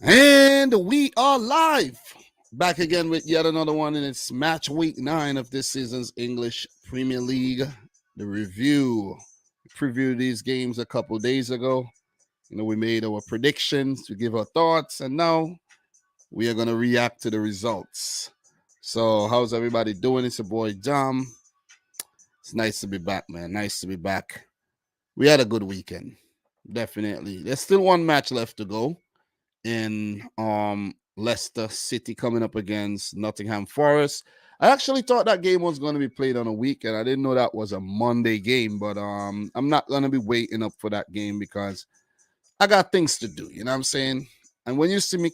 And we are live. Back again with yet another one, and it's match week 9 of this season's English Premier League. The review. We previewed these games a couple days ago. We made our predictions, we give our thoughts, and now we are going to react to the results. So, how's everybody doing? It's your boy Dom. It's nice to be back, man. Nice to be back. We had a good weekend. Definitely. There's still one match left to go in Leicester City coming up against Nottingham Forest. I actually thought that game was going to be played on a weekend. I didn't know that was a Monday game, but I'm not going to be waiting up for that game because I got things to do, you know what I'm saying? And when you see me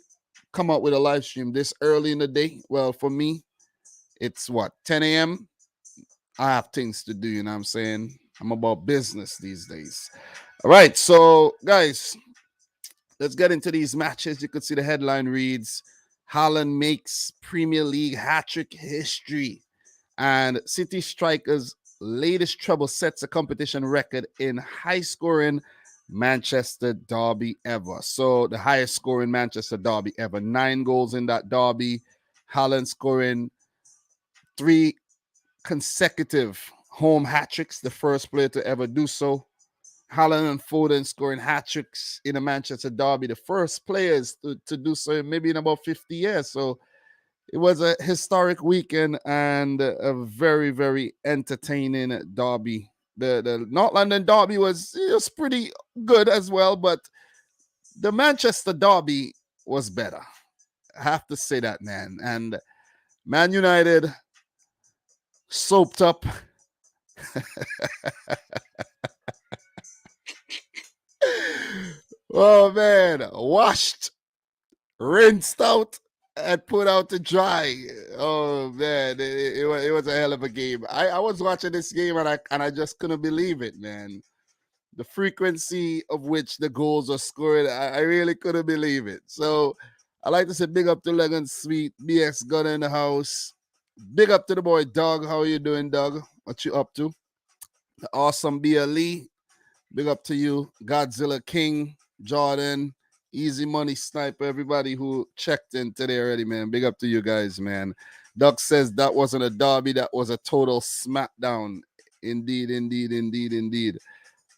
come out with a live stream this early in the day, well, for me, it's 10 a.m. I have things to do, you know what I'm saying? I'm about business these days. All right, so guys, let's get into these matches. You could see the headline reads, Haaland makes Premier League hat-trick history. And City strikers' latest trouble sets a competition record in high-scoring Manchester derby ever. So the highest scoring Manchester derby ever. 9 goals in that derby. Haaland scoring 3 consecutive home hat-tricks, the first player to ever do so. Haaland and Foden scoring hat-tricks in a Manchester derby, the first players to do so maybe in about 50 years. So it was a historic weekend and a very, very entertaining derby. The North London derby was pretty good as well, but the Manchester derby was better. I have to say that, man. And Man United soaped up. Oh, man. Washed, rinsed out, and put out to dry. Oh, man. It was a hell of a game. I was watching this game, and I just couldn't believe it, man. The frequency of which the goals are scored, I really couldn't believe it. So I like to say big up to Legan Sweet, BX Gunner in the house. Big up to the boy Doug. How you doing, Doug? What you up to? The awesome BLE. Big up to you. Godzilla King, Jordan, Easy Money Sniper, everybody who checked in today already, man. Big up to you guys, man. Doug says that wasn't a derby, that was a total smackdown. Indeed, indeed, indeed, indeed.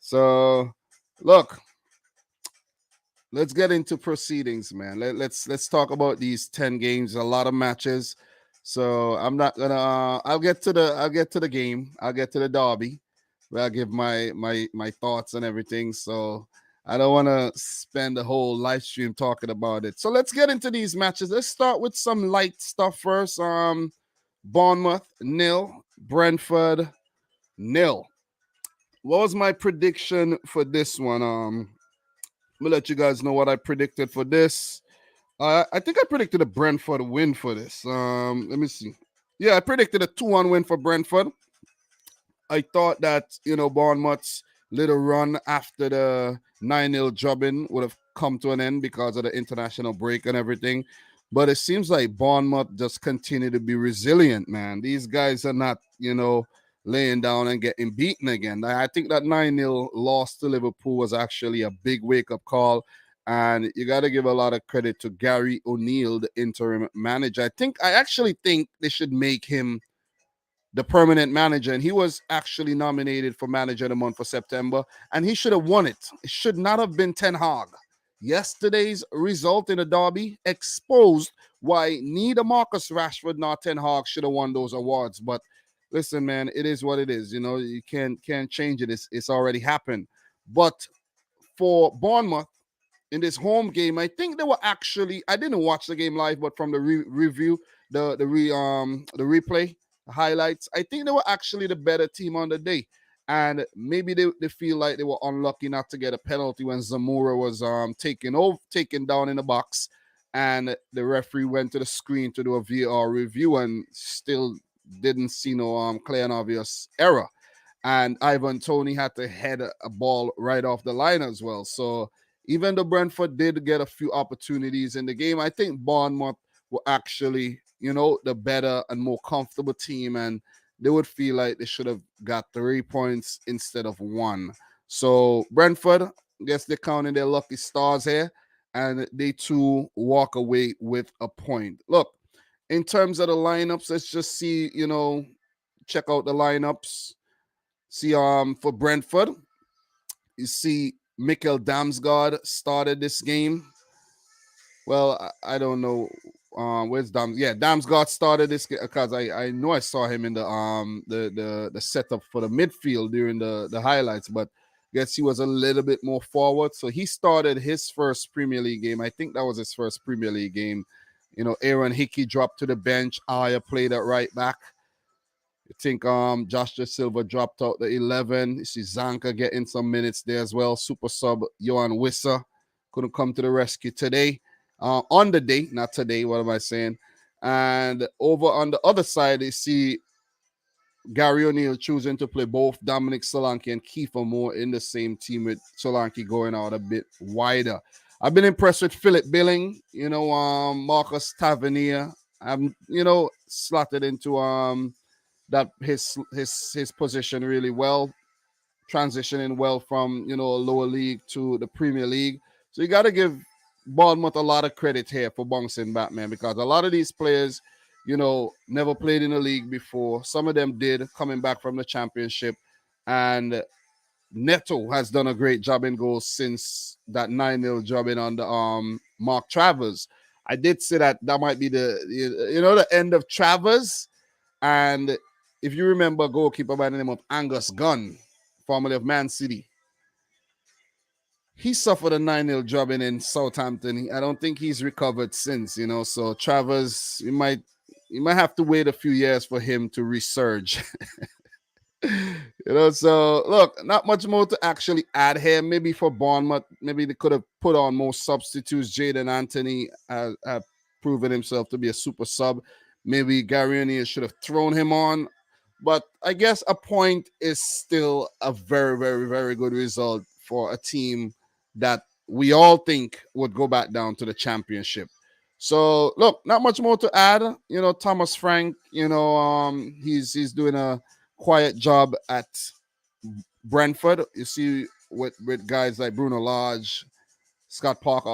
So, look, let's get into proceedings, man. Let's talk about these 10 games, a lot of matches. So I'm not gonna. I'll get to the game. I'll get to the derby, where I give my thoughts and everything. So I don't want to spend the whole live stream talking about it. So let's get into these matches. Let's start with some light stuff first. Bournemouth 0, Brentford 0. What was my prediction for this one? I'm gonna let you guys know what I predicted for this. I think I predicted a Brentford win for this. Let me see. Yeah, I predicted a 2-1 win for Brentford. I thought that, Bournemouth's little run after the 9-0 drubbing would have come to an end because of the international break and everything. But it seems like Bournemouth just continue to be resilient, man. These guys are not, laying down and getting beaten again. I think that 9-0 loss to Liverpool was actually a big wake-up call. And you got to give a lot of credit to Gary O'Neill, the interim manager. I actually think they should make him the permanent manager. And he was actually nominated for manager of the month for September. And he should have won it. It should not have been Ten Hag. Yesterday's result in the derby exposed why neither Marcus Rashford nor Ten Hag should have won those awards. But listen, man, it is what it is. You can't change it. It's already happened. But for Bournemouth in this home game, I think they were actually. I didn't watch the game live, but from the review, the replay, the highlights, I think they were actually the better team on the day. And maybe they feel like they were unlucky not to get a penalty when Zamora was taken down in the box, and the referee went to the screen to do a VAR review and still didn't see no clear and obvious error. And Ivan Toney had to head a ball right off the line as well. So even though Brentford did get a few opportunities in the game, I think Bournemouth were actually, the better and more comfortable team, and they would feel like they should have got 3 points instead of 1. So Brentford, I guess they're counting their lucky stars here. and they too walk away with a point. Look, in terms of the lineups, let's just see, check out the lineups. See, for Brentford, you see Mikkel Damsgaard started this game. Well, I don't know. Where's Dams? Yeah, Damsgaard started this because I know I saw him in the setup for the midfield during the highlights, but guess he was a little bit more forward. So he started his first Premier League game. I think that was his first Premier League game. Aaron Hickey dropped to the bench. Aya played at right back. I think Joshua Silva dropped out the 11. You see Zanka getting some minutes there as well. Super sub Johan Wissa couldn't come to the rescue today. On the day, not today, what am I saying? And over on the other side, you see Gary O'Neill choosing to play both Dominic Solanke and Kiefer Moore in the same team, with Solanke going out a bit wider. I've been impressed with Philip Billing, Marcus Tavernier. I'm, slotted into that his position really well, transitioning well from a lower league to the Premier League. So you got to give Bournemouth a lot of credit here for bouncing back, man, because a lot of these players, never played in the league before. Some of them did, coming back from the Championship, and Neto has done a great job in goals since that 9-0 job in on the Mark Travers. I did say that might be the end of Travers. And if you remember, goalkeeper by the name of Angus Gunn, formerly of Man City, he suffered a 9-0 drubbing in Southampton. I don't think he's recovered since, So Travers, you might have to wait a few years for him to resurge. So look, not much more to actually add here. Maybe for Bournemouth, maybe they could have put on more substitutes. Jaden Anthony has proven himself to be a super sub. Maybe Gary O'Neill should have thrown him on. But I guess a point is still a very, very, very good result for a team that we all think would go back down to the Championship. So look, not much more to add. Thomas Frank, he's doing a quiet job at Brentford. You see with guys like Bruno Lage, Scott Parker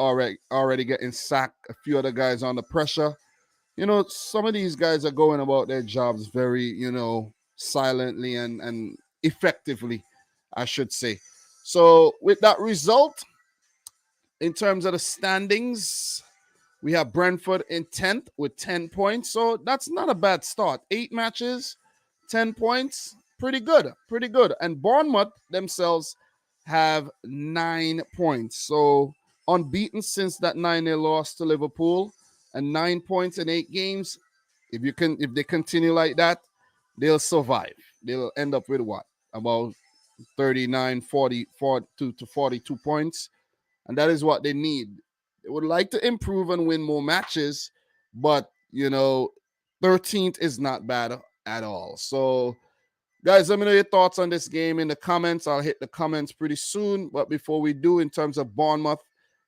already getting sacked, a few other guys under pressure. Some of these guys are going about their jobs very, silently and effectively, I should say. So with that result, in terms of the standings, we have Brentford in 10th with 10 points. So that's not a bad start. 8 matches, 10 points. Pretty good. Pretty good. And Bournemouth themselves have 9 points. So unbeaten since that 9-0 loss to Liverpool, and 9 points in 8 games. If they continue like that, they'll survive. They'll end up with what? About 39, 40, 42 to 42 points. And that is what they need. They would like to improve and win more matches, but 13th is not bad at all. So, guys, let me know your thoughts on this game in the comments. I'll hit the comments pretty soon. But before we do, in terms of Bournemouth,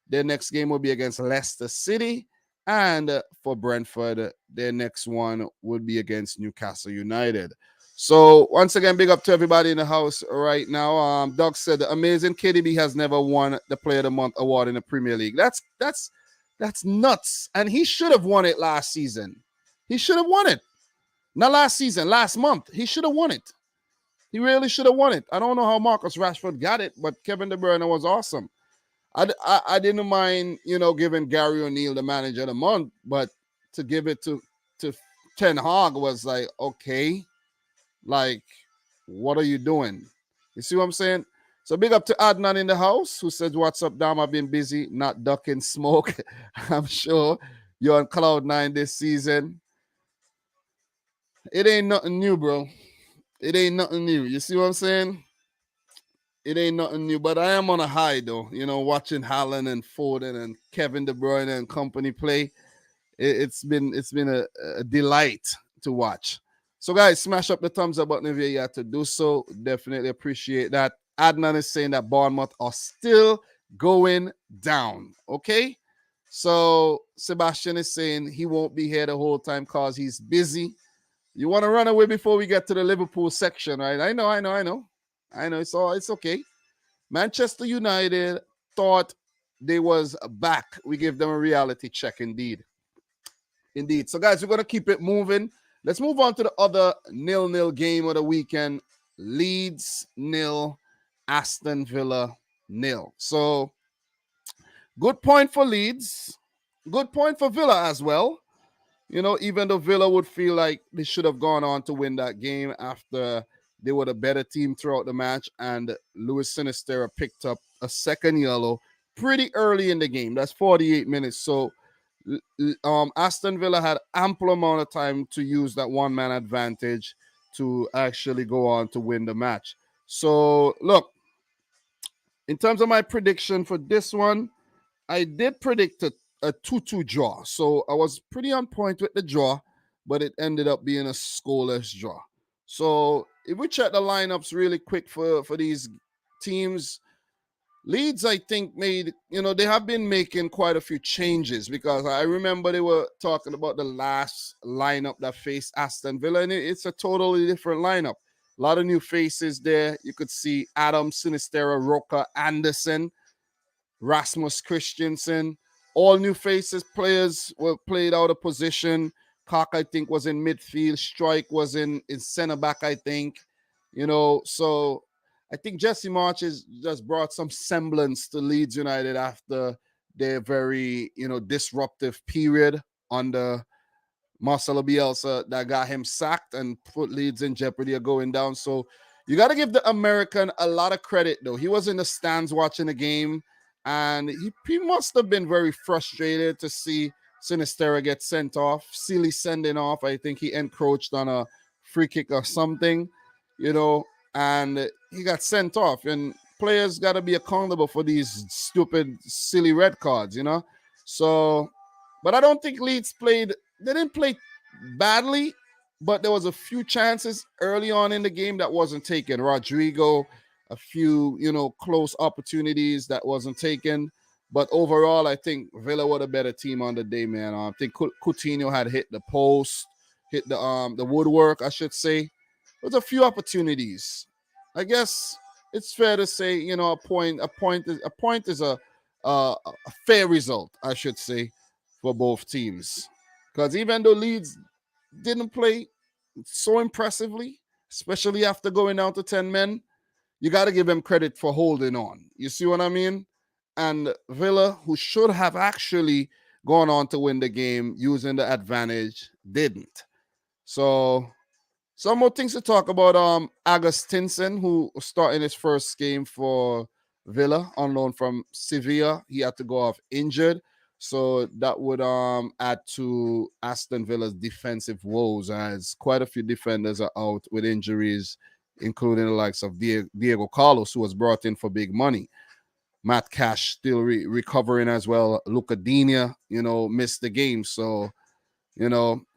their next game will be against Leicester City. And for Brentford, their next one would be against Newcastle United. So once again, big up to everybody in the house right now. Doug said the amazing KDB has never won the Player of the Month award in the Premier League. That's nuts. And he should have won it last season. He should have won it. Not last season, last month. He should have won it. He really should have won it. I don't know how Marcus Rashford got it, but Kevin De Bruyne was awesome. I didn't mind, giving Gary O'Neill the manager of the month, but to give it to Ten Hag was like, okay, like, what are you doing? You see what I'm saying? So big up to Adnan in the house, who says, what's up, Dom? I've been busy, not ducking smoke. I'm sure you're on cloud 9 this season. It ain't nothing new, bro. It ain't nothing new. You see what I'm saying? It ain't nothing new, but I am on a high though. Watching Haaland and Foden and Kevin De Bruyne and company play. It's been a delight to watch. So guys, smash up the thumbs up button if you have to do so. Definitely appreciate that. Adnan is saying that Bournemouth are still going down. Okay. So Sebastian is saying he won't be here the whole time because he's busy. You want to run away before we get to the Liverpool section, right? I know. It's okay. Manchester United thought they was back. We give them a reality check indeed. Indeed. So, guys, we're going to keep it moving. Let's move on to the other 0-0 game of the weekend. Leeds 0, Aston Villa 0. So, good point for Leeds. Good point for Villa as well. You know, even though Villa would feel like they should have gone on to win that game after they were the better team throughout the match, and Luis Sinisterra picked up a second yellow pretty early in the game. That's 48 minutes. So Aston Villa had ample amount of time to use that one-man advantage to actually go on to win the match. So look, in terms of my prediction for this one, I did predict a 2-2 draw. So I was pretty on point with the draw, but it ended up being a scoreless draw. So if we check the lineups really quick for these teams, Leeds, I think, they have been making quite a few changes, because I remember they were talking about the last lineup that faced Aston Villa, and it's a totally different lineup. A lot of new faces there. You could see Adam, Sinisterra, Roca, Anderson, Rasmus Christensen, all new faces. Players were played out of position. Cock, I think, was in midfield. Strike was in center back, I think. So I think Jesse March has just brought some semblance to Leeds United after their very, disruptive period under Marcelo Bielsa that got him sacked and put Leeds in jeopardy of going down. So you got to give the American a lot of credit, though. He was in the stands watching the game, and he must have been very frustrated to see Sinisterra get sent off. Sealy sending off. I think he encroached on a free kick or something, and he got sent off. And players got to be accountable for these stupid, silly red cards, So, but I don't think Leeds they didn't play badly, but there was a few chances early on in the game that wasn't taken. Rodrigo, a few, close opportunities that wasn't taken. But overall, I think Villa were the better team on the day, man. I think Coutinho had hit the post, hit the woodwork, I should say. There's a few opportunities. I guess it's fair to say, a point is a fair result, I should say, for both teams. Because even though Leeds didn't play so impressively, especially after going down to 10 men, you got to give them credit for holding on. You see what I mean? And Villa, who should have actually gone on to win the game using the advantage, didn't. So some more things to talk about. Agustinson, who started his first game for Villa on loan from Sevilla, he had to go off injured. So that would add to Aston Villa's defensive woes, as quite a few defenders are out with injuries, including the likes of Diego Carlos, who was brought in for big money. Matt Cash still recovering as well. Luca Digne, missed the game. So,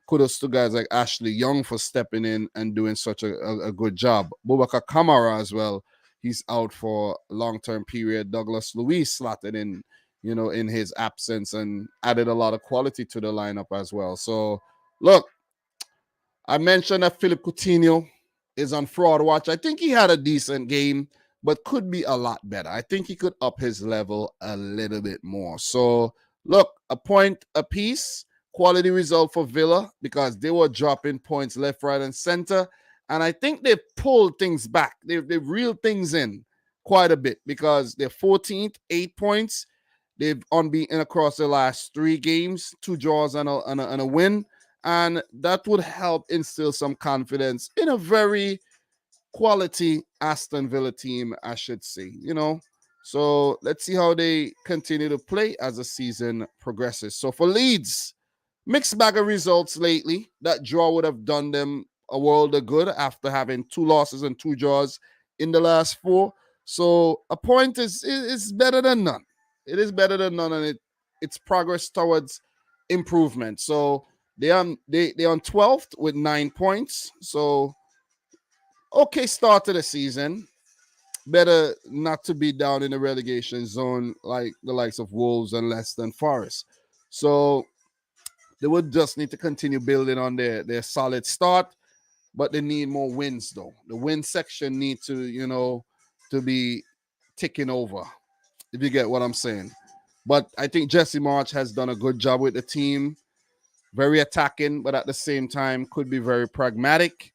kudos to guys like Ashley Young for stepping in and doing such a good job. Boubacar Kamara as well. He's out for a long-term period. Douglas Luiz slotted in, in his absence, and added a lot of quality to the lineup as well. So, look, I mentioned that Philip Coutinho is on fraud watch. I think he had a decent game, but could be a lot better. I think he could up his level a little bit more. So, look, a point apiece. Quality result for Villa, because they were dropping points left, right, and center. And I think they've pulled things back. They've reeled things in quite a bit, because they're 14th, 8 points. They've unbeaten across the last 3 games, 2 draws and a win. And that would help instill some confidence in a very quality Aston Villa team, I should say, So let's see how they continue to play as the season progresses. So for Leeds, mixed bag of results lately. That draw would have done them a world of good after having 2 losses and 2 draws in the last 4. So a point is better than none. It is better than none, and it's progress towards improvement. So they're on 12th with 9 points. So okay start to the season. Better not to be down in the relegation zone like the likes of Wolves and Leicester and Forest. So they would just need to continue building on their solid start, but they need more wins, though. The win section need to, to be ticking over, if you get what I'm saying. But I think Jesse March has done a good job with the team. Very attacking, but at the same time could be very pragmatic.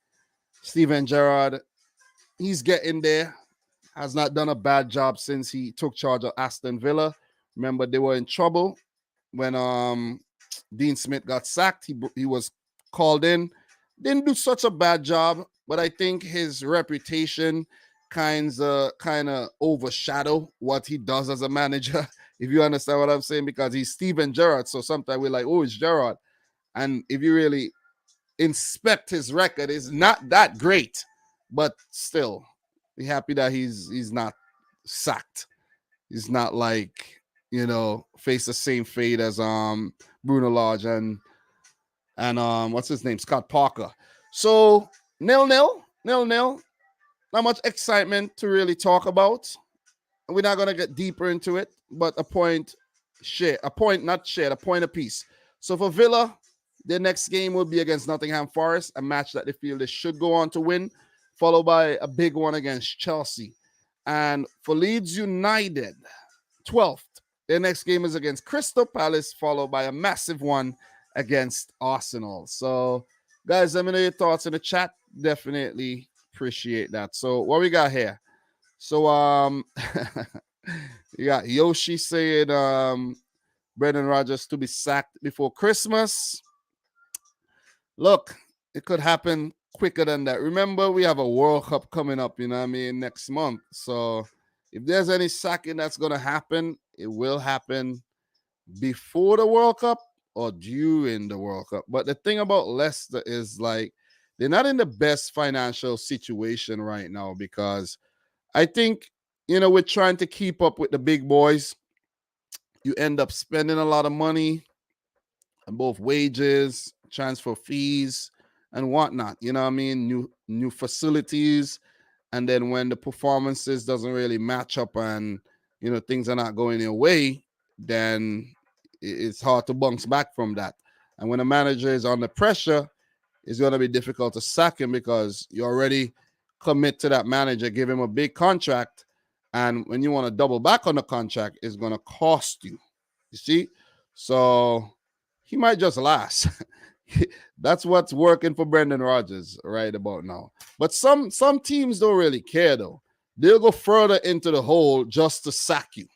Steven Gerrard, he's getting there. Has not done a bad job since he took charge of Aston Villa. Remember, they were in trouble when Dean Smith got sacked. He was called in. Didn't do such a bad job, but I think his reputation kind of overshadow what he does as a manager. If you understand what I'm saying, because he's Steven Gerrard. So sometimes we're like, oh, it's Gerrard. And if you really inspect his record, it's not that great. But still, be happy that he's not sacked. He's not like, face the same fate as Bruno Lage and what's his name? Scott Parker. So 0-0. Not much excitement to really talk about. We're not gonna get deeper into it, but a point apiece. So for Villa, their next game will be against Nottingham Forest, a match that they feel they should go on to win, followed by a big one against Chelsea. And for Leeds United, 12th, their next game is against Crystal Palace, followed by a massive one against Arsenal. So, guys, let me know your thoughts in the chat. Definitely appreciate that. So, what we got here? So, you got Yoshi saying Brendan Rodgers to be sacked before Christmas. Look, it could happen quicker than that. Remember, we have a World Cup coming up, next month. So if there's any sacking that's going to happen, it will happen before the World Cup or during the World Cup. But the thing about Leicester is, like, they're not in the best financial situation right now because I think, we're trying to keep up with the big boys. You end up spending a lot of money on both wages, transfer fees, and whatnot. You know what I mean? New facilities. And then when the performances doesn't really match up and, things are not going your way, then it's hard to bounce back from that. And when a manager is under pressure, it's going to be difficult to sack him because you already commit to that manager, give him a big contract. And when you want to double back on the contract, it's going to cost you. You see? So he might just last. That's what's working for Brendan Rodgers right about now. But some teams don't really care, though. They'll go further into the hole just to sack you.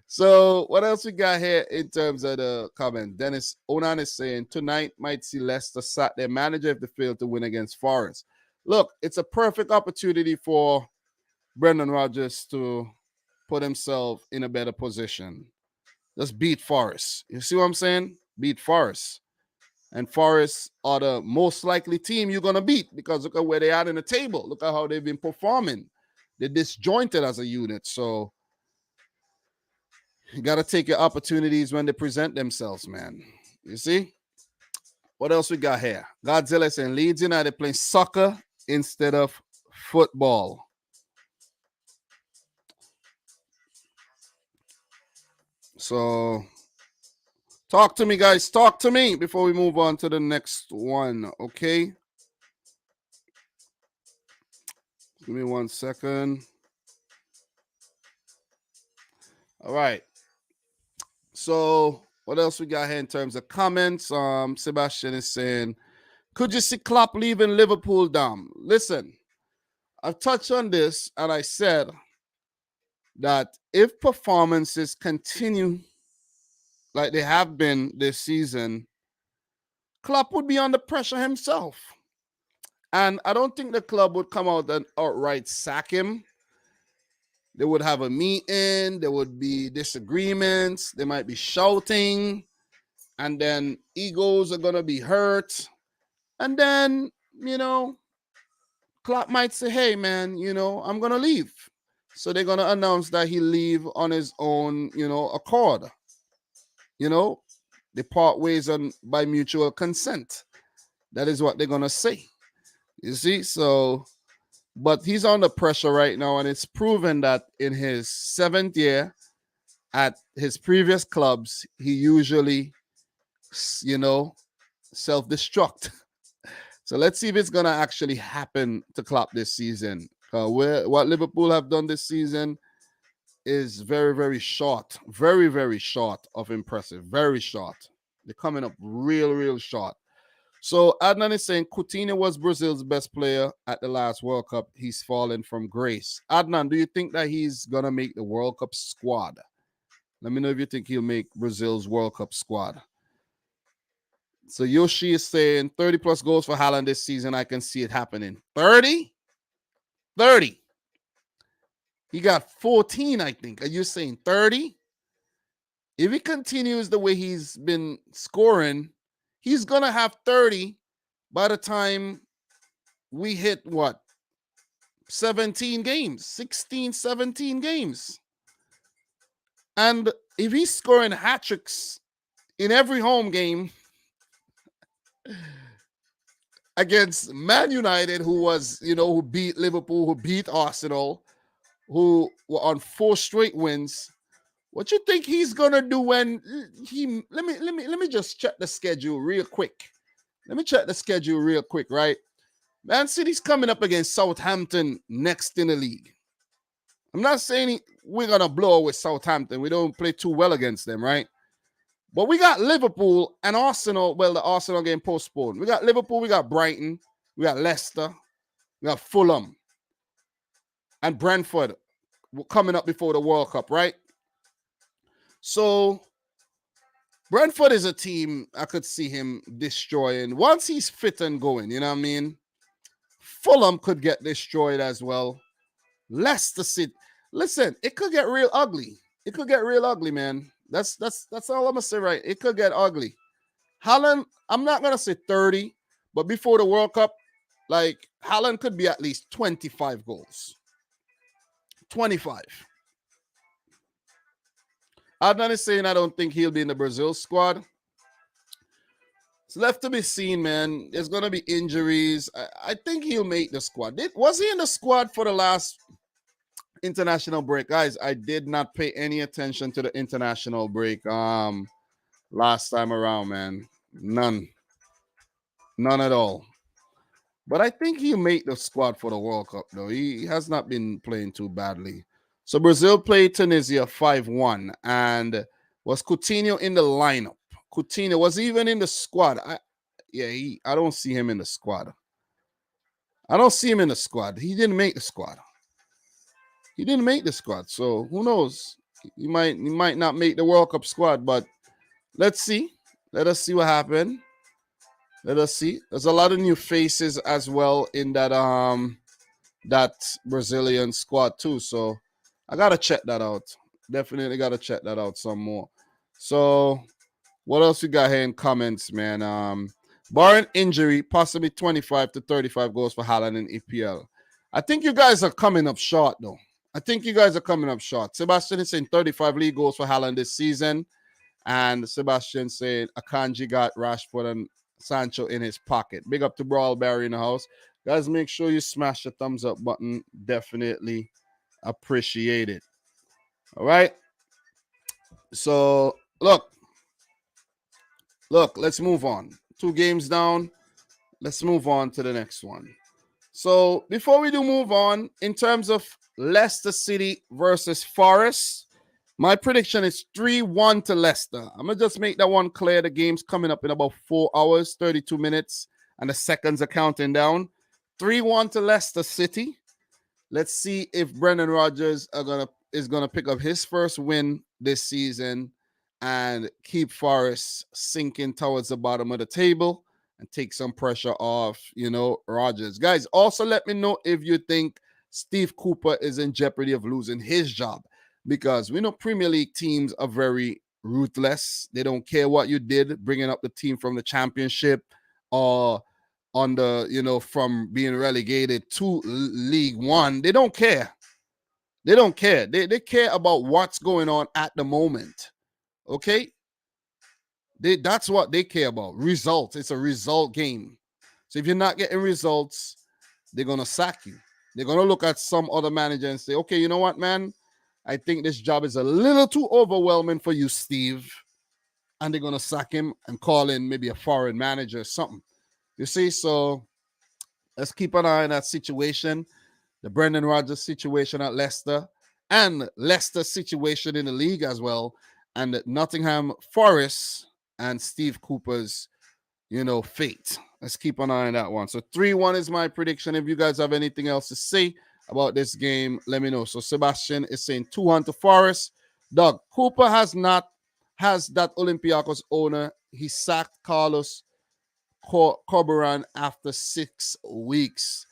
So what else we got here in terms of the comment? Dennis Onan is saying tonight might see Leicester sack their manager if they fail to win against Forest. Look, it's a perfect opportunity for Brendan Rodgers to put himself in a better position. Just beat Forest. You see what I'm saying? Beat Forest. And Forest are the most likely team you're going to beat because look at where they are in the table. Look at how they've been performing. They're disjointed as a unit. So you got to take your opportunities when they present themselves, man. You see? What else we got here? Godzilla saying Leeds United playing soccer instead of football. So talk to me, guys. Talk to me before we move on to the next one, okay? Give me 1 second. All right. So what else we got here in terms of comments? Sebastian is saying, could you see Klopp leaving Liverpool down? Listen, I've touched on this and I said that if performances continue like they have been this season, Klopp would be under pressure himself. And I don't think the club would come out and outright sack him. They would have a meeting. There would be disagreements. They might be shouting. And then egos are going to be hurt. And then, Klopp might say, hey, man, I'm going to leave. So they're going to announce that he'll leave on his own, accord. They part ways by mutual consent. That is what they're going to say. You see? So, but he's under pressure right now, and it's proven that in his 7th year at his previous clubs, he usually, self-destruct. So let's see if it's going to actually happen to Klopp this season. What Liverpool have done this season, is very, very short. Very, very short of impressive. Very short. They're coming up real, real short. So Adnan is saying Coutinho was Brazil's best player at the last World Cup. He's fallen from grace. Adnan, do you think that he's going to make the World Cup squad? Let me know if you think he'll make Brazil's World Cup squad. So Yoshi is saying 30 plus goals for Haaland this season. I can see it happening. 30? 30. He got 14, I think. Are you saying 30? If he continues the way he's been scoring, he's going to have 30 by the time we hit what? 17 games, 16, 17 games. And if he's scoring hat tricks in every home game against Man United, who beat Liverpool, who beat Arsenal, who were on 4 straight wins, what you think he's gonna do when he? Let me just check the schedule real quick. Right? Man City's coming up against Southampton next in the league. I'm not saying we're going to blow with Southampton. We don't play too well against them, right? But we got Liverpool and Arsenal. Well, the Arsenal game postponed. We got Liverpool, we got Brighton, we got Leicester, we got Fulham, and Brentford coming up before the World Cup, right? So Brentford is a team I could see him destroying once he's fit and going, you know what I mean? Fulham could get destroyed as well. Leicester City. Listen, it could get real ugly. It could get real ugly, man. That's all I'm gonna say, right? It could get ugly. Haaland, I'm not gonna say 30, but before the World Cup, like Haaland could be at least 25 goals. 25. Adnan is saying I don't think he'll be in the Brazil squad. It's left to be seen, man. There's gonna be injuries. I think he'll make the squad. Was he in the squad for the last international break? Guys, I did not pay any attention to the international break last time around, man. None at all. But I think he'll make the squad for the World Cup, though. He has not been playing too badly. So Brazil played Tunisia 5-1. And was Coutinho in the lineup? Coutinho was even in the squad. I don't see him in the squad. He didn't make the squad. So who knows? He might not make the World Cup squad, but let's see. Let us see what happens. Let us see. There's a lot of new faces as well in that Brazilian squad too. So I gotta check that out. Definitely gotta check that out some more. So what else we got here in comments, man? Barring injury, possibly 25 to 35 goals for Haaland in EPL. I think you guys are coming up short, though. Sebastian is saying 35 league goals for Haaland this season. And Sebastian saying Akanji got Rashford and Sancho in his pocket. Big up to Brawl Barry in the house. Guys, make sure you smash the thumbs up button. Definitely appreciate it. All right. So, look, let's move on. 2 games down. Let's move on to the next one. So, before we do move on, in terms of Leicester City versus Forest, my prediction is 3-1 to Leicester. I'm going to just make that one clear. The game's coming up in about 4 hours, 32 minutes, and the seconds are counting down. 3-1 to Leicester City. Let's see if Brendan Rodgers is gonna pick up his first win this season and keep Forest sinking towards the bottom of the table and take some pressure off, Rodgers. Guys, also let me know if you think Steve Cooper is in jeopardy of losing his job, because we know Premier League teams are very ruthless. They don't care what you did, bringing up the team from the Championship or on the, from being relegated to League One. They don't care. They care about what's going on at the moment. Okay? That's what they care about. Results. It's a result game. So if you're not getting results, they're going to sack you. They're going to look at some other manager and say, okay, you know what, man? I think this job is a little too overwhelming for you, Steve. And they're going to sack him and call in maybe a foreign manager or something. You see, so let's keep an eye on that situation, the Brendan Rodgers situation at Leicester. and Leicester's situation in the league as well, and Nottingham Forest and Steve Cooper's, fate. Let's keep an eye on that one. So 3-1 is my prediction. If you guys have anything else to say about this game, let me know. So Sebastian is saying 2-1 to Forest. Doug, Cooper has that Olympiacos owner. He sacked Carlos Corberan after 6 weeks.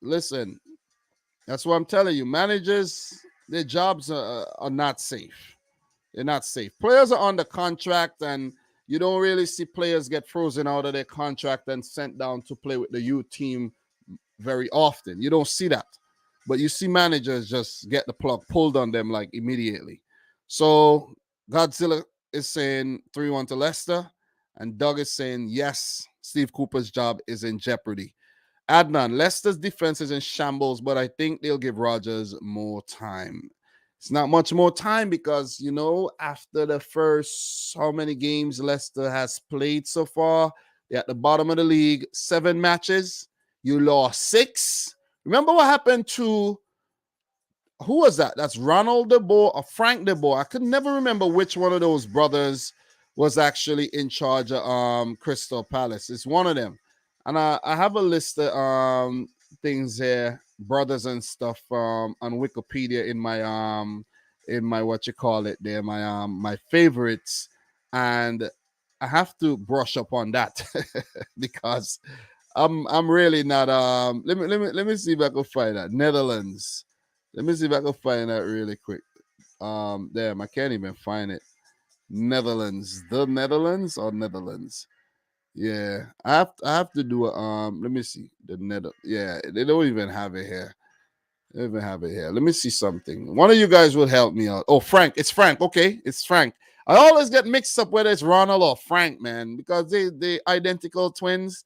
Listen, that's what I'm telling you. Managers, their jobs are not safe. They're not safe. Players are under contract, and you don't really see players get frozen out of their contract and sent down to play with the youth team very often. You don't see that. But you see managers just get the plug pulled on them like immediately. So Godzilla is saying 3-1 to Leicester, and Doug is saying yes, Steve Cooper's job is in jeopardy. Adnan, Leicester's defense is in shambles, but I think they'll give Rodgers more time. It's not much more time because, after the first how many games Leicester has played so far, they're at the bottom of the league, 7 matches. You lost 6. Remember what happened to, who was that? That's Ronald de Boer or Frank de Boer. I could never remember which one of those brothers was actually in charge of Crystal Palace. It's one of them. And I have a list of things here, brothers and stuff on Wikipedia in my what you call it there, my favorites, and I have to brush up on that because I'm really not let me see if I can find that. Netherlands. Let me see if I can find that really quick. Damn, I can't even find it. Netherlands. The Netherlands or Netherlands? Yeah, I have to do a let me see the net. Yeah, they don't even have it here. They don't even have it here. Let me see something. One of you guys will help me out. Oh, Frank. It's Frank. Okay, it's Frank. I always get mixed up whether it's Ronald or Frank, man, because they identical twins,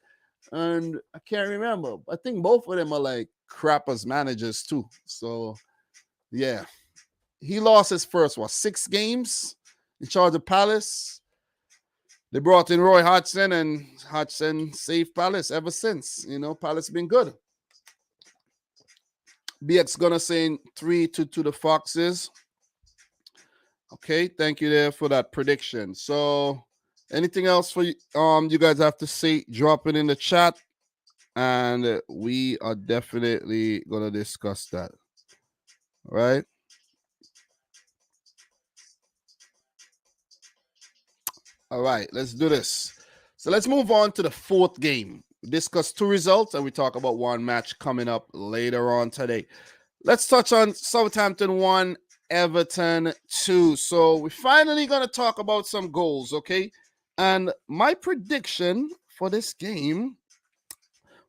and I can't remember. I think both of them are like crap as managers too. So yeah, he lost his first 6 games in charge of Palace. They brought in Roy Hodgson, and Hodgson saved Palace ever since. Palace been good. BX gonna say 3-2 to the Foxes. Okay, thank you there for that prediction. So, anything else for you guys have to say? Drop it in the chat, and we are definitely gonna discuss that. All right. All right, let's do this. So let's move on to the 4th game. We discuss 2 results, and we talk about 1 match coming up later on today. Let's touch on Southampton 1, Everton 2. So we're finally going to talk about some goals, okay? And my prediction for this game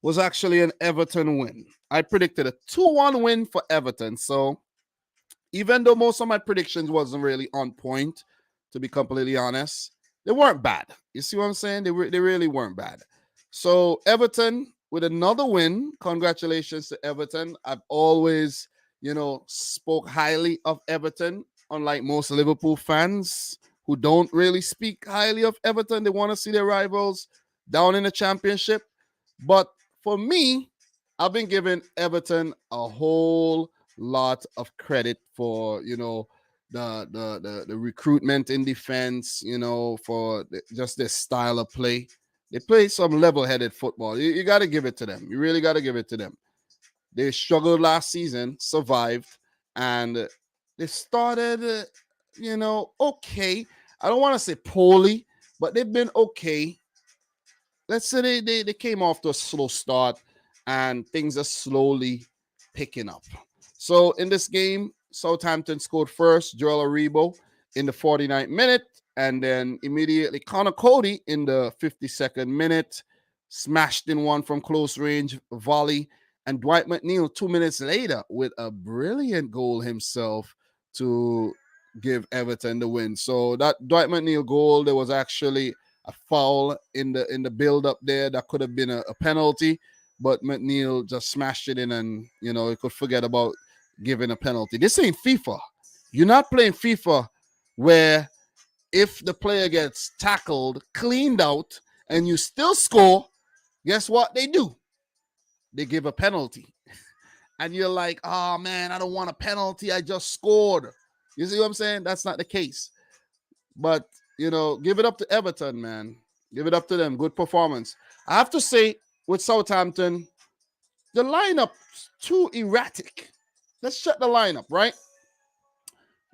was actually an Everton win. I predicted a 2-1 win for Everton. So even though most of my predictions wasn't really on point, to be completely honest, they weren't bad. You see what I'm saying? They really weren't bad. So Everton with another win. Congratulations to Everton. I've always, spoke highly of Everton, unlike most Liverpool fans who don't really speak highly of Everton. They want to see their rivals down in the championship. But for me, I've been giving Everton a whole lot of credit for, the recruitment in defense, for just their style of play. They play some level-headed football. You got to give it to them. You really got to give it to them. They struggled last season, survived, and they started, okay. I don't want to say poorly, but they've been okay. Let's say they came off to a slow start, and things are slowly picking up. So in this game, Southampton scored first, Joel Aribo in the 49th minute, and then immediately Connor Cody in the 52nd minute smashed in one from close range volley, and Dwight McNeil 2 minutes later with a brilliant goal himself to give Everton the win. So that Dwight McNeil goal, there was actually a foul in the build up there that could have been a penalty, but McNeil just smashed it in, and he could forget about giving a penalty. This ain't FIFA. You're not playing FIFA where if the player gets tackled, cleaned out, and you still score, guess what they do? They give a penalty. and you're like, oh man, I don't want a penalty. I just scored. You see what I'm saying? That's not the case. But, give it up to Everton, man. Give it up to them. Good performance. I have to say, with Southampton, the lineup's too erratic. Let's check the lineup, right?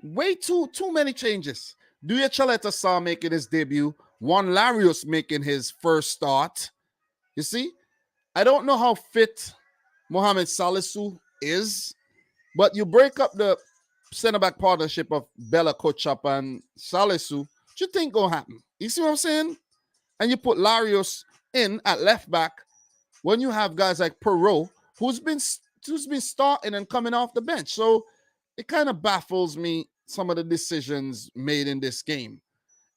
Way too many changes. Duya Chaleta saw making his debut. Juan Larios making his first start. You see? I don't know how fit Mohamed Salisu is, but you break up the center-back partnership of Bella Kochap and Salisu. What you think gonna happen? You see what I'm saying? And you put Larios in at left back when you have guys like Perot, who's been starting and coming off the bench. So it kind of baffles me, some of the decisions made in this game.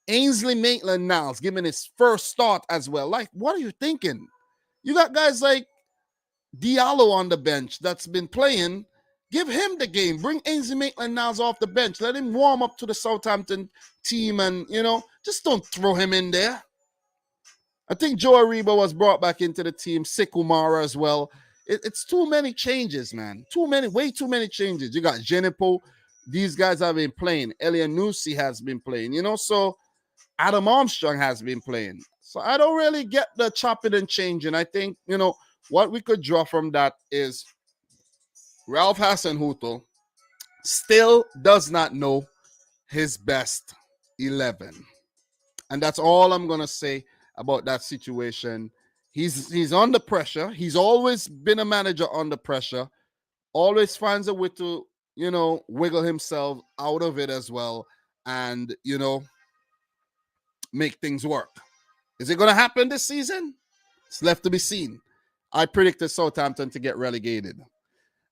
Ainsley Maitland-Niles giving his first start as well. Like, what are you thinking? You got guys like Diallo on the bench that's been playing. Give him the game. Bring Ainsley Maitland-Niles off the bench. Let him warm up to the Southampton team and, just don't throw him in there. I think Joe Ariba was brought back into the team. Sikumara as well. It's too many changes, man. Way too many changes. You got Genipo. These guys have been playing. Elianusi has been playing, so Adam Armstrong has been playing. So I don't really get the chopping and changing. I think, what we could draw from that is Ralph Hasenhuttl still does not know his best 11. And that's all I'm going to say about that situation. He's under pressure. He's always been a manager under pressure. Always finds a way to, wiggle himself out of it as well and, make things work. Is it going to happen this season? It's left to be seen. I predicted Southampton to get relegated.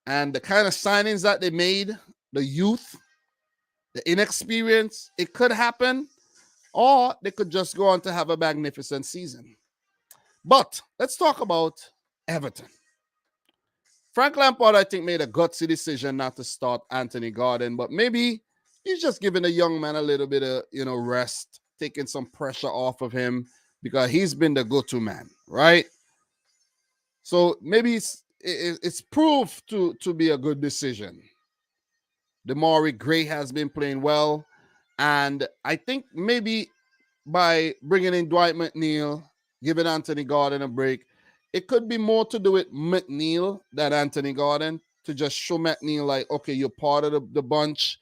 And the kind of signings that they made, the youth, the inexperience, it could happen. Or they could just go on to have a magnificent season. But let's talk about Everton. Frank Lampard, I think, made a gutsy decision not to start Anthony Gordon, but maybe he's just giving the young man a little bit of, rest, taking some pressure off of him because he's been the go-to man, right? So maybe it's proved to be a good decision. Demari Gray has been playing well, and I think maybe by bringing in Dwight McNeil, giving Anthony Gordon a break, it could be more to do with McNeil than Anthony Gordon, to just show McNeil like, okay, you're part of the bunch,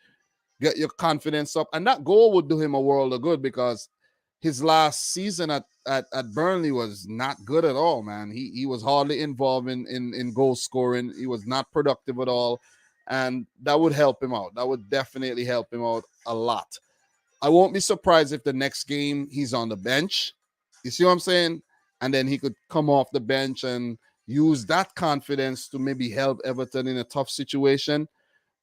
get your confidence up. And that goal would do him a world of good because his last season at Burnley was not good at all, man. He was hardly involved in goal scoring. He was not productive at all. And that would help him out. That would definitely help him out a lot. I won't be surprised if the next game he's on the bench. You see what I'm saying? And then he could come off the bench and use that confidence to maybe help Everton in a tough situation.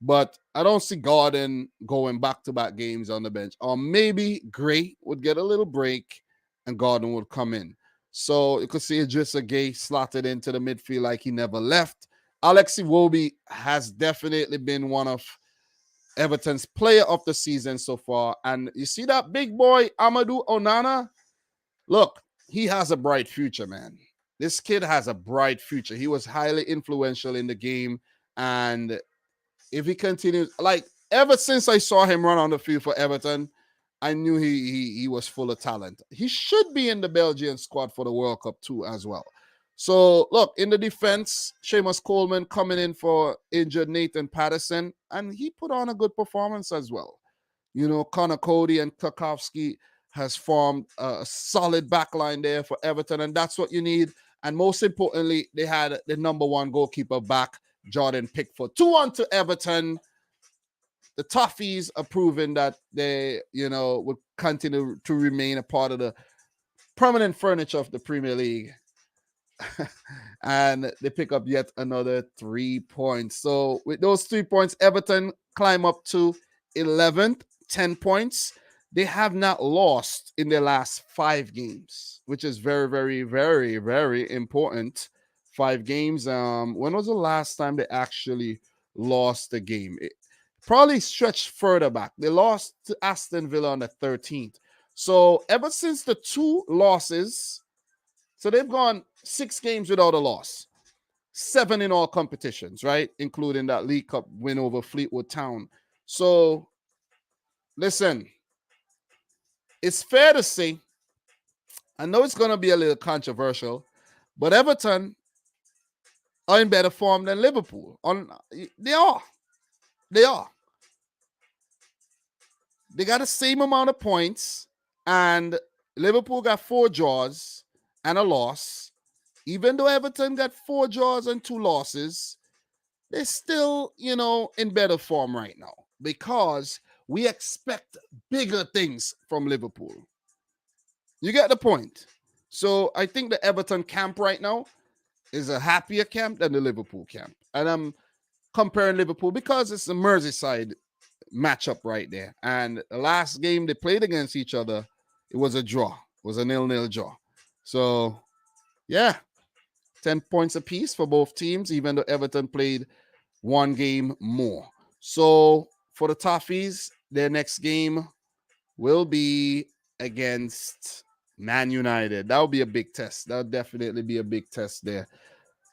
But I don't see Gordon going back-to-back games on the bench. Or maybe Gray would get a little break and Gordon would come in. So you could see Idrissa Gueye slotted into the midfield like he never left. Alex Iwobi has definitely been one of Everton's player of the season so far. And you see that big boy, Amadou Onana? Look, he has a bright future, man. This kid has a bright future. He was highly influential in the game. And if he continues, like ever since I saw him run on the field for Everton, I knew he was full of talent. He should be in the Belgian squad for the World Cup too as well. So, look, in the defense, Seamus Coleman coming in for injured Nathan Patterson, and he put on a good performance as well. Connor Cody and Tarkowski has formed a solid backline there for Everton, and that's what you need. And most importantly, they had the number one goalkeeper back, Jordan Pickford. 2-1 to Everton. The Toffees are proving that they, would continue to remain a part of the permanent furniture of the Premier League. And they pick up yet another 3 points. So with those 3 points, Everton climb up to 11th, 10 points. They have not lost in their last 5 games, which is very, very, very, very important. 5 games. When was the last time they actually lost a game? It probably stretched further back. They lost to Aston Villa on the 13th. So ever since the 2 losses, so they've gone 6 games without a loss. 7 in all competitions, right? Including that League Cup win over Fleetwood Town. So, listen, it's fair to say, I know it's going to be a little controversial, but Everton are in better form than Liverpool. They are. They are. They got the same amount of points, and Liverpool got 4 draws and a loss. Even though Everton got 4 draws and 2 losses, they're still, in better form right now because we expect bigger things from Liverpool. You get the point. So I think the Everton camp right now is a happier camp than the Liverpool camp. And I'm comparing Liverpool because it's a Merseyside matchup right there. And the last game they played against each other, it was a draw. It was a 0-0 draw. So, yeah, 10 points apiece for both teams, even though Everton played 1 game more. So, for the Toffees, their next game will be against Man United. That will be a big test. That'll definitely be a big test there.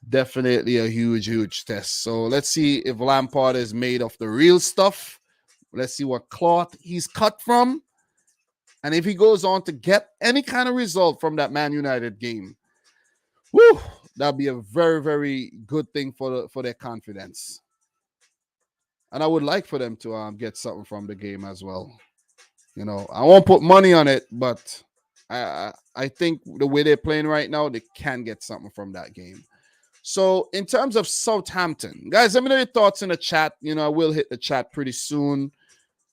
Definitely a huge, huge test. So let's see if Lampard is made of the real stuff. Let's see what cloth he's cut from. And if he goes on to get any kind of result from that Man United game, whew, that'll be a very, very good thing for their confidence. And I would like for them to get something from the game as well. I won't put money on it, but I think the way they're playing right now, they can get something from that game. So in terms of Southampton, guys, let me know your thoughts in the chat. I will hit the chat pretty soon.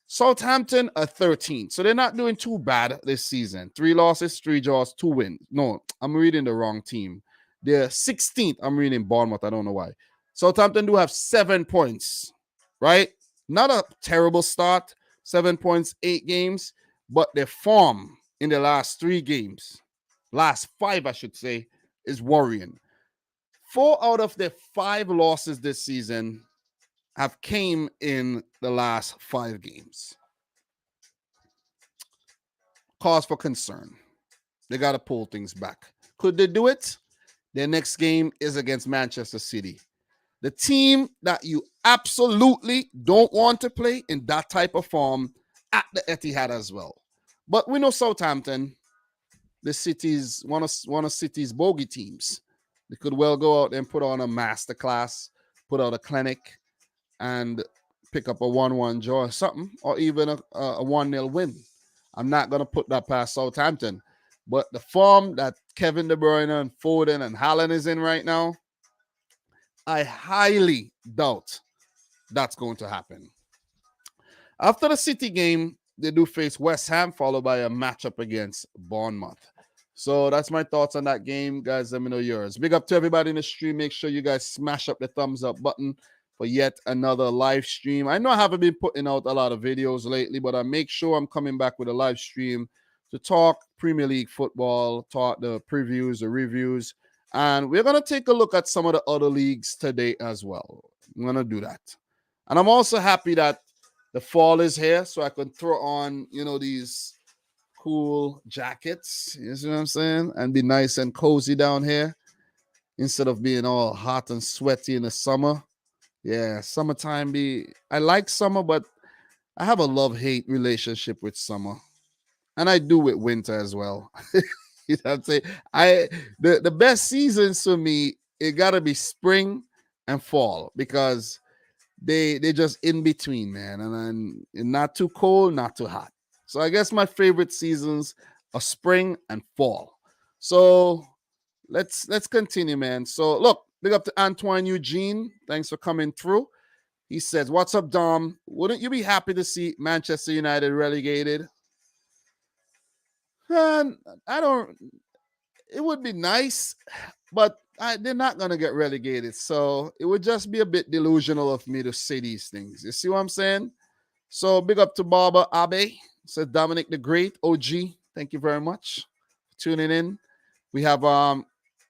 Southampton are 13. So they're not doing too bad this season. 3 losses, 3 draws, 2 wins. No, I'm reading the wrong team. They're 16th. I'm reading Bournemouth. I don't know why. Southampton do have 7 points, right? Not a terrible start. 7 points, 8 games. But their form in the last 3 games, last 5, I should say, is worrying. 4 out of their 5 losses this season have came in the last 5 games. Cause for concern. They got to pull things back. Could they do it? Their next game is against Manchester City. The team that you absolutely don't want to play in that type of form at the Etihad as well. But we know Southampton, the City's one of City's bogey teams. They could well go out and put on a masterclass, put out a clinic, and pick up a 1-1 draw or something, or even a 1-0 win. I'm not going to put that past Southampton. But the form that Kevin De Bruyne and Foden and Haaland is in right now, I highly doubt that's going to happen. After the City game, they do face West Ham, followed by a matchup against Bournemouth. So that's my thoughts on that game. Guys, let me know yours. Big up to everybody in the stream. Make sure you guys smash up the thumbs up button for yet another live stream. I know I haven't been putting out a lot of videos lately, but I make sure I'm coming back with a live stream to talk Premier League football, talk the previews, the reviews, and we're going to take a look at some of the other leagues today as well. I'm going to do that. And I'm also happy that the fall is here, so I can throw on, these cool jackets, you see what I'm saying, and be nice and cozy down here instead of being all hot and sweaty in the summer. Yeah, summertime I like summer, but I have a love-hate relationship with summer. And I do with winter as well. You know what I'm saying? The best seasons for me, it gotta be spring and fall because they just in between, man. And not too cold, not too hot. So I guess my favorite seasons are spring and fall. So let's continue, man. So look, big up to Antoine Eugene. Thanks for coming through. He says, "What's up, Dom? Wouldn't you be happy to see Manchester United relegated?" And it would be nice, but they're not going to get relegated. So it would just be a bit delusional of me to say these things. You see what I'm saying? So big up to Barbara Abe. Says Dominic the Great, OG. Thank you very much for tuning in. We have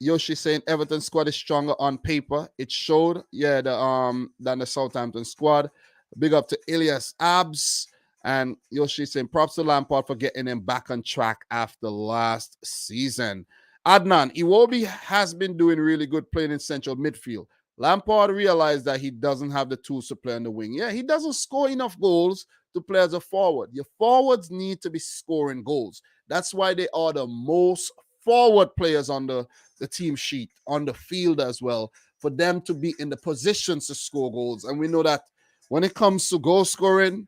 Yoshi saying Everton squad is stronger on paper. It showed, than the Southampton squad. Big up to Elias Abs. And Yoshi saying props to Lampard for getting him back on track after last season. Adnan, Iwobi has been doing really good playing in central midfield. Lampard realized that he doesn't have the tools to play on the wing. Yeah, he doesn't score enough goals to play as a forward. Your forwards need to be scoring goals. That's why they are the most forward players on the team sheet, on the field as well, for them to be in the positions to score goals. And we know that when it comes to goal scoring,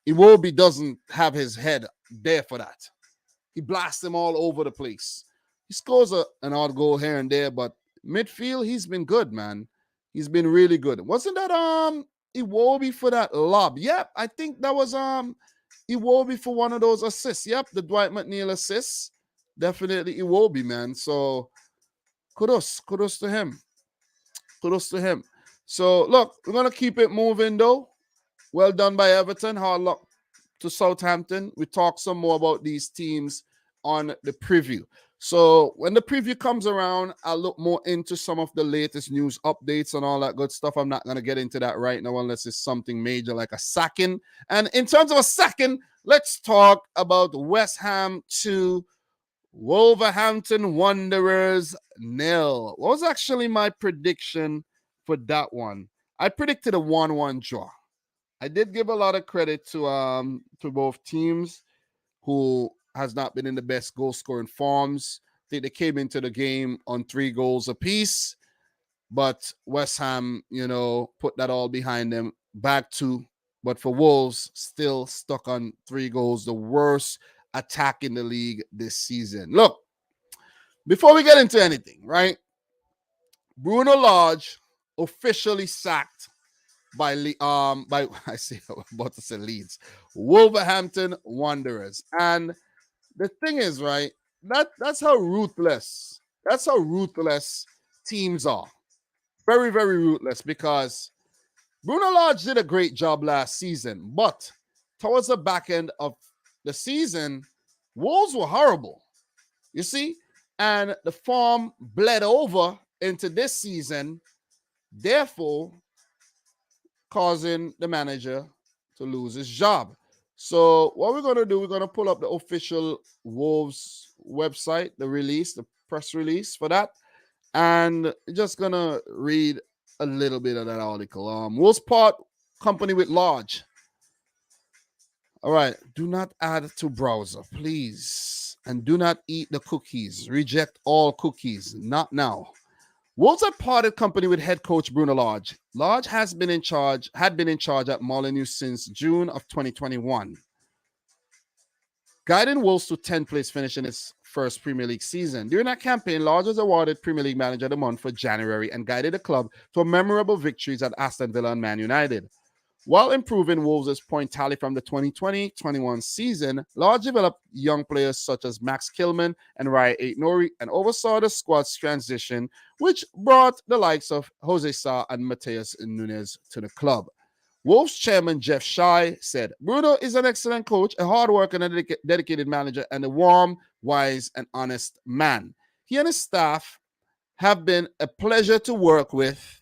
Iwobi doesn't have his head there for that. He blasts them all over the place. He scores an odd goal here and there, but midfield, he's been good, man. He's been really good. Wasn't that Iwobi for that lob? Yep, I think that was Iwobi for one of those assists. Yep, the Dwight McNeil assist. Definitely Iwobi, man. So kudos to him. Kudos to him. So look, we're gonna keep it moving though. Well done by Everton. Hard luck to Southampton. We talk some more about these teams on the preview. So when the preview comes around, I'll look more into some of the latest news updates and all that good stuff. I'm not going to get into that right now unless it's something major like a sacking. And in terms of a sacking, let's talk about West Ham 2, Wolverhampton Wanderers 0. What was actually my prediction for that one? I predicted a 1-1 draw. I did give a lot of credit to both teams who has not been in the best goal scoring forms. I think they came into the game on 3 goals apiece, but West Ham, put that all behind them. Back to, but for Wolves, still stuck on 3 goals, the worst attack in the league this season. Look, before we get into anything, right? Bruno Lage officially sacked by I see I'm about to say Leeds, Wolverhampton Wanderers. And the thing is, right, that's how ruthless teams are. Very, very ruthless, because Bruno Lage did a great job last season, but towards the back end of the season, Wolves were horrible. You see? And the form bled over into this season, therefore causing the manager to lose his job. So what we're going to do, we're going to pull up the official Wolves website, the press release for that, and just going to read a little bit of that article. Wolves part company with Lage. All right, do not add to browser, please, and do not eat the cookies. Reject all cookies, not now. Wolves have parted company with head coach Bruno Lage. Lage had been in charge at Molineux since June of 2021. Guiding Wolves to 10th place finish in its first Premier League season. During that campaign, Lage was awarded Premier League Manager of the Month for January and guided the club to memorable victories at Aston Villa and Man United. While improving Wolves' point tally from the 2020-21 season, Lage developed young players such as Max Kilman and Raya Aït-Nouri and oversaw the squad's transition, which brought the likes of Jose Sa and Mateus Nunes to the club. Wolves chairman Jeff Shai said, Bruno is an excellent coach, a hard worker and a dedicated manager, and a warm, wise, and honest man. He and his staff have been a pleasure to work with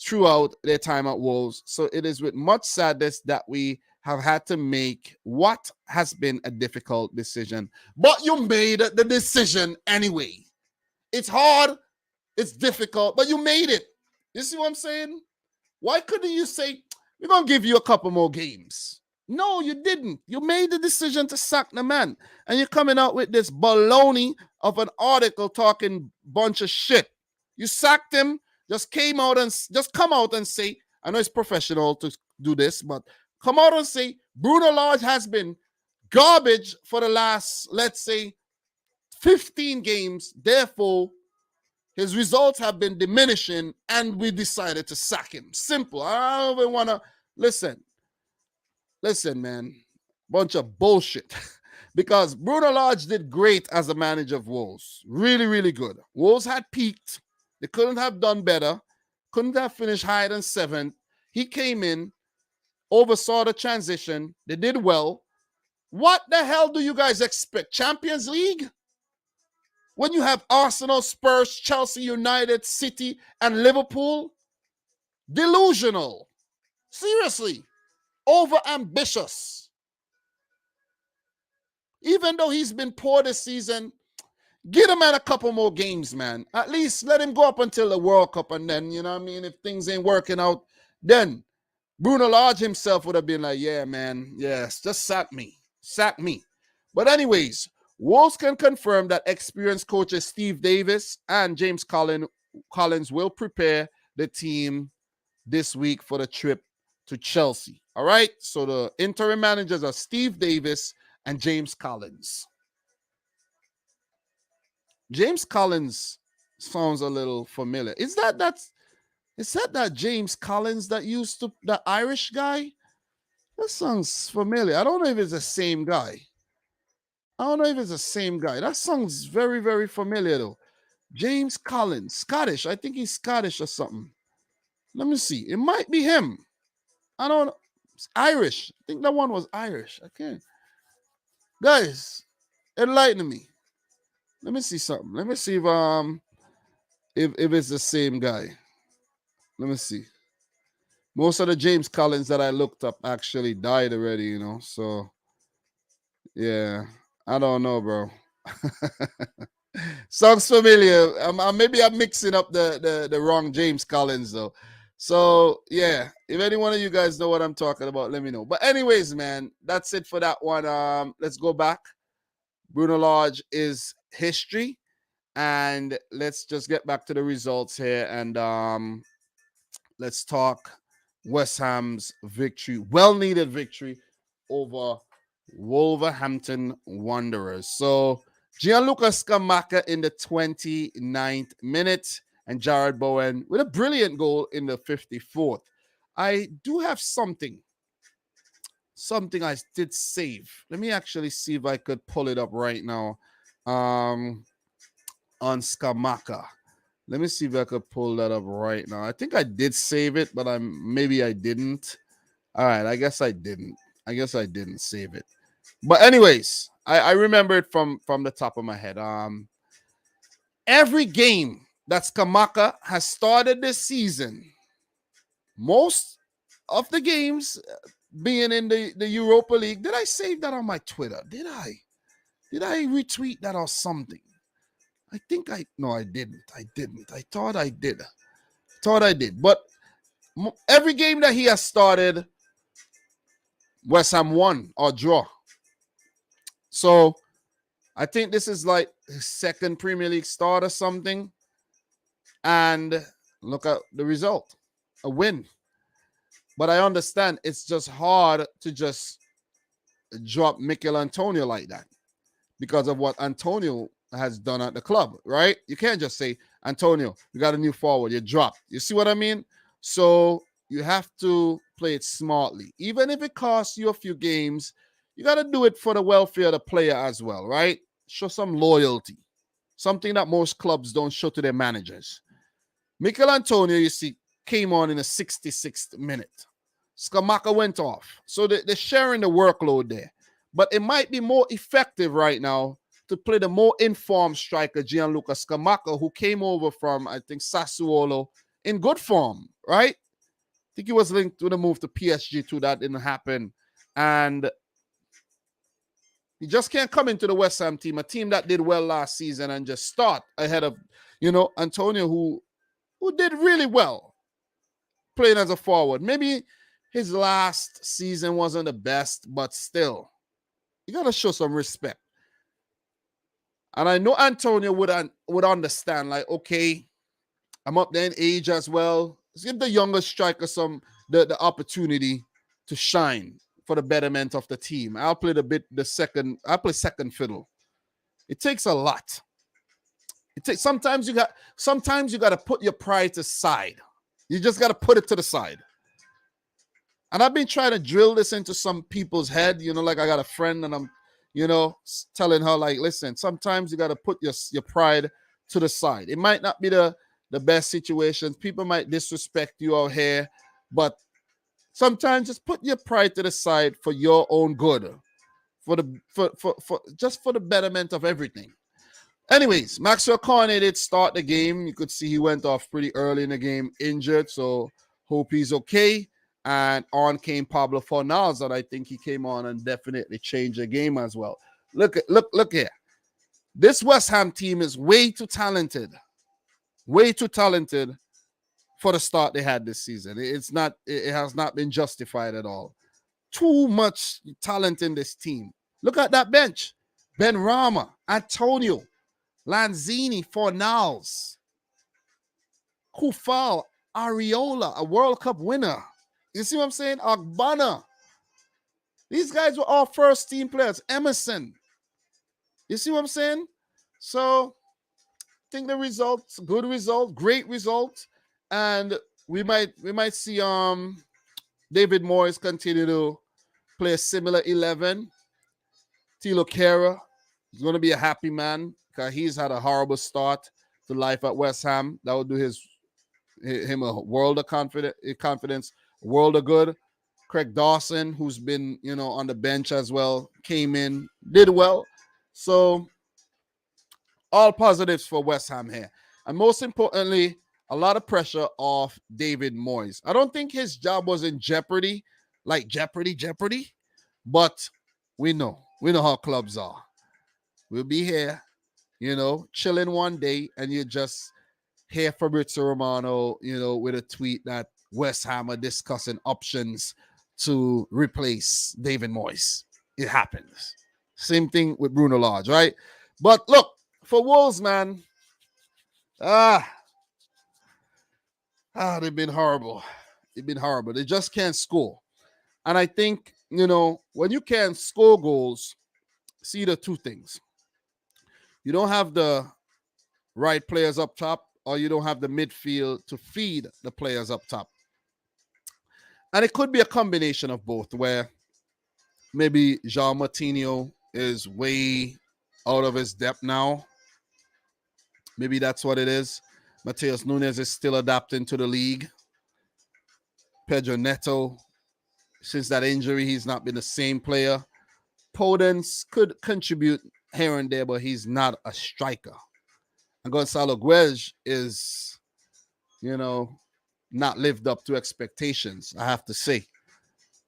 throughout their time at Wolves. So it is with much sadness that we have had to make what has been a difficult decision. But you made the decision anyway. It's hard, it's difficult, but you made it. You see what I'm saying? Why couldn't you say, we're going to give you a couple more games? No, you didn't. You made the decision to sack the man. And you're coming out with this baloney of an article talking bunch of shit. You sacked him. Just come out and say, I know it's professional to do this, but come out and say Bruno Lage has been garbage for the last, let's say, 15 games. Therefore, his results have been diminishing and we decided to sack him. Simple. I don't even want to listen, man. Bunch of bullshit. Because Bruno Lage did great as a manager of Wolves. Really, really good. Wolves had peaked. They couldn't have done better. Couldn't have finished higher than 7th. He came in, oversaw the transition. They did well. What the hell do you guys expect? Champions League? When you have Arsenal, Spurs, Chelsea, United, City, and Liverpool? Delusional. Seriously. Over-ambitious. Even though he's been poor this season, Get him at a couple more games, man. At least let him go up until the World Cup, and then, you know what I mean, if things ain't working out, then Bruno Lage himself would have been like, yeah, man, yes, just sack me. Sack me. But anyways, Wolves can confirm that experienced coaches Steve Davis and James Collins will prepare the team this week for the trip to Chelsea. All right? So the interim managers are Steve Davis and James Collins. James Collins sounds a little familiar. Is that James Collins that used to, the Irish guy? That sounds familiar. I don't know if it's the same guy. That sounds very, very familiar though. James Collins, Scottish. I think he's Scottish or something. Let me see. It might be him. I don't know. It's Irish. I think that one was Irish. I can't. Guys, enlighten me. Let me see something. Let me see if it's the same guy. Let me see. Most of the James Collins that I looked up actually died already, you know. So yeah, I don't know, bro. Sounds familiar. Maybe I'm mixing up the wrong James Collins though. So yeah, if any one of you guys know what I'm talking about, let me know. But anyways, man, that's it for that one. Let's go back. Bruno Lage is history, and let's just get back to the results here, and let's talk West Ham's victory, well-needed victory over Wolverhampton Wanderers. So Gianluca Scamacca in the 29th minute and Jared Bowen with a brilliant goal in the 54th. I do have something I did save. Let me actually see if I could pull it up right now on Scamacca. Let me see if I could pull that up right now. I think I did save it, but maybe I didn't. All right, I guess I didn't save it. But anyways, I remember it from the top of my head. Every game that Scamacca has started this season, most of the games being in the Europa League, did I save that on my Twitter? Did I retweet that or something? I think I didn't. I thought I did. But every game that he has started, West Ham won or draw. So I think this is like his second Premier League start or something. And look at the result, a win. But I understand it's just hard to just drop Mikel Antonio like that because of what Antonio has done at the club, right? You can't just say, Antonio, you got a new forward, you dropped. You see what I mean? So you have to play it smartly. Even if it costs you a few games, you got to do it for the welfare of the player as well, right? Show some loyalty, something that most clubs don't show to their managers. Mikel Antonio, you see, came on in the 66th minute. Scamacca went off. So they're sharing the workload there. But it might be more effective right now to play the more informed striker, Gianluca Scamacca, who came over from, I think, Sassuolo in good form, right? I think he was linked with a move to PSG too. That didn't happen. And he just can't come into the West Ham team, a team that did well last season, and just start ahead of, Antonio, who did really well playing as a forward. Maybe his last season wasn't the best, but still, you got to show some respect. And I know Antonio would understand, like, okay, I'm up there in age as well. Let's give the younger striker the opportunity to shine for the betterment of the team. I'll play second fiddle. It takes a lot. Sometimes you got to put your pride aside. You just got to put it to the side. And I've been trying to drill this into some people's head, like I got a friend and I'm, telling her, like, listen, sometimes you got to put your pride to the side. It might not be the best situations. People might disrespect you out here, but sometimes just put your pride to the side for your own good, for the betterment of everything. Anyways, Maxwell Cornet did start the game. You could see he went off pretty early in the game, injured, so hope he's okay. And on came Pablo Fornals, and I think he came on and definitely changed the game as well. Look here. This West Ham team is way too talented for the start they had this season. It has not been justified at all. Too much talent in this team. Look at that bench. Ben Rama, Antonio, Lanzini, Fornals, Kufal, Ariola, a World Cup winner. You see what I'm saying? Agbana. These guys were all first team players. Emerson. You see what I'm saying? So I think the results, good result, great result. And we might see David Moyes continue to play a similar 11. Tilo Kehrer is going to be a happy man because he's had a horrible start to life at West Ham. That would do him a world of confidence, world of good. Craig Dawson, who's been, on the bench as well, came in, did well. So all positives for West Ham here. And most importantly, a lot of pressure off David Moyes. I don't think his job was in jeopardy, like jeopardy, but we know how clubs are. We'll be here, chilling one day, and you just hear Fabrizio Romano, with a tweet that West Ham are discussing options to replace David Moyes. It happens. Same thing with Bruno Lage, right? But look, for Wolves, man, they've been horrible. They just can't score. And I think, when you can't score goals, see the two things. You don't have the right players up top, or you don't have the midfield to feed the players up top. And it could be a combination of both, where maybe João Martinho is way out of his depth now. Maybe that's what it is. Mateus Nunes is still adapting to the league. Pedro Neto, since that injury, he's not been the same player. Podence could contribute here and there, but he's not a striker. And Gonzalo Guedes is, not lived up to expectations, I have to say.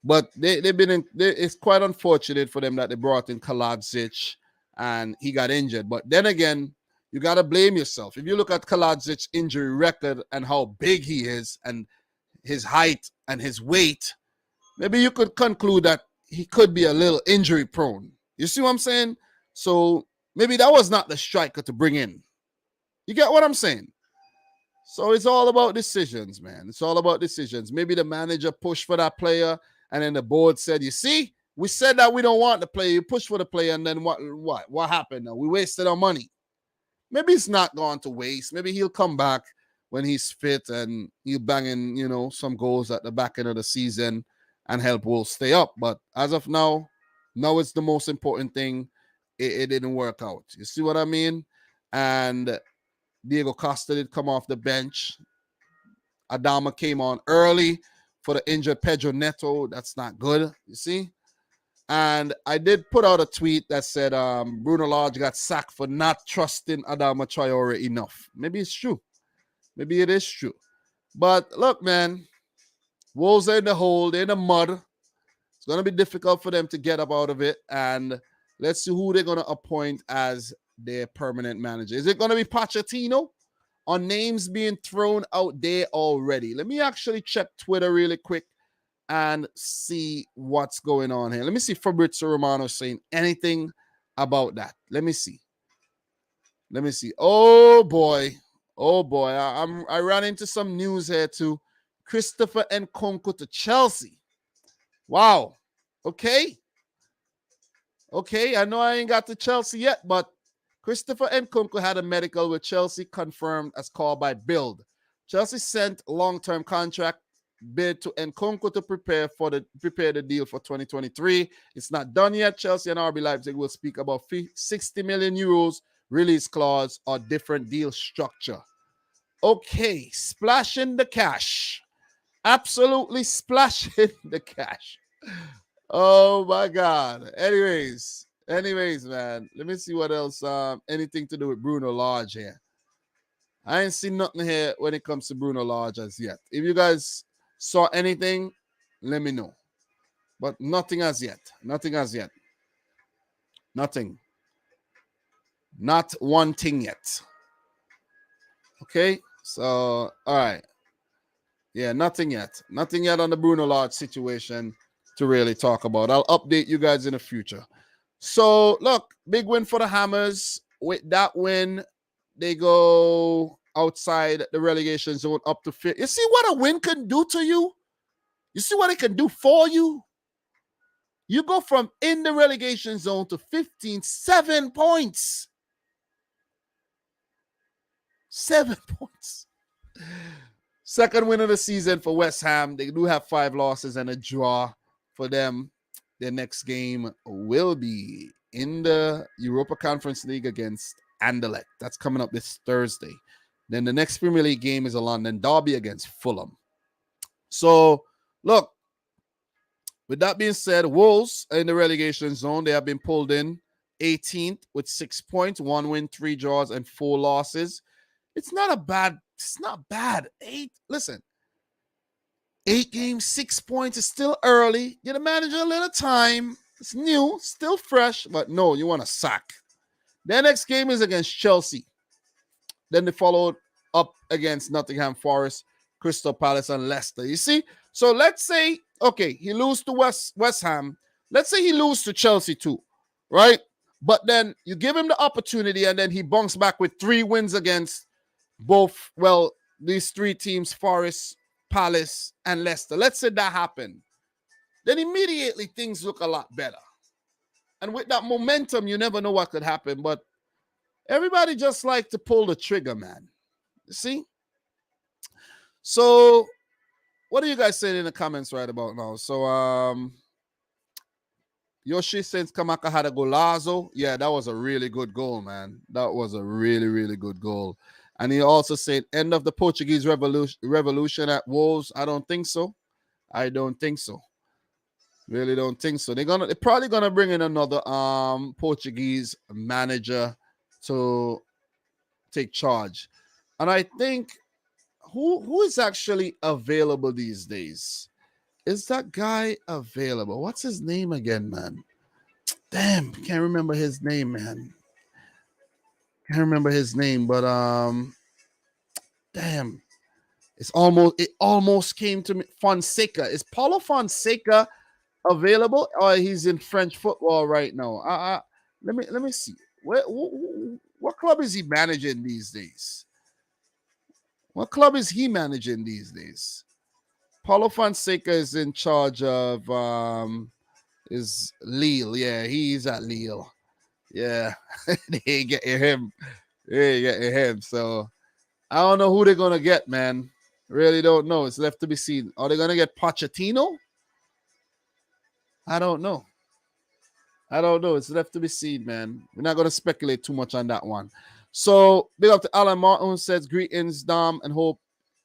But they've been it's quite unfortunate for them that they brought in Kaladzic and he got injured. But then again, you got to blame yourself. If you look at Kaladzic's injury record and how big he is and his height and his weight, maybe you could conclude that he could be a little injury prone. You see what I'm saying? So maybe that was not the striker to bring in. You get what I'm saying? So it's all about decisions, man. It's all about decisions. Maybe the manager pushed for that player, and then the board said, you see, we said that we don't want the player. You pushed for the player, and then what happened now? We wasted our money. Maybe it's not gone to waste. Maybe he'll come back when he's fit and he'll bang in, some goals at the back end of the season and help Wolves stay up. But as of now it's the most important thing. It didn't work out. You see what I mean? And Diego Costa did come off the bench. Adama came on early for the injured Pedro Neto. That's not good, you see? And I did put out a tweet that said Bruno Lage got sacked for not trusting Adama Traore enough. Maybe it's true. Maybe it is true. But look, man, Wolves are in the hole. They're in the mud. It's going to be difficult for them to get up out of it. And let's see who they're going to appoint as their permanent manager. Is it going to be Pochettino? Or names being thrown out there already? Let me actually check Twitter really quick and see what's going on here. Let me see if Fabrizio Romano saying anything about that. Let me see. Oh boy. I ran into some news here too. Christopher Nkunku to Chelsea. Wow. Okay. I know I ain't got to Chelsea yet, but Christopher Nkunku had a medical with Chelsea confirmed as called by Bild. Chelsea sent long-term contract bid to Nkunku to prepare the deal for 2023. It's not done yet. Chelsea and RB Leipzig will speak about 60 million euros release clause or different deal structure. Okay, splashing the cash. Absolutely splashing the cash. Oh my God. Anyways, man, let me see what else. Anything to do with Bruno Lage here. I ain't seen nothing here when it comes to Bruno Lage as yet. If you guys saw anything, let me know. But nothing as yet. Nothing. Not one thing yet. Okay, so all right. Yeah, nothing yet. Nothing yet on the Bruno Lage situation to really talk about. I'll update you guys in the future. So, look, big win for the Hammers. With that win, they go outside the relegation zone up to 5th. You see what a win can do to you? You see what it can do for you? You go from in the relegation zone to 15, 7 points. 7 points. Second win of the season for West Ham. They do have 5 losses and a draw for them. Their next game will be in the Europa Conference League against Anderlecht. That's coming up this Thursday. Then the next Premier League game is a London derby against Fulham. So, look, with that being said, Wolves are in the relegation zone. They have been pulled in 18th with 6 points, 1 win, 3 draws, and 4 losses. It's not bad. 8 games, 6 points is still early. Get a manager a little time. It's new, still fresh, but no, you want to sack. Their next game is against Chelsea. Then they followed up against Nottingham Forest, Crystal Palace, and Leicester. You see? So let's say, okay, he loses to West Ham. Let's say he loses to Chelsea too, right? But then you give him the opportunity and then he bunks back with 3 wins against both, well, these 3 teams, Forest, Palace, and Leicester. Let's say that happened. Then immediately things look a lot better. And with that momentum, you never know what could happen. But everybody just like to pull the trigger, man. You see? So, what are you guys saying in the comments right about now? So, Yoshi says Kamaka had a golazo. Yeah, that was a really good goal, man. That was a really, really good goal. And he also said, end of the Portuguese revolution at Wolves. I don't think so. I don't think so. Really don't think so. They're probably gonna bring in another Portuguese manager to take charge. And I think who is actually available these days? Is that guy available? What's his name again, man? Damn, can't remember his name, man. Can't remember his name, but damn. It almost came to me. Fonseca. Is Paulo Fonseca available, or he's in French football right now? Let me see. What club is he managing these days? What club is he managing these days? Paulo Fonseca is in charge of is Lille. Yeah, he's at Lille. Yeah, they ain't getting him. They ain't getting him. So I don't know who they're gonna get, man. Really don't know. It's left to be seen. Are they gonna get Pochettino? I don't know. It's left to be seen, man. We're not gonna speculate too much on that one. So big up to Alan Martin, who says greetings, Dom, and hope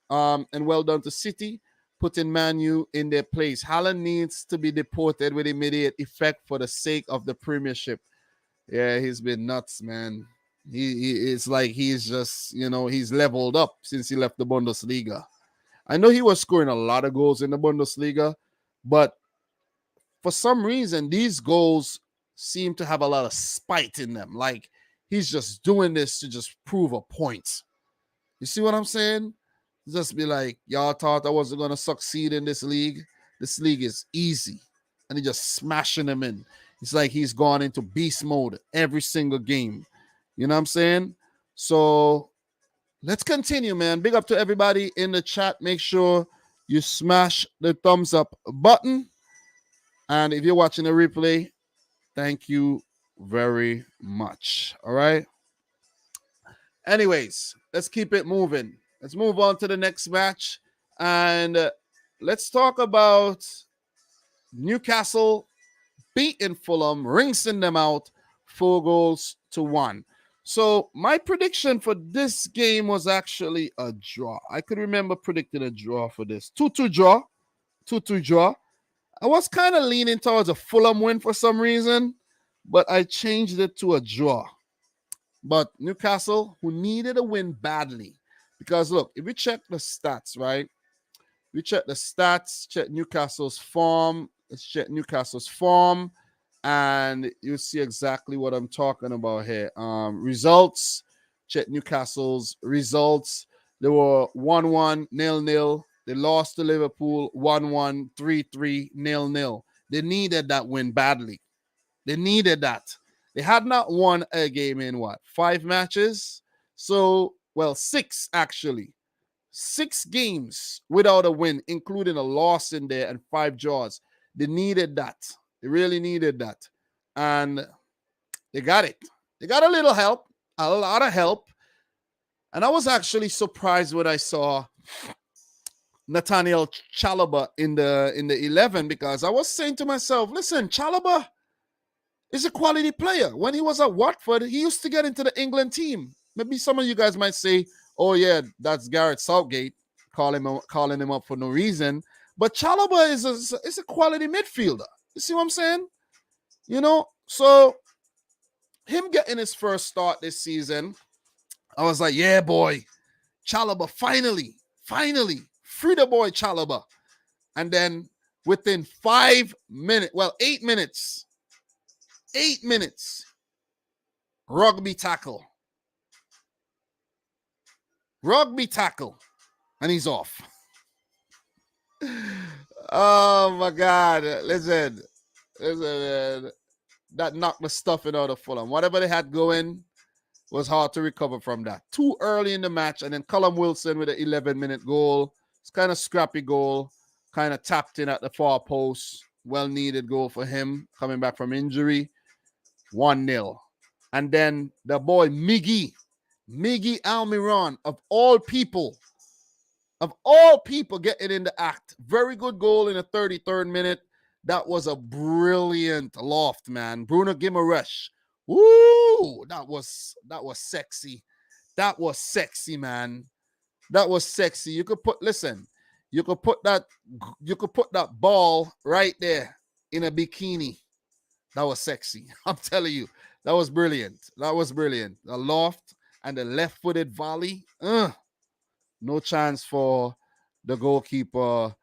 and well done to City, putting Man U in their place. Haaland needs to be deported with immediate effect for the sake of the Premiership. Yeah, he's been nuts, man. It's like he's just, he's leveled up since he left the Bundesliga. I know he was scoring a lot of goals in the Bundesliga, but for some reason, these goals seem to have a lot of spite in them. Like he's just doing this to just prove a point. You see what I'm saying? Just be like, y'all thought I wasn't going to succeed in this league. This league is easy. And he just smashing them in. It's like he's gone into beast mode every single game. You know what I'm saying? So let's continue, man. Big up to everybody in the chat. Make sure you smash the thumbs up button. And if you're watching the replay, thank you very much. All right. Anyways, let's keep it moving. Let's move on to the next match. And let's talk about Newcastle beating Fulham, rinsing them out 4-1. So my prediction for this game was actually a draw. I could remember predicting a draw for this. 2-2 draw. 2-2 draw. I was kind of leaning towards a Fulham win for some reason, but I changed it to a draw. But Newcastle, who needed a win badly, because look, if we check the stats, right? We check the stats, check Newcastle's form. Let's check Newcastle's form. and you see exactly what I'm talking about here. Results, check Newcastle's results. They were 1-1, 0-0. They lost to Liverpool 1-1, 3-3, 0-0. They needed that win badly. They needed that. They had not won a game in what? 5 matches? So, well, 6 actually. 6 games without a win, including a loss in there and 5 draws. They needed that. They really needed that. And they got it. They got a little help, a lot of help. And I was actually surprised when I saw Nathaniel Chalobah in the 11, because I was saying to myself, listen, Chalobah is a quality player. When he was at Watford, he used to get into the England team. Maybe some of you guys might say, oh yeah, that's Gareth Southgate calling him up for no reason. But Chalobah is a quality midfielder. You see what I'm saying? You know, so him getting his first start this season, I was like, yeah, boy, Chalobah, finally, free the boy Chalobah. And then within 8 minutes, rugby tackle, and he's off. Oh my God! Listen, man. That knocked the stuffing out of Fulham. Whatever they had going was hard to recover from that. Too early in the match, and then Callum Wilson with an 11-minute goal. It's kind of scrappy goal, kind of tapped in at the far post. Well-needed goal for him coming back from injury. 1-0. And then the boy Miggy Almiron, of all people, getting in the act. Very good goal in the 33rd minute. That was a brilliant loft, man. Bruno Guimaraes. Woo! That was sexy. That was sexy, man. That was sexy. You could put that ball right there in a bikini. That was sexy. I'm telling you. That was brilliant. The loft and the left-footed volley. No chance for the goalkeeper,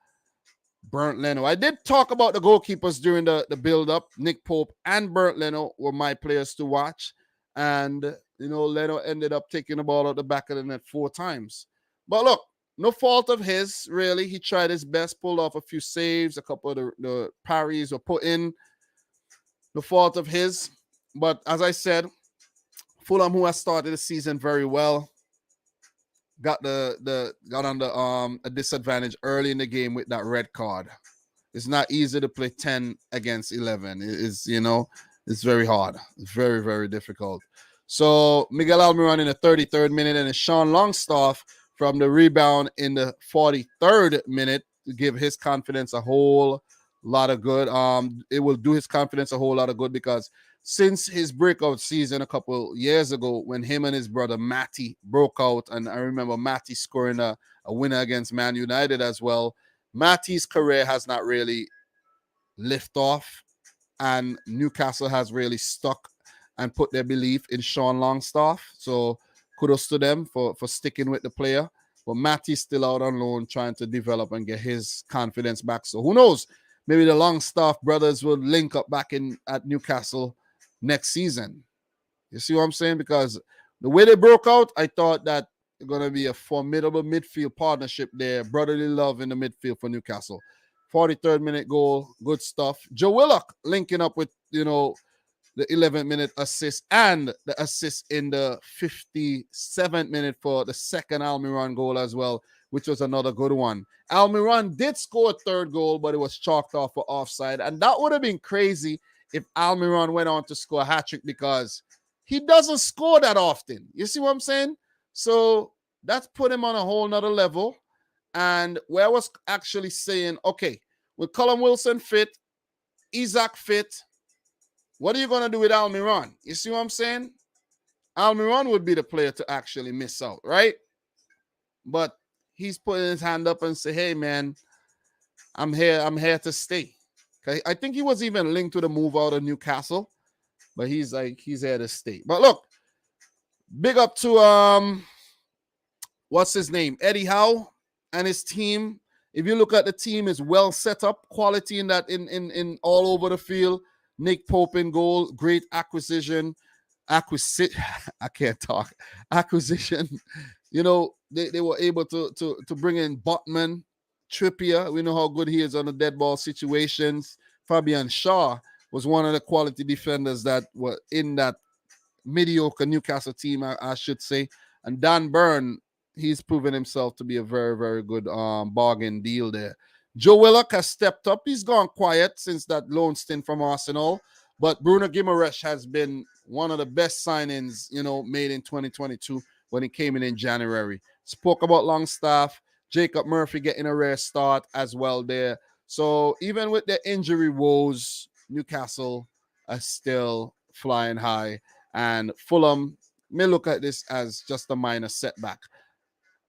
Bernd Leno. I did talk about the goalkeepers during the build-up. Nick Pope and Bernd Leno were my players to watch. And, Leno ended up taking the ball out the back of the net 4 times. But look, no fault of his, really. He tried his best, pulled off a few saves. A couple of the parries were put in. No fault of his. But as I said, Fulham, who has started the season very well, got under a disadvantage early in the game with that red card. It's not easy to play 10 against 11. It's very hard. It's very, very difficult. So Miguel Almiron in the 33rd minute, and Sean Longstaff from the rebound in the 43rd minute to give his confidence a whole lot of good. It will do his confidence a whole lot of good, because since his breakout season a couple years ago, when him and his brother Matty broke out, and I remember Matty scoring a winner against Man United as well, Matty's career has not really lifted off, and Newcastle has really stuck and put their belief in Sean Longstaff. So kudos to them for sticking with the player. But Matty's still out on loan trying to develop and get his confidence back. So who knows? Maybe the Longstaff brothers will link up back at Newcastle next season. You see what I'm saying? Because the way they broke out, I thought that it's going to be a formidable midfield partnership there. Brotherly love in the midfield for Newcastle. 43rd minute goal, good stuff. Joe Willock linking up with, the 11th minute assist, and the assist in the 57th minute for the second Almiron goal as well, which was another good one. Almiron did score a third goal, but it was chalked off for offside. And that would have been crazy if Almiron went on to score a hat-trick, because he doesn't score that often. You see what I'm saying? So that's put him on a whole nother level. And where I was actually saying, okay, with Callum Wilson fit, Isaac fit, what are you going to do with Almiron? You see what I'm saying? Almiron would be the player to actually miss out, right? But he's putting his hand up and say, hey, man, I'm here to stay. Okay? I think he was even linked to the move out of Newcastle, but he's here to stay. But look, big up to, what's his name? Eddie Howe and his team. If you look at the team, is well set up, quality in all over the field. Nick Pope in goal, great acquisition. I can't talk. Acquisition. They were able to bring in Botman, Trippier. We know how good he is on the dead ball situations. Fabian Shaw was one of the quality defenders that were in that mediocre Newcastle team, I should say. And Dan Burn, he's proven himself to be a very, very good bargain deal there. Joe Willock has stepped up. He's gone quiet since that loan stint from Arsenal. But Bruno Guimaraes has been one of the best signings, made in 2022 when he came in January. Spoke about Longstaff, Jacob Murphy getting a rare start as well there. So even with the injury woes, Newcastle are still flying high. And Fulham may look at this as just a minor setback.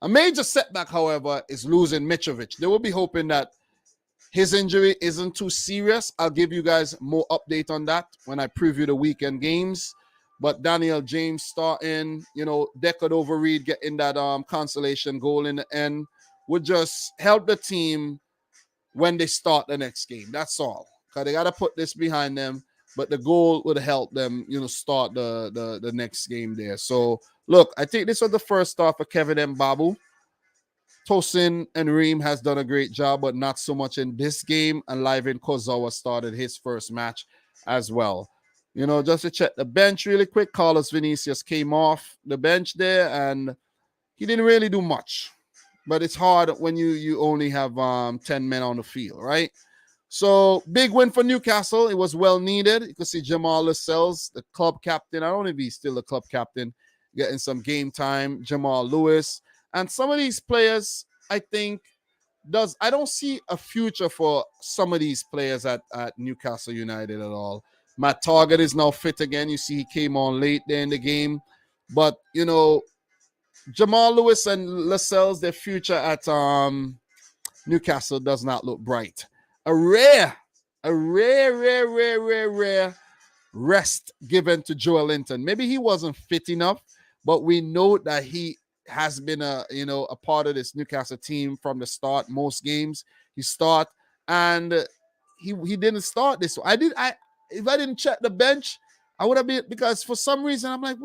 A major setback, however, is losing Mitrovic. They will be hoping that his injury isn't too serious. I'll give you guys more update on that when I preview the weekend games. But Daniel James starting, Deckard Overreed getting that consolation goal in the end would just help the team when they start the next game. That's all. Because they got to put this behind them. But the goal would help them, start the next game there. So, look, I think this was the first start for Kevin Mbabu. Tosin and Reem has done a great job, but not so much in this game. And Livin Kozawa started his first match as well. Just to check the bench really quick, Carlos Vinicius came off the bench there, and he didn't really do much. But it's hard when you only have 10 men on the field, right? So, big win for Newcastle. It was well needed. You can see Jamal Lascelles, the club captain. I don't know if he's still the club captain, getting some game time. Jamal Lewis. And some of these players, I think, I don't see a future for some of these players at Newcastle United at all. Matt Target is now fit again. You see he came on late there in the game. But, Jamal Lewis and Lascelles, their future at Newcastle does not look bright. A rare rest given to Joel Linton. Maybe he wasn't fit enough, but we know that he has been a part of this Newcastle team from the start. Most games he start, and he didn't start this one. If I didn't check the bench, I would have been, because for some reason I'm like,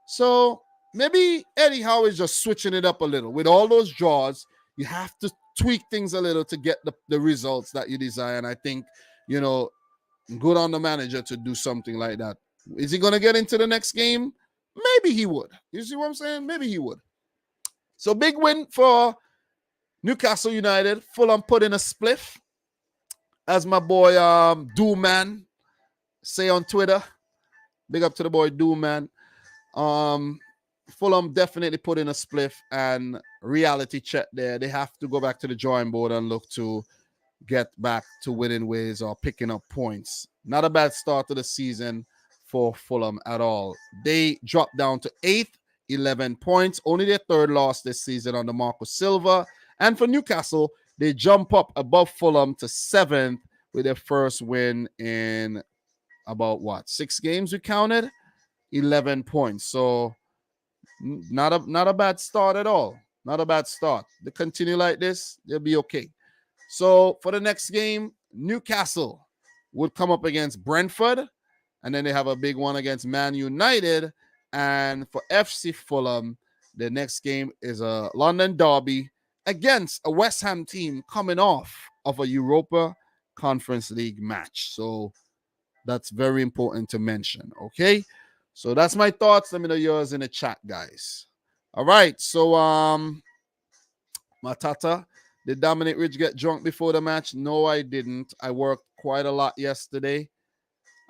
so maybe Eddie Howe is just switching it up a little. With all those draws, you have to tweak things a little to get the results that you desire. And I think, good on the manager to do something like that. Is he going to get into the next game? Maybe he would. You see what I'm saying? Maybe he would. So big win for Newcastle United. Fulham put in a spliff, as my boy Doom Man say on Twitter. Big up to the boy Doom Man. Fulham definitely put in a spliff, and reality check there. They have to go back to the drawing board and look to get back to winning ways or picking up points. Not a bad start to the season for Fulham at all. They dropped down to 8th, 11 points. Only their third loss this season under Marco Silva. And for Newcastle, they jump up above Fulham to 7th with their first win in about 6 games we counted? 11 points. So not a bad start at all. Not a bad start. They continue like this, they'll be okay. So for the next game, Newcastle would come up against Brentford, and then they have a big one against Man United. And for FC Fulham, the next game is a London derby against a West Ham team coming off of a Europa Conference League match. So that's very important to mention, okay? So that's my thoughts. Let me know yours in the chat, guys. All right, so Matata, did Dominic Rich get drunk before the match? No, I didn't. I worked quite a lot yesterday.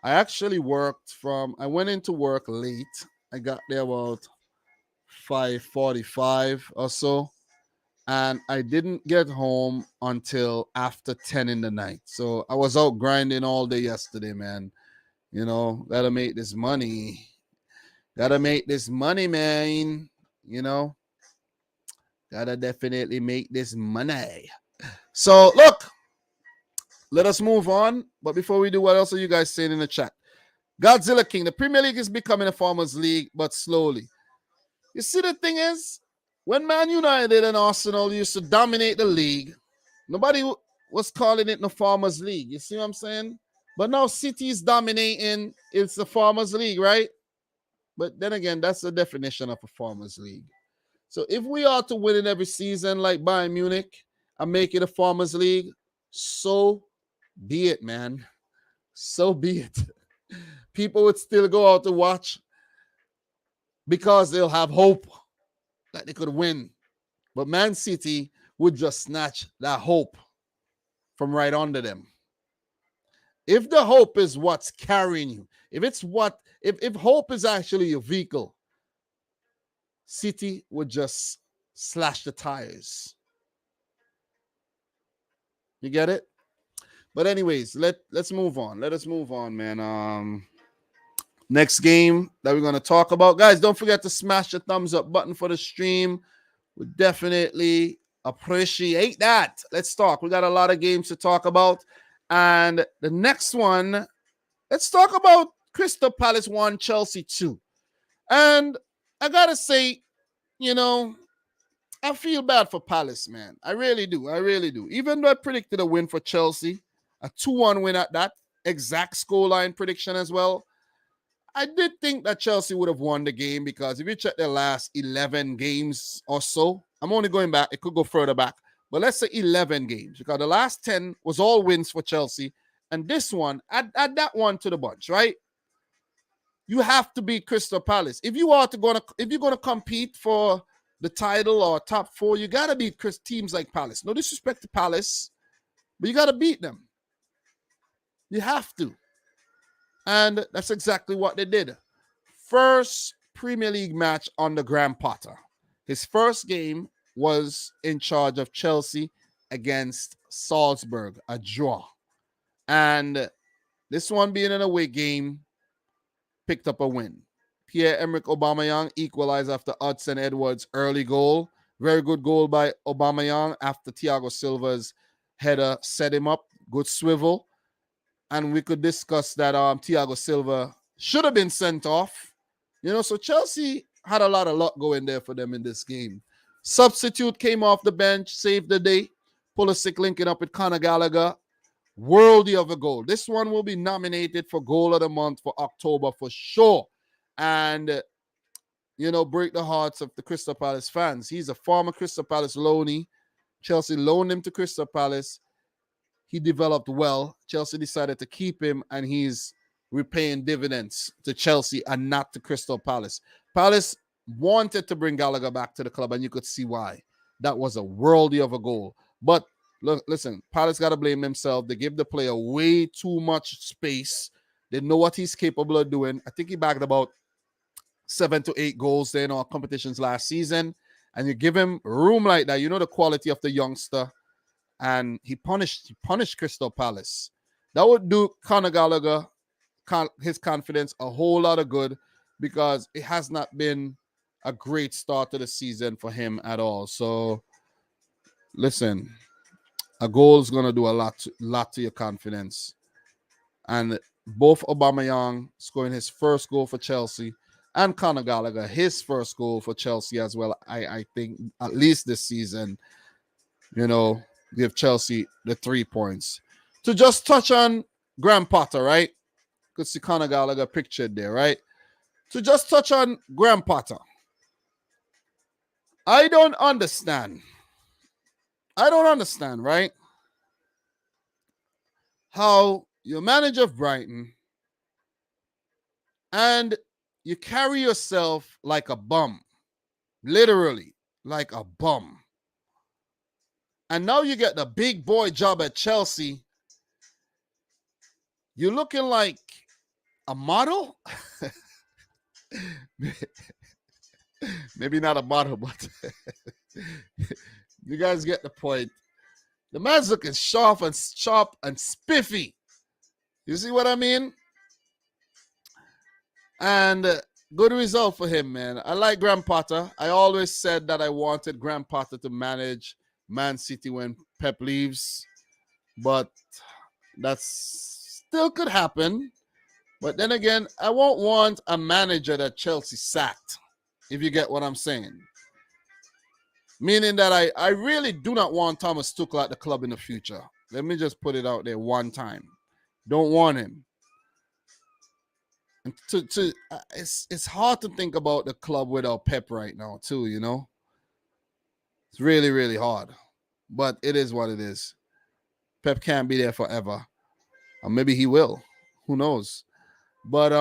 I actually I went into work late. I got there about 5:45 or so. And I didn't get home until after 10 in the night. So I was out grinding all day yesterday, man. Gotta make this money. Gotta make this money, man. Gotta definitely make this money. So, look, let us move on. But before we do, what else are you guys saying in the chat? Godzilla King, the Premier League is becoming a farmers' league, but slowly. You see, the thing is, when Man United and Arsenal used to dominate the league, nobody was calling it the farmers' league. You see what I'm saying? But now City is dominating. It's the Farmers League, right? But then again, that's the definition of a Farmers League. So if we are to win in every season like Bayern Munich and make it a Farmers League, so be it, man. So be it. People would still go out to watch because they'll have hope that they could win. But Man City would just snatch that hope from right under them. If the hope is what's carrying you, if hope is actually your vehicle, City would just slash the tires. You get it? But anyways, let's move on. Let us move on, man. Next game that we're going to talk about. Guys, don't forget to smash the thumbs up button for the stream. We definitely appreciate that. Let's talk. We got a lot of games to talk about. And the next one, let's talk about Crystal Palace 1, Chelsea 2. And I got to say, I feel bad for Palace, man. I really do. I really do. Even though I predicted a win for Chelsea, a 2-1 win at that, exact scoreline prediction as well, I did think that Chelsea would have won the game because if you check their last 11 games or so, I'm only going back, it could go further back, but let's say 11 games because the last 10 was all wins for Chelsea. And this one, add that one to the bunch, right? You have to beat Crystal Palace. If you're going to compete for the title or top 4, you got to beat teams like Palace. No disrespect to Palace, but you got to beat them. You have to. And that's exactly what they did. First Premier League match under Graham Potter. His first game was in charge of Chelsea against Salzburg, a draw. And this one being an away game, picked up a win. Pierre-Emerick Aubameyang equalized after Hudson-Edwards' early goal. Very good goal by Aubameyang after Thiago Silva's header set him up. Good swivel. And we could discuss that Thiago Silva should have been sent off. So Chelsea had a lot of luck going there for them in this game. Substitute came off the bench, saved the day. Pulisic linking up with Conor Gallagher. Worthy of a goal. This one will be nominated for Goal of the Month for October for sure. And, break the hearts of the Crystal Palace fans. He's a former Crystal Palace loanee. Chelsea loaned him to Crystal Palace. He developed well. Chelsea decided to keep him, and he's repaying dividends to Chelsea and not to Crystal Palace. Palace wanted to bring Gallagher back to the club, and you could see why. That was a worldie of a goal. But look, listen, Palace got to blame themselves. They give the player way too much space. They know what he's capable of doing. I think he bagged about 7 to 8 goals there in our competitions last season. And you give him room like that, the quality of the youngster. And he punished Crystal Palace. That would do Conor Gallagher, his confidence, a whole lot of good because it has not been a great start to the season for him at all. So, listen, a goal is going to do a lot to your confidence. And both Aubameyang scoring his first goal for Chelsea and Conor Gallagher, his first goal for Chelsea as well, I think, at least this season, give Chelsea the 3 points. To just touch on Graham Potter, right? You could see Conor Gallagher pictured there, right? To just touch on Graham Potter. I don't understand, right? How you're manager of Brighton and you carry yourself like a bum. Literally, like a bum. And now you get the big boy job at Chelsea. You're looking like a model? Maybe not a model, but you guys get the point. The man's looking sharp and spiffy. You see what I mean? And good result for him, man. I like Graham Potter. I always said that I wanted Graham Potter to manage Man City when Pep leaves, but that still could happen. But then again, I won't want a manager that Chelsea sacked, if you get what I'm saying. Meaning that I really do not want Thomas Tuchel at the club in the future. Let me just put it out there one time. Don't want him. And it's hard to think about the club without Pep right now, too, you know? It's really, really hard. But it is what it is. Pep can't be there forever. Or maybe he will. Who knows? But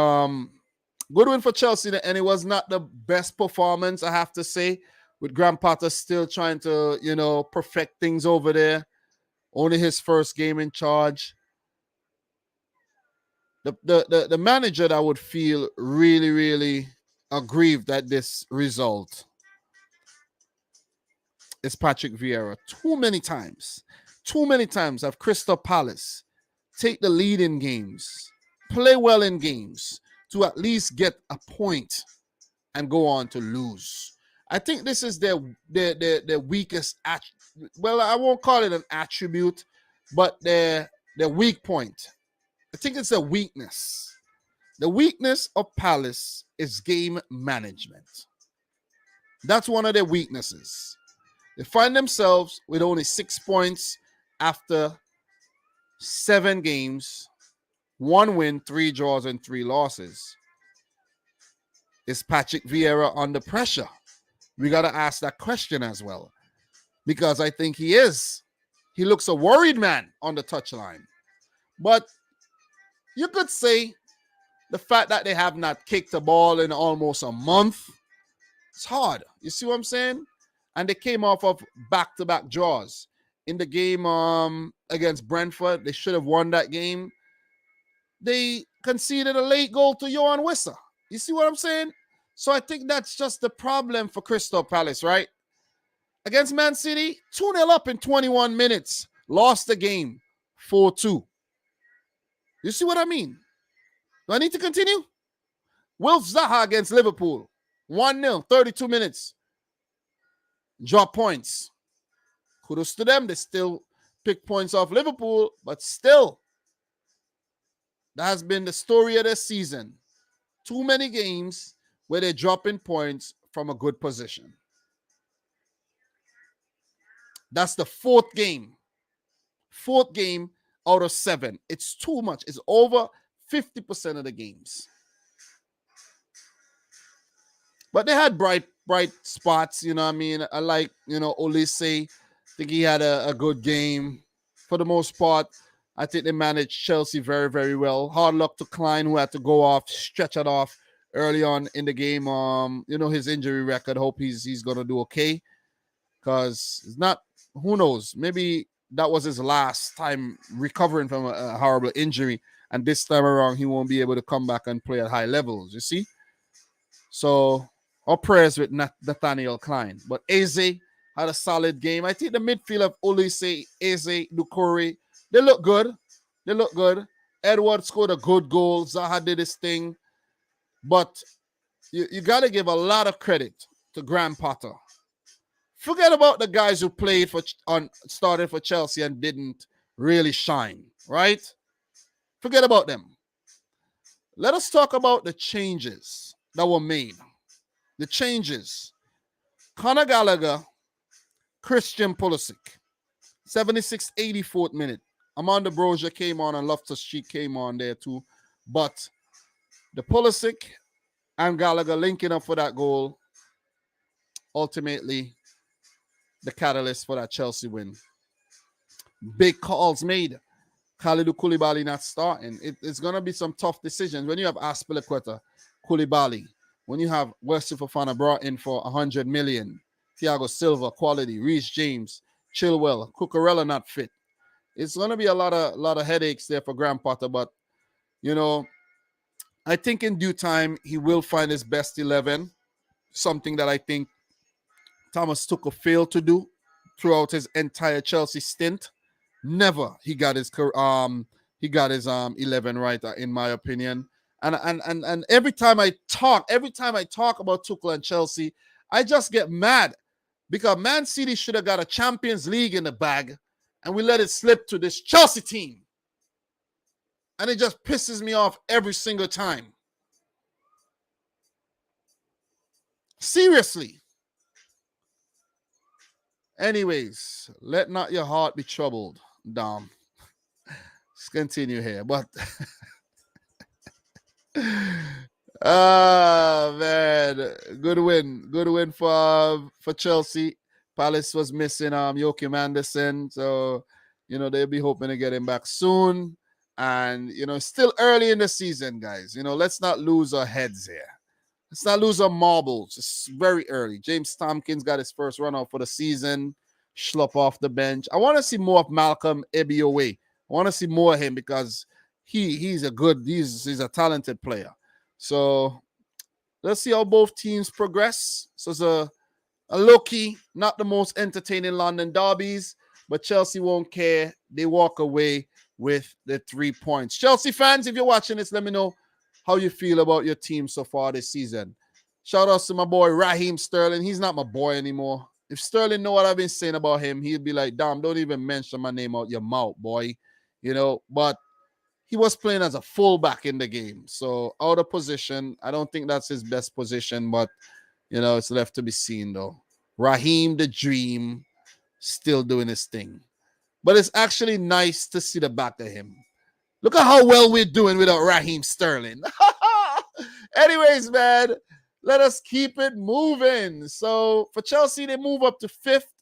good win for Chelsea, and it was not the best performance, I have to say, with Graham Potter still trying to, perfect things over there. Only his first game in charge. The manager that would feel really, really aggrieved at this result is Patrick Vieira. Too many times have Crystal Palace take the lead in games, play well in games to at least get a point and go on to lose. I think this is their weakest well, I won't call it an attribute, but their weak point. I think it's a weakness. The weakness of Palace is game management. That's one of their weaknesses. They find themselves with only 6 points after 7 games, 1 win, 3 draws, and 3 losses. Is Patrick Vieira under pressure? We got to ask that question as well, because I think he is. He looks a worried man on the touchline. But you could say the fact that they have not kicked a ball in almost a month, it's hard. You see what I'm saying? And they came off of back-to-back draws. In the game against Brentford, they should have won that game. They conceded a late goal to Johan Wissa. You see what I'm saying? So I think that's just the problem for Crystal Palace, right? Against Man City, 2-0 up in 21 minutes. Lost the game 4-2. You see what I mean? Do I need to continue? Wilf Zaha against Liverpool. 1-0, 32 minutes. Drop points. Kudos to them. They still pick points off Liverpool, but still, that has been the story of this season. Too many games where they're dropping points from a good position. That's the 4th game. 4th game out of 7. It's too much. It's over 50% of the games. But they had bright spots, you know what I mean? I like, Olise. I think he had a good game. For the most part, I think they managed Chelsea very, very well. Hard luck to Klein, who had to go off, stretch it off early on in the game. His injury record. Hope he's going to do okay. Because it's not, who knows, maybe that was his last time recovering from a horrible injury. And this time around, he won't be able to come back and play at high levels, you see? So, our prayers with Nathaniel Klein. But Eze had a solid game. I think the midfield of Olise, Eze, Doucouré, they look good. Edward scored a good goal. Zaha did his thing. But you got to give a lot of credit to Graham Potter. Forget about the guys who started for Chelsea and didn't really shine, right? Forget about them. Let us talk about the changes that were made. The changes. Conor Gallagher, Christian Pulisic, 76th, 84th minute. Amanda Brozier came on and Loftus-Cheek came on there too. But the Pulisic and Gallagher linking up for that goal, ultimately the catalyst for that Chelsea win. Big calls made. Kalidou Koulibaly not starting. It's going to be some tough decisions. When you have Aspilicueta, Koulibaly, when you have Wesley Fofana brought in for 100 million, Thiago Silva, quality, Reece James, Chilwell, Cucurella not fit. It's going to be a lot of headaches there for Graham Potter, but, I think in due time, he will find his best 11, something that I think Thomas Tuchel failed to do throughout his entire Chelsea stint. Never he got his 11 right, in my opinion. And every time I talk about Tuchel and Chelsea, I just get mad because Man City should have got a Champions League in the bag, and we let it slip to this Chelsea team. And it just pisses me off every single time. Seriously. Anyways, let not your heart be troubled, Dom. Let's continue here. But ah man, good win. Good win for Chelsea. Palace was missing Joachim Anderson. So, they'll be hoping to get him back soon. And, it's still early in the season, guys. Let's not lose our heads here. Let's not lose our marbles. It's very early. James Tompkins got his first run out for the season. Schlupp off the bench. I want to see more of Malcolm Ebiowe. I want to see more of him because he's a talented player. So let's see how both teams progress. So it's a low-key, not the most entertaining London derbies, but Chelsea won't care. They walk away with the 3 points. Chelsea fans, if you're watching this, let me know how you feel about your team so far this season. Shout out to my boy Raheem Sterling. He's not my boy anymore. If Sterling know what I've been saying about him, he'd be like, damn, don't even mention my name out your mouth, boy. But he was playing as a fullback in the game. So out of position. I don't think that's his best position, but, it's left to be seen, though. Raheem the Dream still doing his thing. But it's actually nice to see the back of him. Look at how well we're doing without Raheem Sterling. Anyways, man, let us keep it moving. So for Chelsea, they move up to 5th,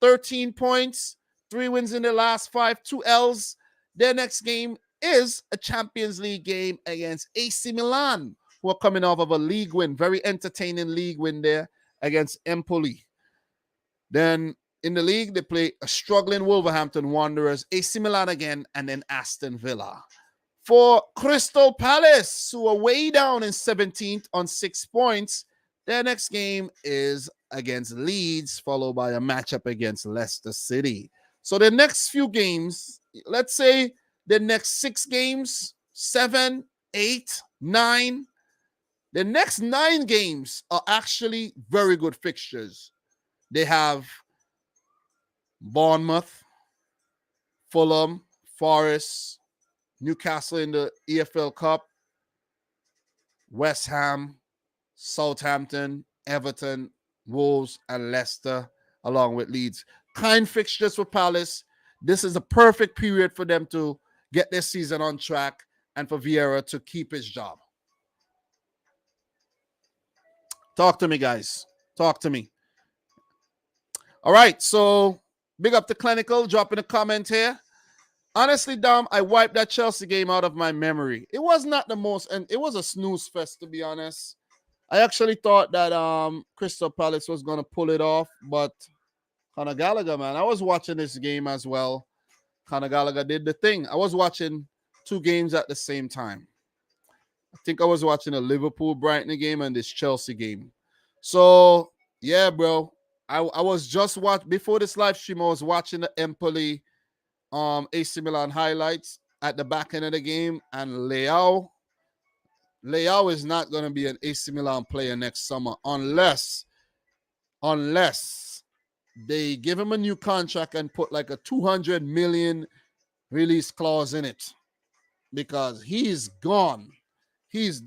13 points, 3 wins in their last 5, 2 L's. Their next game is a Champions League game against AC Milan, who are coming off of a league win, very entertaining league win there against Empoli. Then in the league, they play a struggling Wolverhampton Wanderers, AC Milan again, and then Aston Villa. For Crystal Palace, who are way down in 17th on 6 points, their next game is against Leeds, followed by a matchup against Leicester City. So the next few games, let's say the next 6 games, 7, 8, 9, the next 9 games are actually very good fixtures. They have Bournemouth, Fulham, Forest, Newcastle in the EFL Cup, West Ham, Southampton, Everton, Wolves, and Leicester, along with Leeds. Kind fixtures for Palace. This is a perfect period for them to get their season on track and for Vieira to keep his job. Talk to me, guys. Talk to me. All right, so big up to Clinical, dropping a comment here. Honestly, Dom, I wiped that Chelsea game out of my memory. It was not the most, and it was a snooze fest, to be honest. I actually thought that Crystal Palace was going to pull it off, but Conor Gallagher, man, I was watching this game as well. Conor Gallagher did the thing. I was watching 2 games at the same time. I think I was watching a Liverpool-Brighton game and this Chelsea game. So, yeah, bro. I was just watching, before this live stream, I was watching the Empoli AC Milan highlights at the back end of the game, and Leao is not going to be an AC Milan player next summer unless they give him a new contract and put like a 200 million release clause in it, because he's gone. He's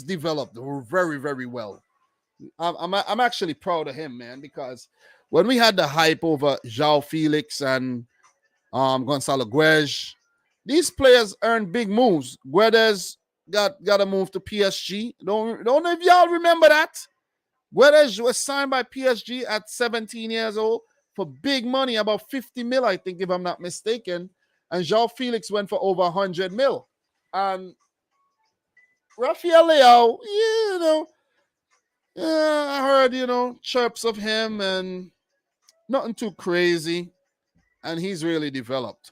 developed very, very well. I'm actually proud of him, man, because when we had the hype over João Felix and Gonçalo Guedes, these players earned big moves. Guedes got a move to PSG. Don't know if y'all remember that. Guedes was signed by PSG at 17 years old for big money, about 50 mil, I think, if I'm not mistaken. And João Felix went for over 100 mil. And Rafael Leao, I heard, chirps of him and nothing too crazy. And he's really developed.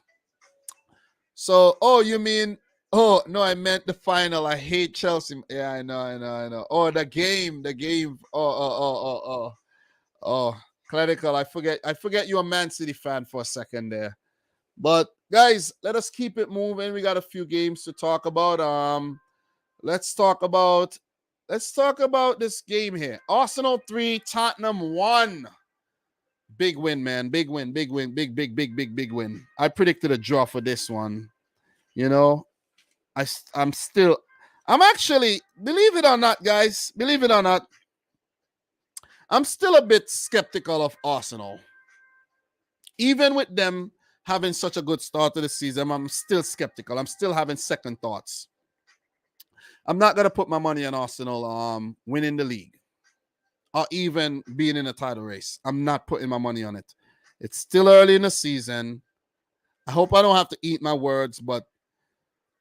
So, you mean, no, I meant the final. I hate Chelsea. Yeah, I know. Oh, the game. Clinical. I forget you're a Man City fan for a second there. But guys, let us keep it moving. We got a few games to talk about. Let's talk about this game here. Arsenal 3, Tottenham 1. Big win, man. Big win. Big win. I predicted a draw for this one. I'm actually, believe it or not, guys, I'm still a bit skeptical of Arsenal. Even with them having such a good start to the season, I'm still skeptical. I'm still having second thoughts. I'm not going to put my money on Arsenal winning the league or even being in a title race. I'm not putting my money on it. It's still early in the season. I hope I don't have to eat my words, but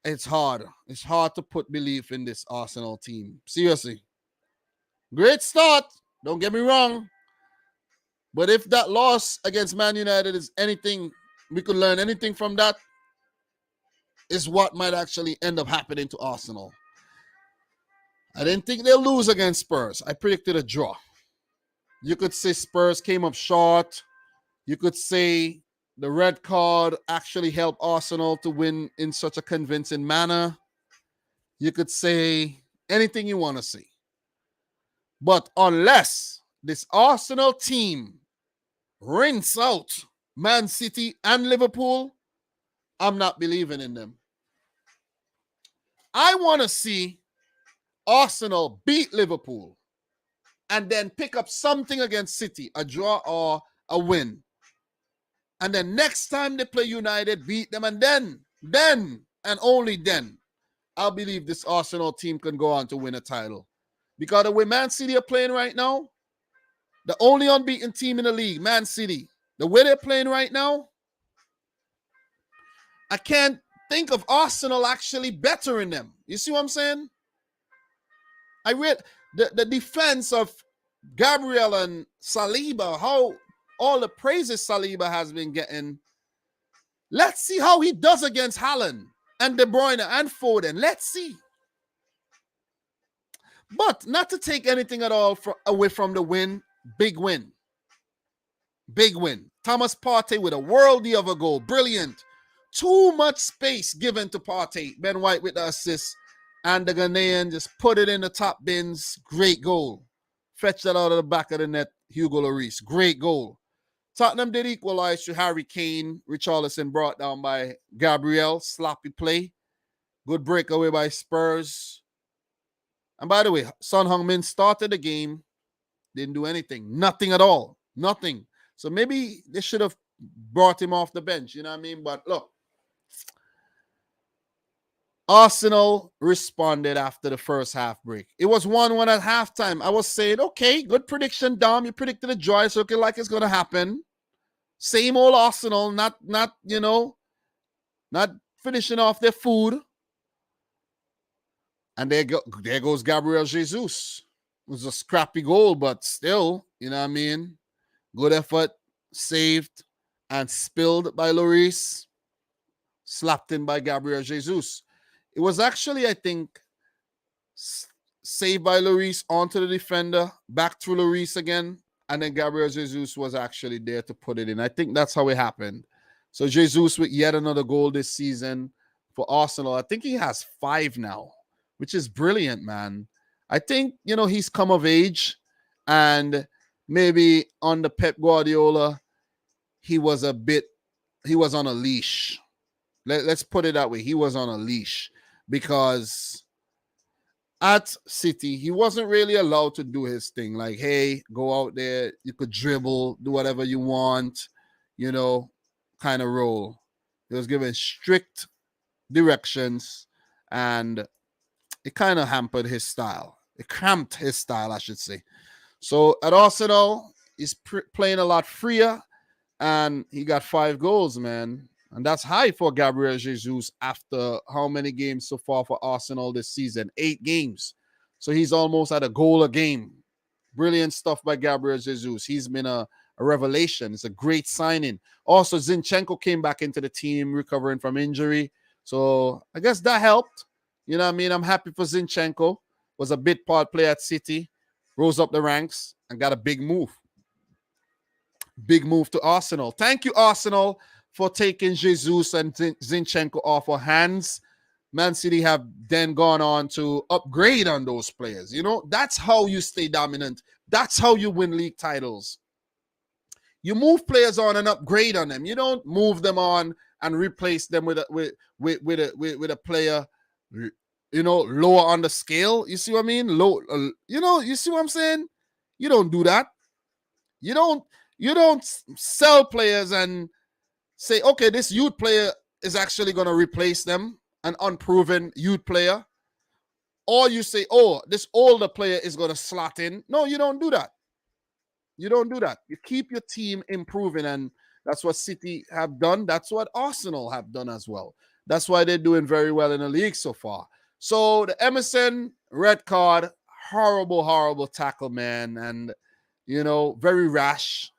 it's hard. It's hard to put belief in this Arsenal team. Seriously. Great start. Don't get me wrong. But if that loss against Man United is anything, we could learn anything from that, is what might actually end up happening to Arsenal. I didn't think they'll lose against Spurs. I predicted a draw. You could say Spurs came up short. You could say the red card actually helped Arsenal to win in such a convincing manner. You could say anything you want to say. But unless this Arsenal team rinse out Man City and Liverpool, I'm not believing in them. I want to see Arsenal beat Liverpool and then pick up something against City, a draw or a win. And then next time they play United, beat them, and then, and only then, I'll believe this Arsenal team can go on to win a title. Because the way Man City are playing right now, the only unbeaten team in the league, Man City, the way they're playing right now, I can't think of Arsenal actually bettering them. You see what I'm saying? I read the defense of Gabriel and Saliba, how all the praises Saliba has been getting. Let's see how he does against Haaland and De Bruyne and Foden. Let's see. But not to take anything at all away from the win. Big win. Big win. Thomas Partey with a worldie of a goal. Brilliant. Too much space given to Partey. Ben White with the assist. And the Ghanaian just put it in the top bins. Great goal. Fetched that out of the back of the net. Hugo Lloris. Great goal. Tottenham did equalize to Harry Kane. Richarlison brought down by Gabriel. Sloppy play. Good breakaway by Spurs. And by the way, Son Heung-min started the game. Didn't do anything. Nothing at all. Nothing. So maybe they should have brought him off the bench. You know what I mean? But look. Arsenal responded after the first half break. It was 1-1 at halftime. I was saying, okay, good prediction, Dom. You predicted a draw. It's looking like it's going to happen. Same old Arsenal, not finishing off their food. And there goes Gabriel Jesus. It was a scrappy goal, but still, you know what I mean? Good effort, saved, and spilled by Lloris. Slapped in by Gabriel Jesus. It was actually, I think, saved by Lloris onto the defender, back through Lloris again, and then Gabriel Jesus was actually there to put it in. I think that's how it happened. So Jesus with yet another goal this season for Arsenal. I think he has 5 now, which is brilliant, man. I think, he's come of age, and maybe under Pep Guardiola, he was on a leash. Let's put it that way. He was on a leash. Because at City, he wasn't really allowed to do his thing. Like, hey, go out there. You could dribble, do whatever you want, kind of role. He was given strict directions, and it kind of hampered his style. It cramped his style, I should say. So at Arsenal, he's playing a lot freer, and he got 5 goals, man. And that's high for Gabriel Jesus after how many games so far for Arsenal this season? 8 games. So he's almost at a goal a game. Brilliant stuff by Gabriel Jesus. He's been a revelation. It's a great signing. Also, Zinchenko came back into the team recovering from injury. So I guess that helped. You know what I mean? I'm happy for Zinchenko. Was a bit part player at City. Rose up the ranks and got a big move. Big move to Arsenal. Thank you, Arsenal, for taking Jesus and Zinchenko off our hands. Man City have then gone on to upgrade on those players. That's how you stay dominant. That's how you win league titles. You move players on and upgrade on them. You don't move them on and replace them with a player, lower on the scale. You see what I mean? Low, you see what I'm saying? You don't do that. You don't sell players and say, okay, this youth player is actually going to replace them, an unproven youth player, or you say, oh, this older player is going to slot in. No, you don't do that. You don't do that. You keep your team improving, and that's what City have done. That's what Arsenal have done as well. That's why they're doing very well in the league so far. So the Emerson red card, horrible, horrible tackle, man, and very rash.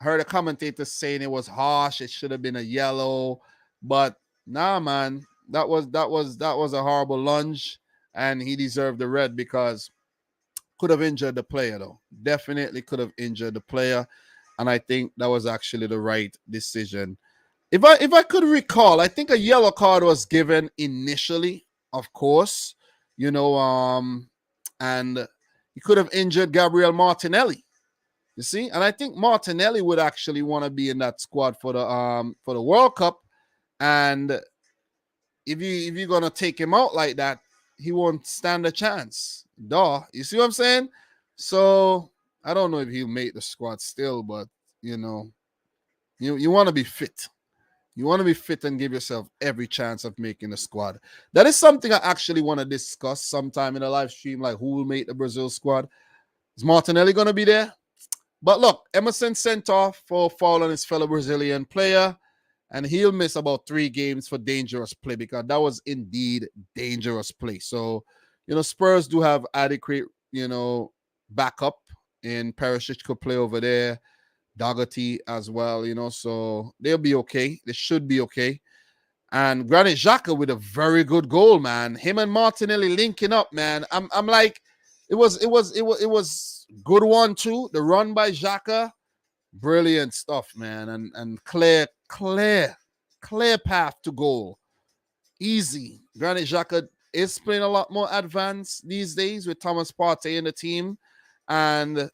Heard a commentator saying it was harsh. It should have been a yellow, but nah, man, that was a horrible lunge, and he deserved the red because could have injured the player though. Definitely could have injured the player, and I think that was actually the right decision. If I could recall, I think a yellow card was given initially, of course, and he could have injured Gabriel Martinelli. You see, and I think Martinelli would actually want to be in that squad for the World Cup, and if you're gonna take him out like that, he won't stand a chance. Duh. You see what I'm saying? So I don't know if he'll make the squad still, but you want to be fit. You want to be fit and give yourself every chance of making the squad. That is something I actually want to discuss sometime in a live stream, like who will make the Brazil squad. Is Martinelli going to be there? But look, Emerson sent off for foul on his fellow Brazilian player, and he'll miss about 3 games for dangerous play because that was indeed dangerous play. So, Spurs do have adequate, backup in Perisic could play over there, Dougherty as well, so they'll be okay. They should be okay. And Granit Xhaka with a very good goal, man. Him and Martinelli linking up, man. I'm like, it was good 1-2. The run by Xhaka, brilliant stuff, man. And clear path to goal. Easy. Granit Xhaka is playing a lot more advanced these days with Thomas Partey in the team, and a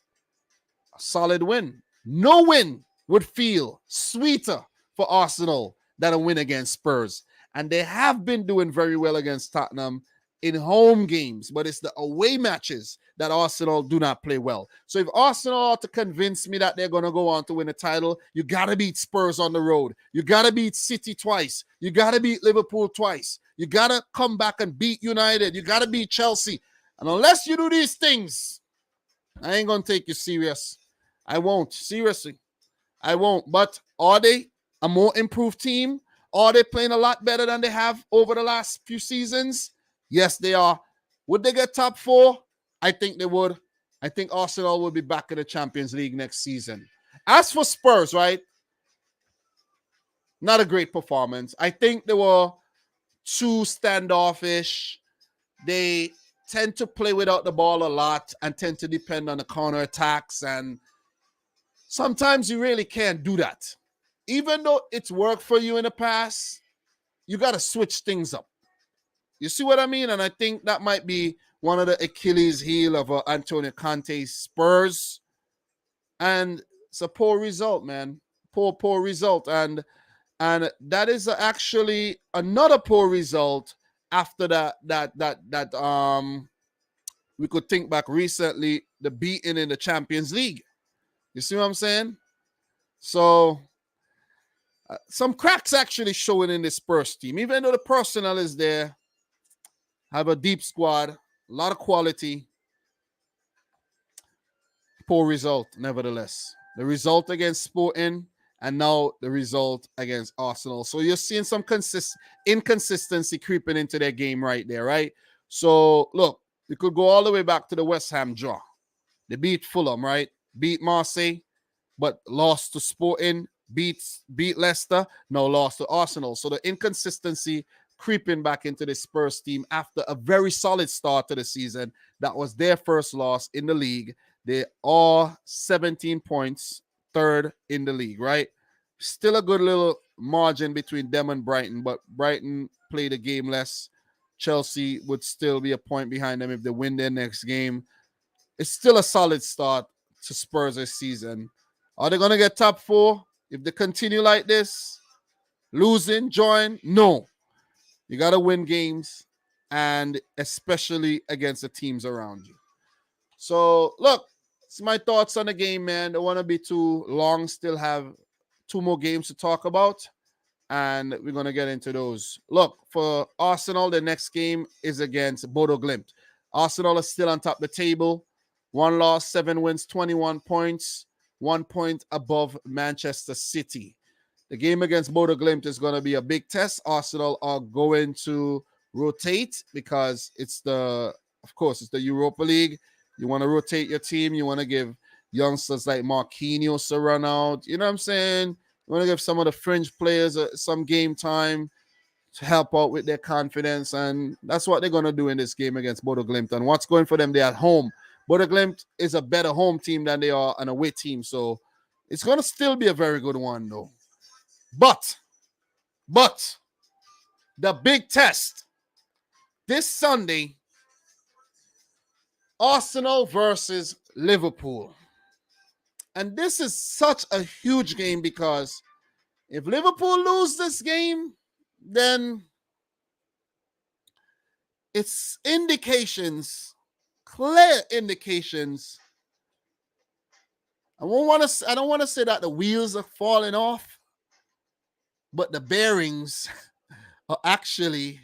solid win. No win would feel sweeter for Arsenal than a win against Spurs. And they have been doing very well against Tottenham in home games, but it's the away matches that Arsenal do not play well. So if Arsenal are to convince me that they're going to go on to win a title, you got to beat Spurs on the road. You got to beat City twice. You got to beat Liverpool twice. You got to come back and beat United. You got to beat Chelsea. And unless you do these things, I ain't going to take you serious. I won't. Seriously. I won't. But are they a more improved team? Are they playing a lot better than they have over the last few seasons? Yes, they are. Would they get top 4? I think they would. I think Arsenal will be back in the Champions League next season. As for Spurs, right? Not a great performance. I think they were too standoffish. They tend to play without the ball a lot and tend to depend on the counter attacks. And sometimes you really can't do that. Even though it's worked for you in the past, you got to switch things up. You see what I mean? And I think that might be one of the Achilles heel of Antonio Conte's Spurs. And it's a poor result, man. Poor result. And that is actually another poor result after that we could think back recently, the beating in the Champions League. You see what I'm saying? So some cracks actually showing in this Spurs team. Even though the personnel is there, have a deep squad, a lot of quality. Poor result, nevertheless. The result against Sporting, and now the result against Arsenal. So you're seeing some inconsistency creeping into their game right there, right? So, look, we could go all the way back to the West Ham draw. They beat Fulham, right? Beat Marseille, but lost to Sporting. Beat Leicester, now lost to Arsenal. So the inconsistency creeping back into the Spurs team after a very solid start to the season. That was their first loss in the league. They are 17 points, third in the league, right? Still a good little margin between them and Brighton, but Brighton played a game less. Chelsea would still be a point behind them if they win their next game. It's still a solid start to Spurs this season. Are they going to get top 4? If they continue like this, losing, join? No. You got to win games, and especially against the teams around you. So, look, it's my thoughts on the game, man. Don't want to be too long. Still have 2 more games to talk about, and we're going to get into those. Look, for Arsenal, the next game is against Bodo Glimt. Arsenal is still on top of the table. 1 loss, 7 wins, 21 points, 1 point above Manchester City. The game against Bodo Glimt is going to be a big test. Arsenal are going to rotate because it's the Europa League. You want to rotate your team. You want to give youngsters like Marquinhos a run out. You know what I'm saying? You want to give some of the fringe players some game time to help out with their confidence. And that's what they're going to do in this game against Bodo Glimt. And what's going for them, they're at home. Bodo Glimt is a better home team than they are an away team. So it's going to still be a very good one, though. But the big test this Sunday, Arsenal versus Liverpool. And this is such a huge game because if Liverpool lose this game, then it's indications, clear indications. I don't want to say that the wheels are falling off, but the bearings are actually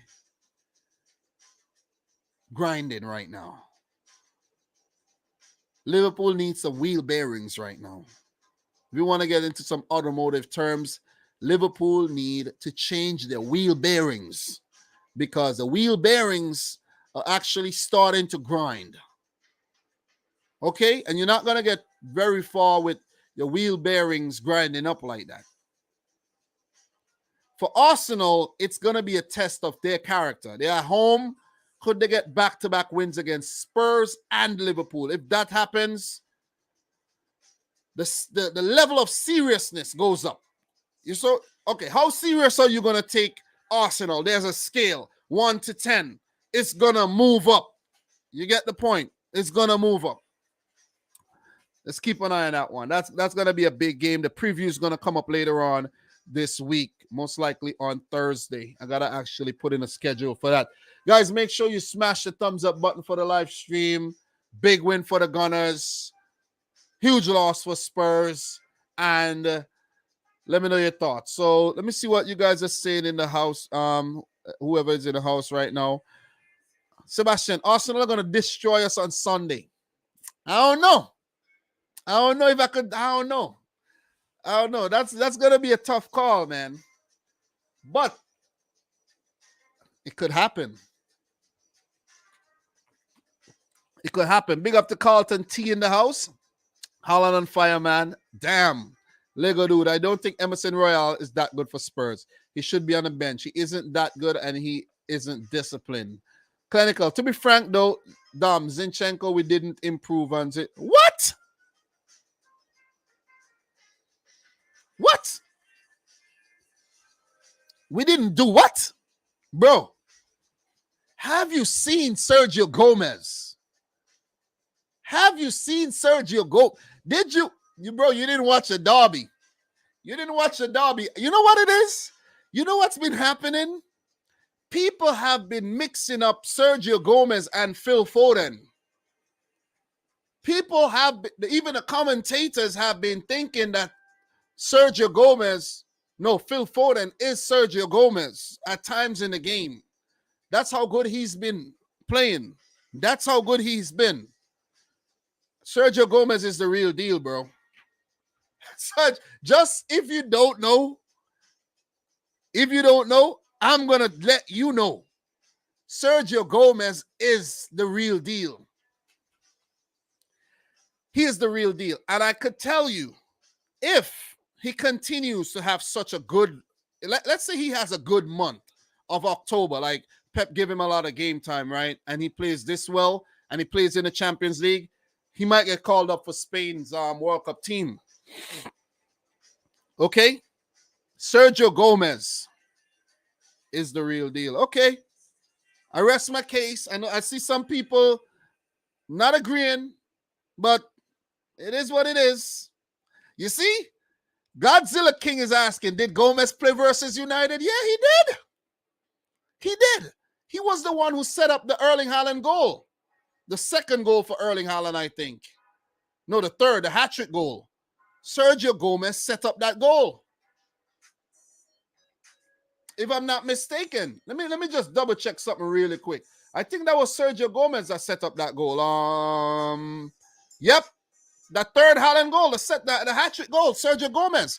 grinding right now. Liverpool needs some wheel bearings right now. If we want to get into some automotive terms, Liverpool need to change their wheel bearings because the wheel bearings are actually starting to grind. Okay? And you're not going to get very far with your wheel bearings grinding up like that. For Arsenal, it's going to be a test of their character. They're at home. Could they get back-to-back wins against Spurs and Liverpool? If that happens, the level of seriousness goes up. How serious are you going to take Arsenal? There's a scale, 1 to 10. It's going to move up. You get the point. It's going to move up. Let's keep an eye on that one. That's going to be a big game. The preview is going to come up later on this week, most likely on Thursday. I got to actually put in a schedule for that. Guys, make sure you smash the thumbs up button for the live stream. Big win for the Gunners. Huge loss for Spurs. And let me know your thoughts. So let me see what you guys are saying in the house. Whoever is in the house right now. Sebastian, Arsenal are going to destroy us on Sunday. I don't know if I could. I don't know. That's going to be a tough call, man. But it could happen. It could happen. Big up to Carlton T in the house. Haaland on fire, man. Damn. Lego dude, I don't think Emerson Royal is that good for Spurs. He should be on the bench. He isn't that good and he isn't disciplined. Clinical. To be frank, though, Zinchenko, we didn't improve on it. What? What? We didn't do what? Bro, have you seen Sergio Gomez? Have you seen Sergio Gomez? Did you, bro, you didn't watch the derby. You didn't watch the derby. You know what it is? You know what's been happening? People have been mixing up Sergio Gomez and Phil Foden. People have, even the commentators have been thinking that Phil Foden is Sergio Gomez at times in the game. That's how good he's been playing. That's how good he's been. Sergio Gomez is the real deal, bro. Just if you don't know, I'm going to let you know. Sergio Gomez is the real deal. He is the real deal. And I could tell you, if he continues to have such a good, let's say he has a good month of October, like Pep give him a lot of game time, right? And he plays this well, and he plays in the Champions League, he might get called up for Spain's World Cup team. Okay? Sergio Gomez is the real deal. Okay. I rest my case. I know I see some people not agreeing, but it is what it is. You see? Godzilla King is asking, did Gomez play versus United? Yeah, he did. He did. He was the one who set up the Erling Haaland goal. The second goal for Erling Haaland, I think. No, the third, the hat-trick goal. Sergio Gomez set up that goal. if I'm not mistaken. Let me just double check something really quick. I think that was Sergio Gomez that set up that goal. Yep, that third Haaland goal, the hat-trick goal, Sergio Gomez.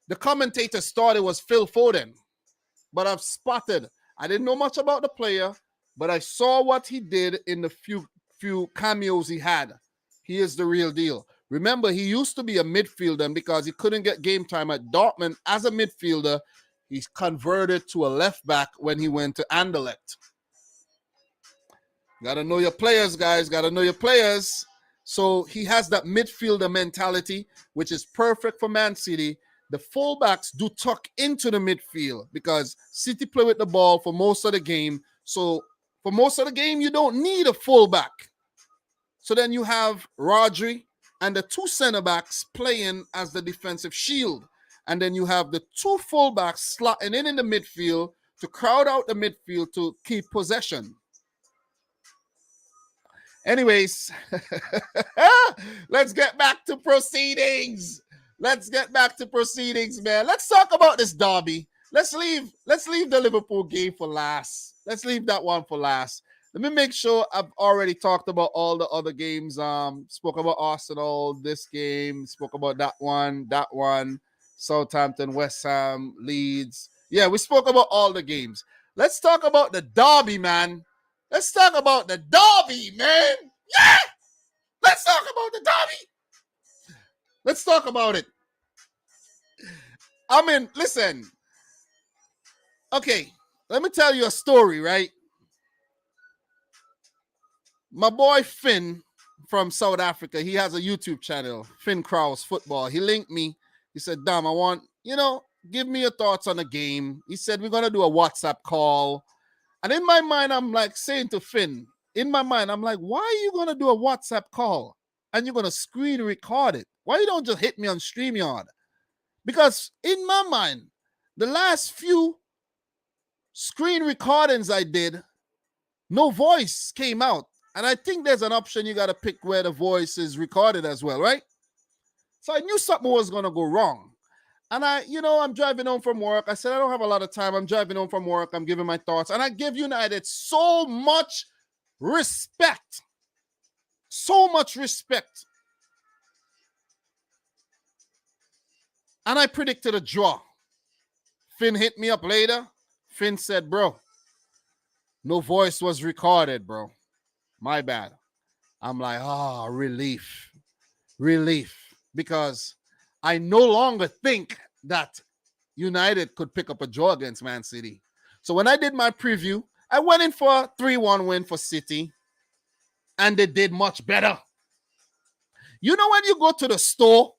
The commentators thought it was Phil Foden, but I've spotted. I didn't know much about the player, but I saw what he did in the few cameos he had. He is the real deal. Remember, he used to be a midfielder, and because he couldn't get game time at Dortmund as a midfielder, he's converted to a left back when he went to Anderlecht. Got to know your players, guys. Got to know your players. So he has that midfielder mentality, which is perfect for Man City. The fullbacks do tuck into the midfield because City play with the ball for most of the game. So for most of the game, you don't need a fullback. So then you have Rodri and the two center backs playing as the defensive shield. And then you have the two fullbacks slotting in the midfield to crowd out the midfield to keep possession. Anyways, let's get back to proceedings. Let's get back to proceedings, man. Let's talk about this derby. Let's leave the Liverpool game for last. Let's leave that one for last. Let me make sure I've already talked about all the other games. Spoke about Arsenal, this game, spoke about that one, Southampton, West Ham, Leeds. Yeah, we spoke about all the games. Let's talk about the derby, man. Let's talk about the derby, man. Yeah! Let's talk about the derby. Let's talk about it. I mean, listen. Okay, let me tell you a story, right? My boy Finn from South Africa, he has a YouTube channel, Finn Krause Football. He linked me. He said, Dom, I want, give me your thoughts on the game. He said, we're going to do a WhatsApp call. And in my mind, I'm like saying to Finn, why are you going to do a WhatsApp call and you're going to screen record it? Why you don't just hit me on StreamYard? Because in my mind, the last few screen recordings I did, no voice came out. And I think there's an option you got to pick where the voice is recorded as well, right? So I knew something was going to go wrong. And I'm driving home from work. I said, I don't have a lot of time. I'm driving home from work. I'm giving my thoughts. And I give United so much respect. So much respect. And I predicted a draw. Finn hit me up later. Finn said, bro, no voice was recorded, bro. My bad. I'm like, relief. Because I no longer think that United could pick up a draw against Man City. So when I did my preview, I went in for a 3-1 win for City. And they did much better. You know when you go to the store,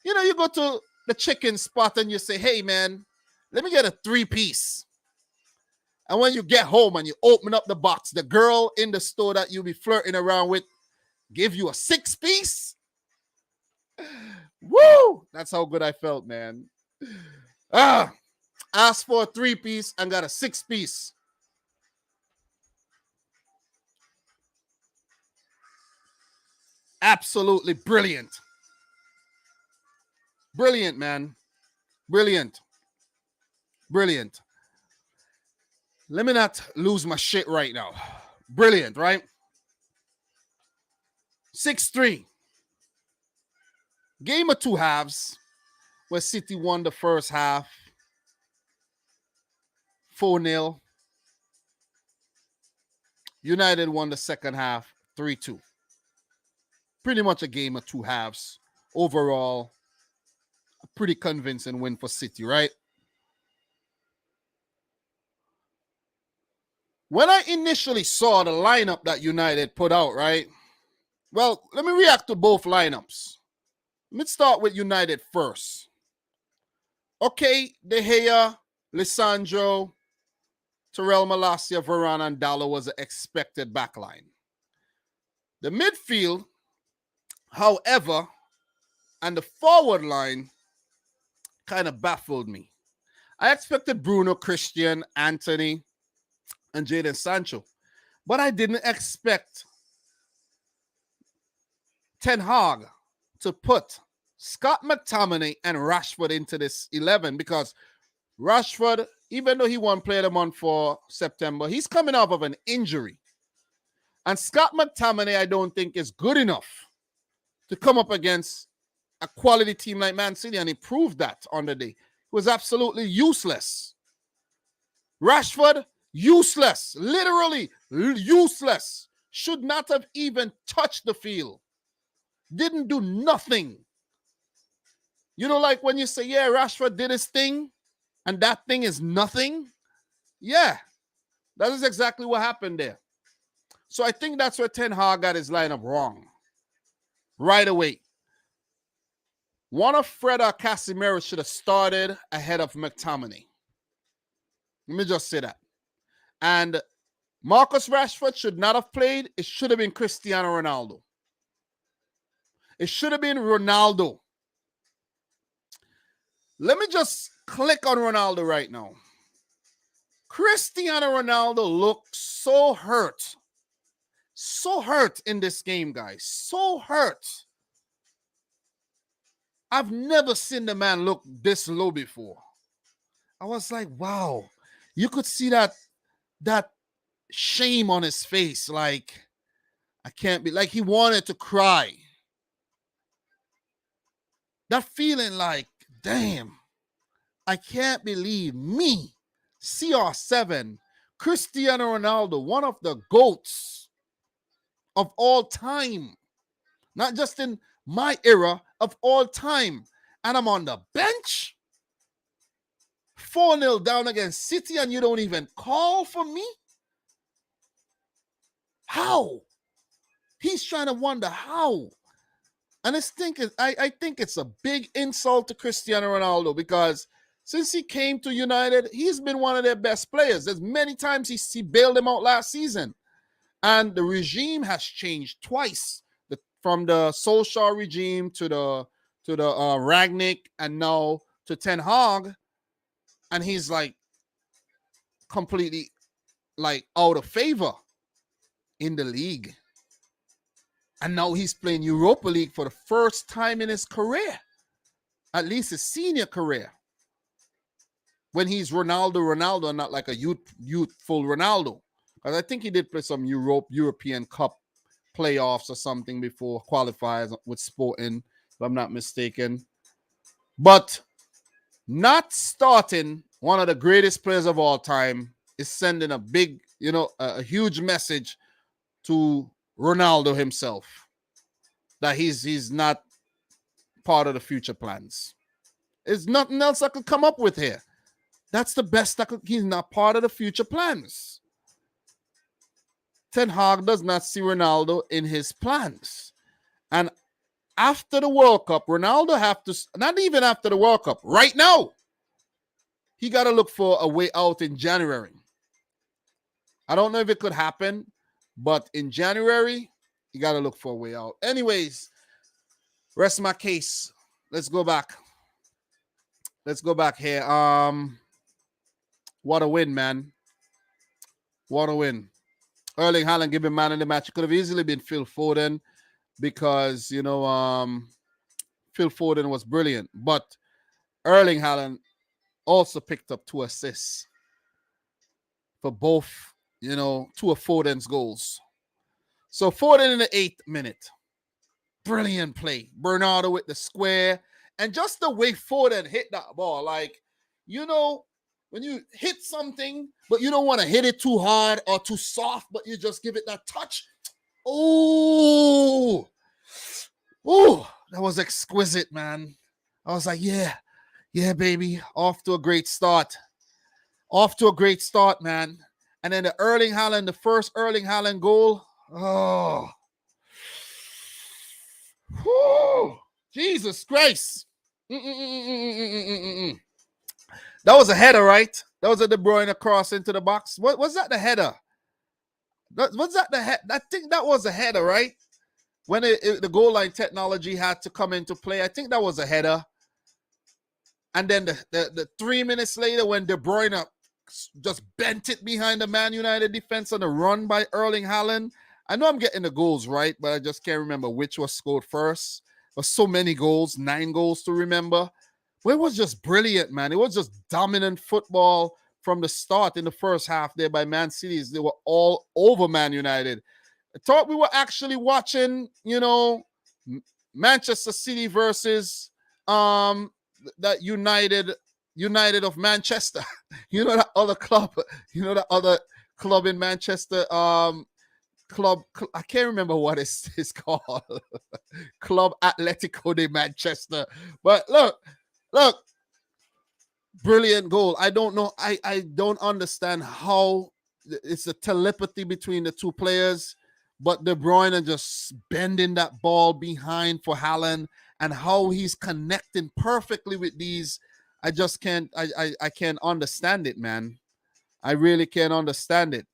you go to the chicken spot and you say, hey, man, let me get a 3-piece. And when you get home and you open up the box, the girl in the store that you be flirting around with give you a 6-piece. Woo! That's how good I felt, man. Asked for a 3-piece and got a 6-piece. Absolutely brilliant. Brilliant, man. Brilliant. Let me not lose my shit right now. Brilliant, right? 6-3. Game of two halves where City won the first half 4-0. United won the second half 3-2. Pretty much a game of two halves. Overall, a pretty convincing win for City, right? When I initially saw the lineup that United put out, right? Well, let me react to both lineups. Let's start with United first. Okay, De Gea, Lisandro, Terrell Malacia, Varane, and Dalot was an expected backline. The midfield, however, and the forward line kind of baffled me. I expected Bruno, Christian, Anthony, and Jadon Sancho, but I didn't expect Ten Hag to put Scott McTominay and Rashford into this 11 because Rashford even though he won't play the month for September, he's coming off of an injury. And Scott McTominay, I don't think, is good enough to come up against a quality team like Man City, and he proved that on the day. He was absolutely useless. Rashford, useless. Literally useless. Should not have even touched the field. Didn't do nothing. You know, like when you say, yeah, Rashford did his thing, and that thing is nothing. Yeah, that is exactly what happened there. So I think that's where Ten Hag got his lineup wrong. Right away. One of Fred or Casemiro should have started ahead of McTominay. Let me just say that. And Marcus Rashford should not have played. It should have been Cristiano Ronaldo. It should have been Ronaldo. Let me just click on Ronaldo right now. Cristiano Ronaldo looked so hurt. So hurt in this game, guys. So hurt. I've never seen the man look this low before. I was like, wow. You could see that shame on his face. Like, I can't be, like he wanted to cry. That feeling like, damn, I can't believe me, CR7, Cristiano Ronaldo, one of the GOATs of all time. Not just in my era, of all time. And I'm on the bench. 4-0 down against City and you don't even call for me? How? He's trying to wonder how. And I think it's a big insult to Cristiano Ronaldo because since he came to United, he's been one of their best players. There's many times he bailed him out last season. And the regime has changed twice. From the Solskjaer regime to the Rangnick and now to Ten Hag. And he's like completely like out of favor in the league. And now he's playing Europa League for the first time in his career. At least his senior career. When he's Ronaldo, and not like a youthful Ronaldo. Because I think he did play some European Cup playoffs or something before qualifiers with Sporting, if I'm not mistaken. But not starting one of the greatest players of all time is sending a big, a huge message to Ronaldo himself that he's not part of the future plans. There's nothing else I could come up with here. That's the best he's not part of the future plans. Ten Hag does not see Ronaldo in his plans. And after the World Cup, Ronaldo have to, not even after the World Cup, right now, he got to look for a way out in January. I don't know if it could happen, but in January, you got to look for a way out. Anyways, rest my case. Let's go back. Let's go back here. What a win, man. What a win. Erling Haaland giving man of the match. It could have easily been Phil Foden because, Phil Foden was brilliant. But Erling Haaland also picked up 2 assists for both, 2 of Foden's goals. So Foden in the 8th minute. Brilliant play. Bernardo with the square. And just the way Foden hit that ball, like, when you hit something, but you don't want to hit it too hard or too soft, but you just give it that touch. Oh, that was exquisite, man. I was like, yeah, baby. Off to a great start. Man. And then the first Erling Haaland goal. Oh, whew. Jesus Christ. That was a header, right? That was a De Bruyne cross into the box. What was that? The header? Was that the head? I think that was a header, right? When the goal line technology had to come into play, I think that was a header. And then the 3 minutes later, when De Bruyne just bent it behind the Man United defense on a run by Erling Haaland. I know I'm getting the goals right, but I just can't remember which was scored first. There's so many goals, 9 goals to remember. But it was just brilliant, man. It was just dominant football from the start in the first half there by Man City. They were all over Man United. I thought we were actually watching, Manchester City versus that United of Manchester. That other club. That other club in Manchester. Club. I can't remember what it's called. Club Atletico de Manchester. But look. Brilliant goal. I don't know. I don't understand how it's a telepathy between the two players, but De Bruyne just bending that ball behind for Haaland and how he's connecting perfectly with these. I just can't. I can't understand it, man. I really can't understand it.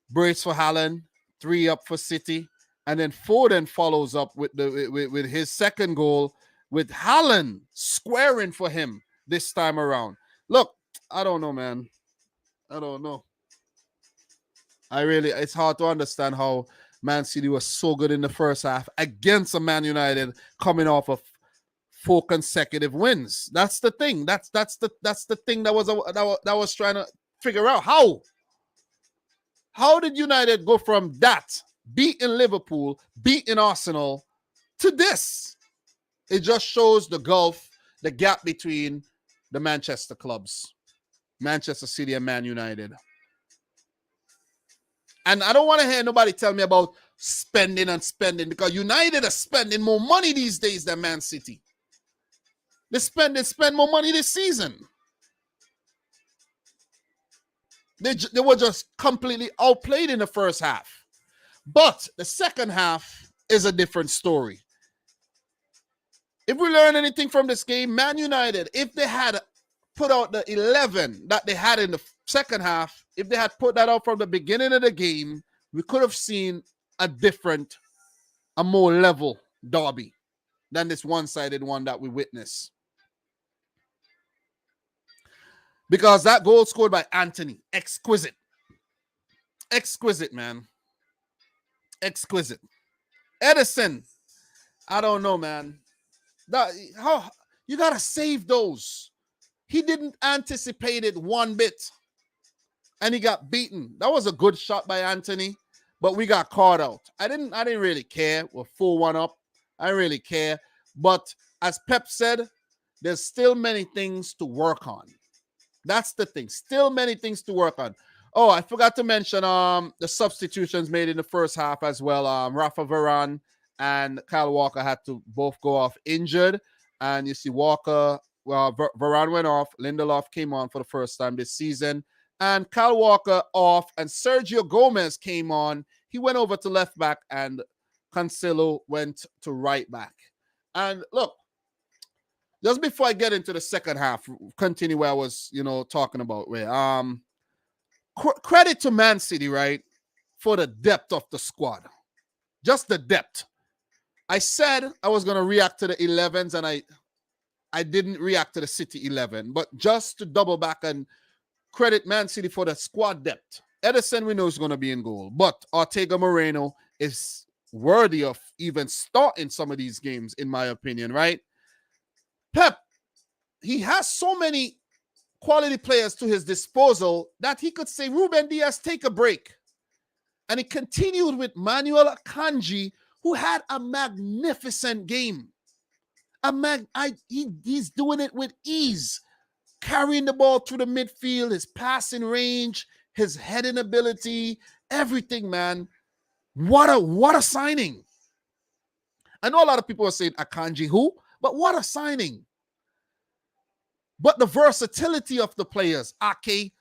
Brace for Haaland, 3 up for City, and then Foden follows up with with his second goal with Haaland squaring for him this time around. Look, I don't know, man. I don't know. It's hard to understand how Man City was so good in the first half against a Man United coming off of 4 consecutive wins. That's the thing. That's the thing that was trying to figure out how did United go from that beating Liverpool, beating Arsenal to this? It just shows the gap between the Manchester clubs, Manchester City and Man United. And I don't want to hear nobody tell me about spending because United are spending more money these days than Man City. They spend more money this season. They were just completely outplayed in the first half. But the second half is a different story. If we learn anything from this game, Man United, if they had put out the 11 that they had in the second half, if they had put that out from the beginning of the game, we could have seen a more level derby than this one-sided one that we witnessed. Because that goal scored by Anthony, exquisite. Exquisite, man. Exquisite. Edison, I don't know, man. How you gotta save those. He didn't anticipate it one bit, and he got beaten. That was a good shot by Anthony, but we got caught out. I didn't really care. We're 4-1 up. I didn't really care. But as Pep said, there's still many things to work on. That's the thing. Still many things to work on. Oh, I forgot to mention the substitutions made in the first half as well. Rafa Varane and Kyle Walker had to both go off injured. And you see Walker, Varane went off. Lindelof came on for the first time this season. And Kyle Walker off. And Sergio Gomez came on. He went over to left back and Cancelo went to right back. And look, just before I get into the second half, continue where I was, talking about where credit to Man City, right, for the depth of the squad. Just the depth. I said I was going to react to the 11s, and I didn't react to the City 11. But just to double back and credit Man City for the squad depth. Edison, we know, is going to be in goal. But Ortega Moreno is worthy of even starting some of these games, in my opinion, right? Pep, he has so many quality players to his disposal that he could say, Ruben Diaz, take a break. And he continued with Manuel Akanji, who had a magnificent game. He's doing it with ease, carrying the ball through the midfield, his passing range, his heading ability, everything, man. What a signing. I know a lot of people are saying Akanji who, but what a signing. But the versatility of the players, Ake,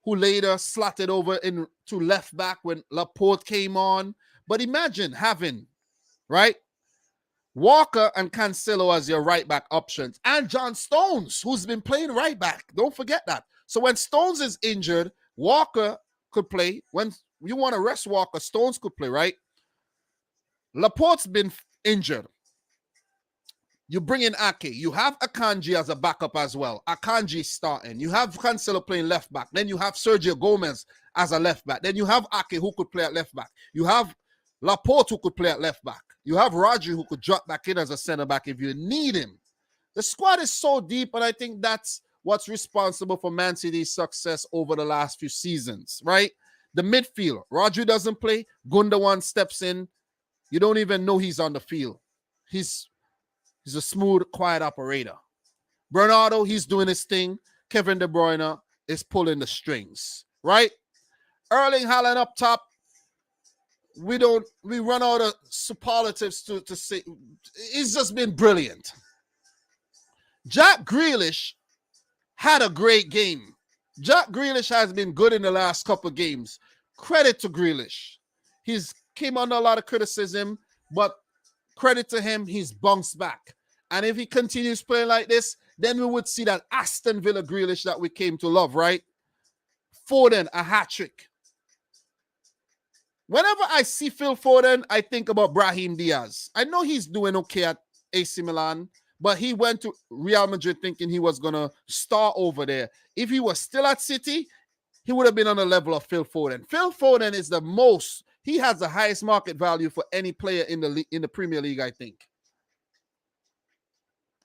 who later slotted over into left back when Laporte came on. But imagine having, right, Walker and Cancelo as your right back options, and John Stones, who's been playing right back. Don't forget that. So when Stones is injured, Walker could play. When you want to rest Walker, Stones could play, right? Laporte's been injured. You bring in Ake. You have Akanji as a backup as well. Akanji starting. You have Cancelo playing left back. Then you have Sergio Gomez as a left back. Then you have Ake who could play at left back. You have Laporte who could play at left back. You have Rodri who could drop back in as a center back if you need him. The squad is so deep, and I think that's what's responsible for Man City's success over the last few seasons, right? The midfield. Rodri doesn't play. Gundogan steps in. You don't even know he's on the field. He's a smooth, quiet operator. Bernardo, he's doing his thing. Kevin De Bruyne is pulling the strings, right? Erling Haaland up top. We run out of superlatives to say. It's just been brilliant. Jack Grealish had a great game. Jack Grealish has been good in the last couple of games. Credit to Grealish. He's came under a lot of criticism, but credit to him, he's bounced back. And if he continues playing like this, then we would see that Aston Villa Grealish that we came to love, right? Foden, a hat-trick. Whenever I see Phil Foden, I think about Brahim Diaz. I know he's doing okay at AC Milan, but he went to Real Madrid thinking he was going to star over there. If he was still at City, he would have been on the level of Phil Foden. Phil Foden is he has the highest market value for any player in the Premier League, I think.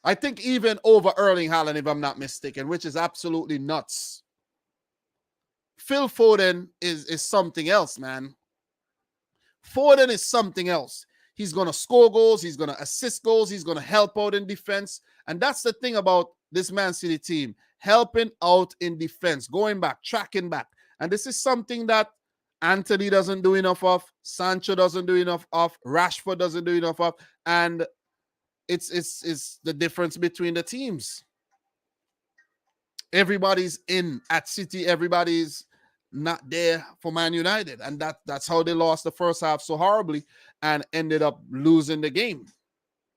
I think even over Erling Haaland, if I'm not mistaken, which is absolutely nuts. Phil Foden is something else, man. Foden is something else. He's going to score goals. He's going to assist goals. He's going to help out in defense. And that's the thing about this Man City team. Helping out in defense. Going back, tracking back. And this is something that Anthony doesn't do enough of. Sancho doesn't do enough of. Rashford doesn't do enough of. And it's the difference between the teams. Everybody's in at City. Everybody's not there for Man United. And that's how they lost the first half so horribly and ended up losing the game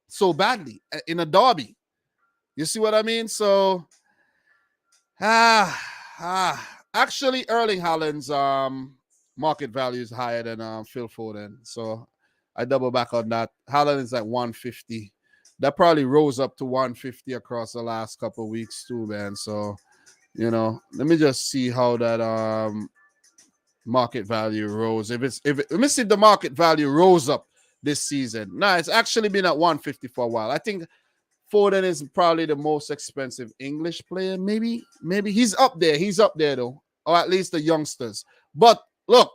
so badly in a derby. You see what I mean? So, actually, Erling Haaland's market value is higher than Phil Foden. So, I double back on that. Haaland is at 150. That probably rose up to 150 across the last couple of weeks too, man. So, let me just see how that market value rose. Let me see if the market value rose up this season. No, it's actually been at 150 for a while. I think Foden is probably the most expensive English player. Maybe he's up there. He's up there though, or at least the youngsters. But look,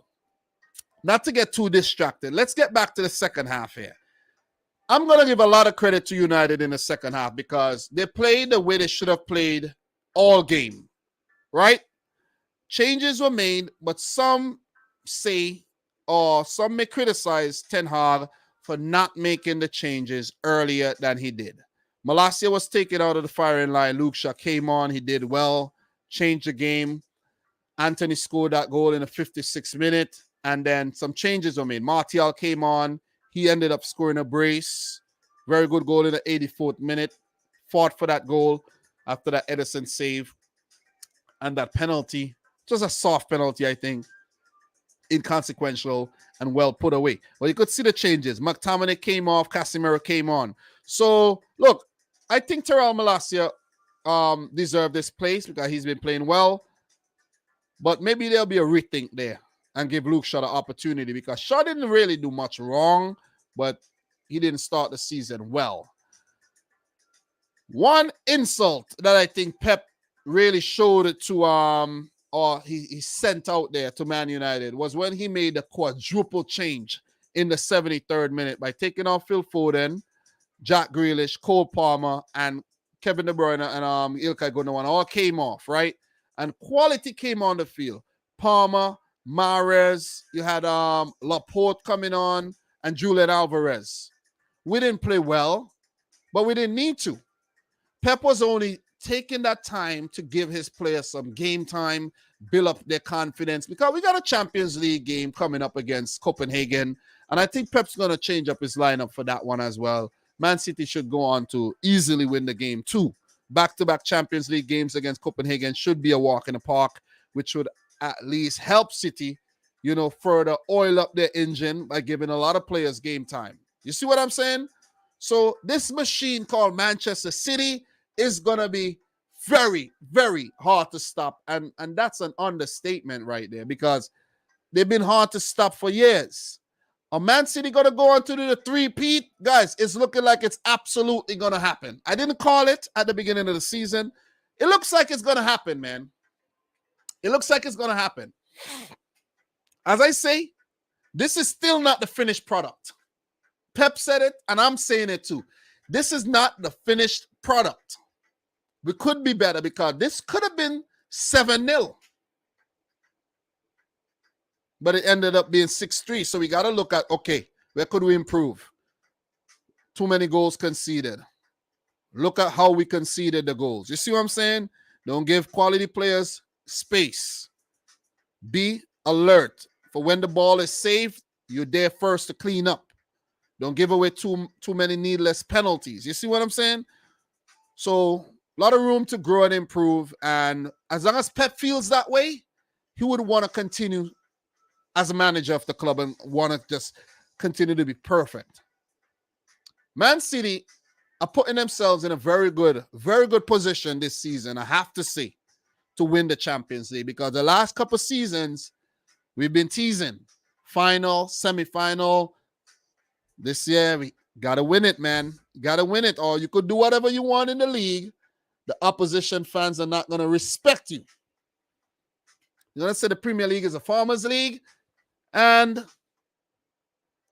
not to get too distracted. Let's get back to the second half here. I'm going to give a lot of credit to United in the second half because they played the way they should have played all game, right? Changes were made, but some say, or some may criticize Ten Hag for not making the changes earlier than he did. Malacia was taken out of the firing line. Luke Shaw came on. He did well, changed the game. Anthony scored that goal in the 56th minute, and then some changes were made. Martial came on. He ended up scoring a brace. Very good goal in the 84th minute. Fought for that goal after that Edison save. And that penalty, just a soft penalty, I think. Inconsequential and well put away. But you could see the changes. McTominay came off. Casemiro came on. So, look, I think Terrell Malacia deserved this place because he's been playing well. But maybe there'll be a rethink there and give Luke Shaw the opportunity because Shaw didn't really do much wrong, but he didn't start the season well. One insult that I think Pep really showed it to, or he sent out there to Man United was when he made a quadruple change in the 73rd minute by taking off Phil Foden, Jack Grealish, Cole Palmer, and Kevin De Bruyne and Ilkay Gundogan all came off, right? And quality came on the field. Palmer, Mahrez, you had Laporte coming on, and Julian Alvarez. We didn't play well, but we didn't need to. Pep was only taking that time to give his players some game time, build up their confidence, because we got a Champions League game coming up against Copenhagen, and I think Pep's going to change up his lineup for that one as well. Man City should go on to easily win the game too. Back-to-back Champions League games against Copenhagen should be a walk in the park, which would at least help City, further oil up their engine by giving a lot of players game time. You see what I'm saying? So this machine called Manchester City is going to be very, very hard to stop. And that's an understatement right there because they've been hard to stop for years. Are Man City going to go on to do the three-peat? Guys, it's looking like it's absolutely going to happen. I didn't call it at the beginning of the season. It looks like it's going to happen, man. It looks like it's going to happen. As I say, this is still not the finished product. Pep said it, and I'm saying it too. This is not the finished product. We could be better because this could have been 7-0. But it ended up being 6-3. So we got to look at, okay, where could we improve? Too many goals conceded. Look at how we conceded the goals. You see what I'm saying? Don't give quality players space. Be alert for when the ball is saved. You're there first to clean up. Don't give away too many needless penalties. You see what I'm saying? So a lot of room to grow and improve. And as long as Pep feels that way, he would want to continue as a manager of the club and want to just continue to be perfect. Man City are putting themselves in a very good position this season, I have to say, to win the Champions League, because the last couple of seasons we've been teasing. Final, semi-final. This year, we got to win it, man. Got to win it, or you could do whatever you want in the league. The opposition fans are not going to respect you. You're going to say the Premier League is a farmers' league and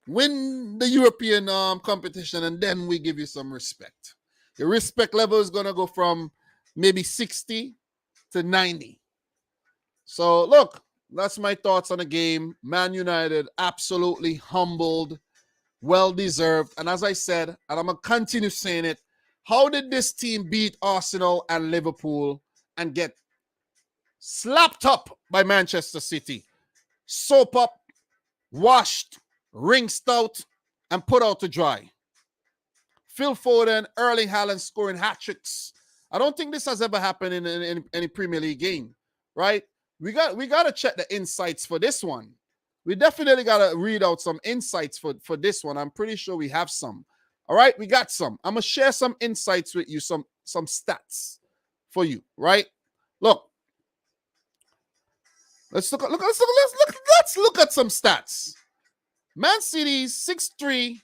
win the European competition, and then we give you some respect. Your respect level is going to go from maybe 60 to 90. So, look, that's my thoughts on the game. Man United, absolutely humbled, well-deserved. And as I said, and I'm going to continue saying it, how did this team beat Arsenal and Liverpool and get slapped up by Manchester City? Soap up, washed, rinsed out, and put out to dry. Phil Foden, Erling Haaland scoring hat-tricks. I don't think this has ever happened in any Premier League game, right? We got to check the insights for this one. We definitely got to read out some insights for this one. I'm pretty sure we have some. All right, we got some. I'm going to share some insights with you, some stats for you, right? Look. Let's look at some stats. Man City's 6-3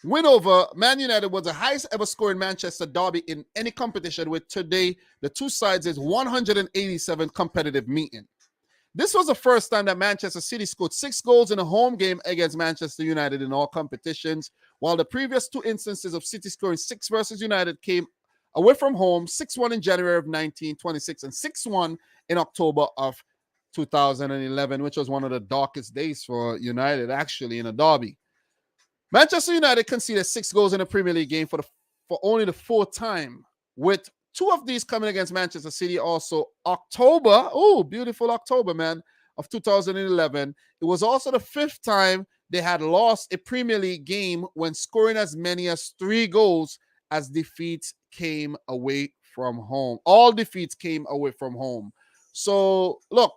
win over Man United was the highest ever score in Manchester derby in any competition, with today the two sides is 187 competitive meeting. This was the first time that Manchester City scored 6 goals in a home game against Manchester United in all competitions, while the previous 2 instances of City scoring 6 versus United came away from home, 6-1 in January of 1926 and 6-1 in October of 2011, which was one of the darkest days for United, actually, in a derby. Manchester United conceded 6 goals in a Premier League game for only the 4th time, with 2 of these coming against Manchester City. Also, October, beautiful October, man, of 2011. It was also the 5th time they had lost a Premier League game when scoring as many as 3 goals as defeats came away from home. All defeats came away from home. So, look,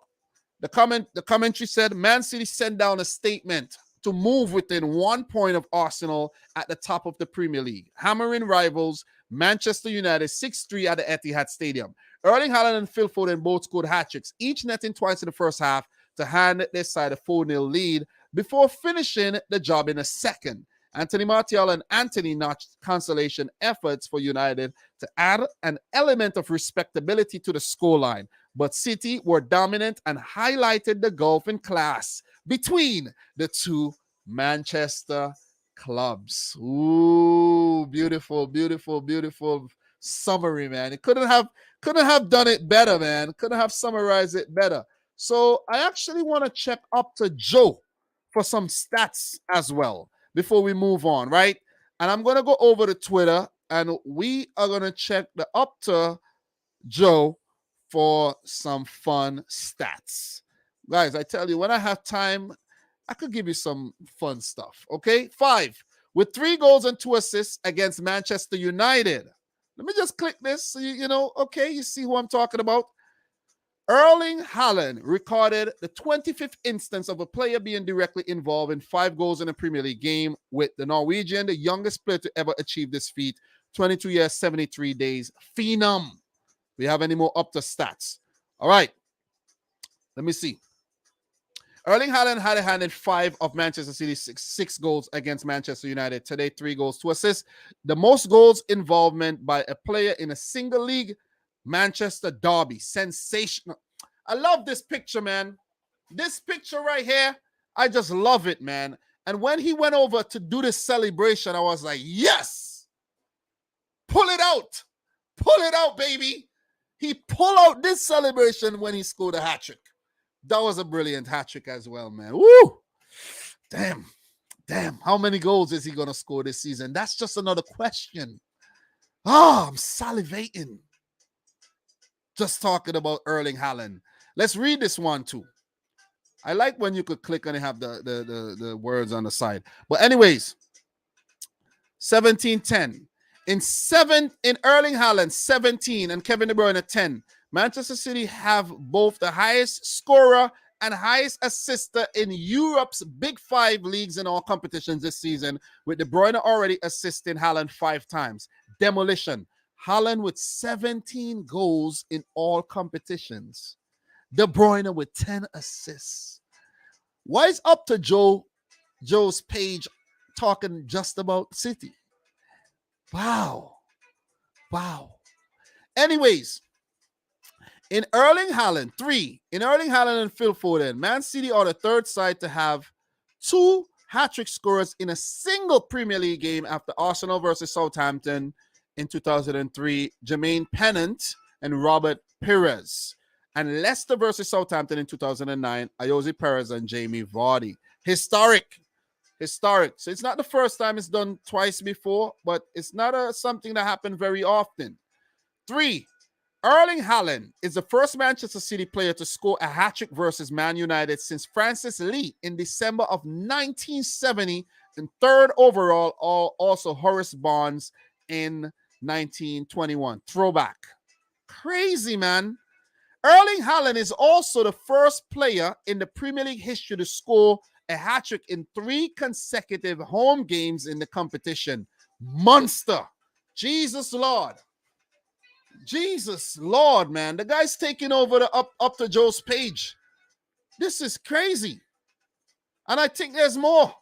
the commentary said Man City sent down a statement to move within 1 point of Arsenal at the top of the Premier League, hammering rivals Manchester United 6-3 at the Etihad Stadium. Erling Haaland and Phil Foden both scored hat-tricks, each netting twice in the first half to hand their side a 4-0 lead before finishing the job in a second. Anthony Martial and Anthony notched consolation efforts for United to add an element of respectability to the scoreline, but City were dominant and highlighted the gulf in class between the two Manchester clubs. Ooh, beautiful, beautiful, beautiful summary, man. It couldn't have done it better, man. Couldn't have summarized it better. So I actually want to check up to Joe for some stats as well before we move on, right? And I'm going to go over to Twitter and we are going to check the up to Joe for some fun stats. Guys, I tell you, when I have time, I could give you some fun stuff, okay? 5, with 3 goals and 2 assists against Manchester United. Let me just click this so you know, okay, you see who I'm talking about. Erling Haaland recorded the 25th instance of a player being directly involved in 5 goals in a Premier League game, with the Norwegian, the youngest player to ever achieve this feat, 22 years, 73 days. Phenom. We have any more up to stats? All right. Let me see. Erling Haaland had a hand in 5 of Manchester City's 6 goals against Manchester United. Today, 3 goals, 2 assists. The most goals involvement by a player in a single league Manchester derby. Sensational. I love this picture, man. This picture right here, I just love it, man. And when he went over to do this celebration, I was like, yes! Pull it out! Pull it out, baby! He pulled out this celebration when he scored a hat-trick. That was a brilliant hat-trick as well, man. Woo! Damn. How many goals is he going to score this season? That's just another question. I'm salivating. Just talking about Erling Haaland. Let's read this one too. I like when you could click and have the words on the side. But anyways, 17-10. In Erling Haaland, 17, and Kevin De Bruyne, 10. Manchester City have both the highest scorer and highest assister in Europe's Big Five leagues in all competitions this season, with De Bruyne already assisting Haaland 5 times. Demolition. Haaland with 17 goals in all competitions. De Bruyne with 10 assists. Why is up to Joe's page talking just about City? Wow. Anyways, in Erling Haaland, 3. In Erling Haaland and Phil Foden, Man City are the third side to have 2 hat-trick scorers in a single Premier League game after Arsenal versus Southampton in 2003, Jermaine Pennant and Robert Pires. And Leicester versus Southampton in 2009, Ayoze Perez and Jamie Vardy. Historic. So it's not the first time it's done twice before, but it's not something that happened very often. 3. Erling Haaland is the first Manchester City player to score a hat-trick versus Man United since Francis Lee in December of 1970, and 3rd overall, also Horace Barnes in 1921. Throwback. Crazy, man. Erling Haaland is also the first player in the Premier League history to score a hat-trick in 3 consecutive home games in the competition. Monster. Jesus Lord, man. The guy's taking over the up to Joe's page. This is crazy. And I think there's more.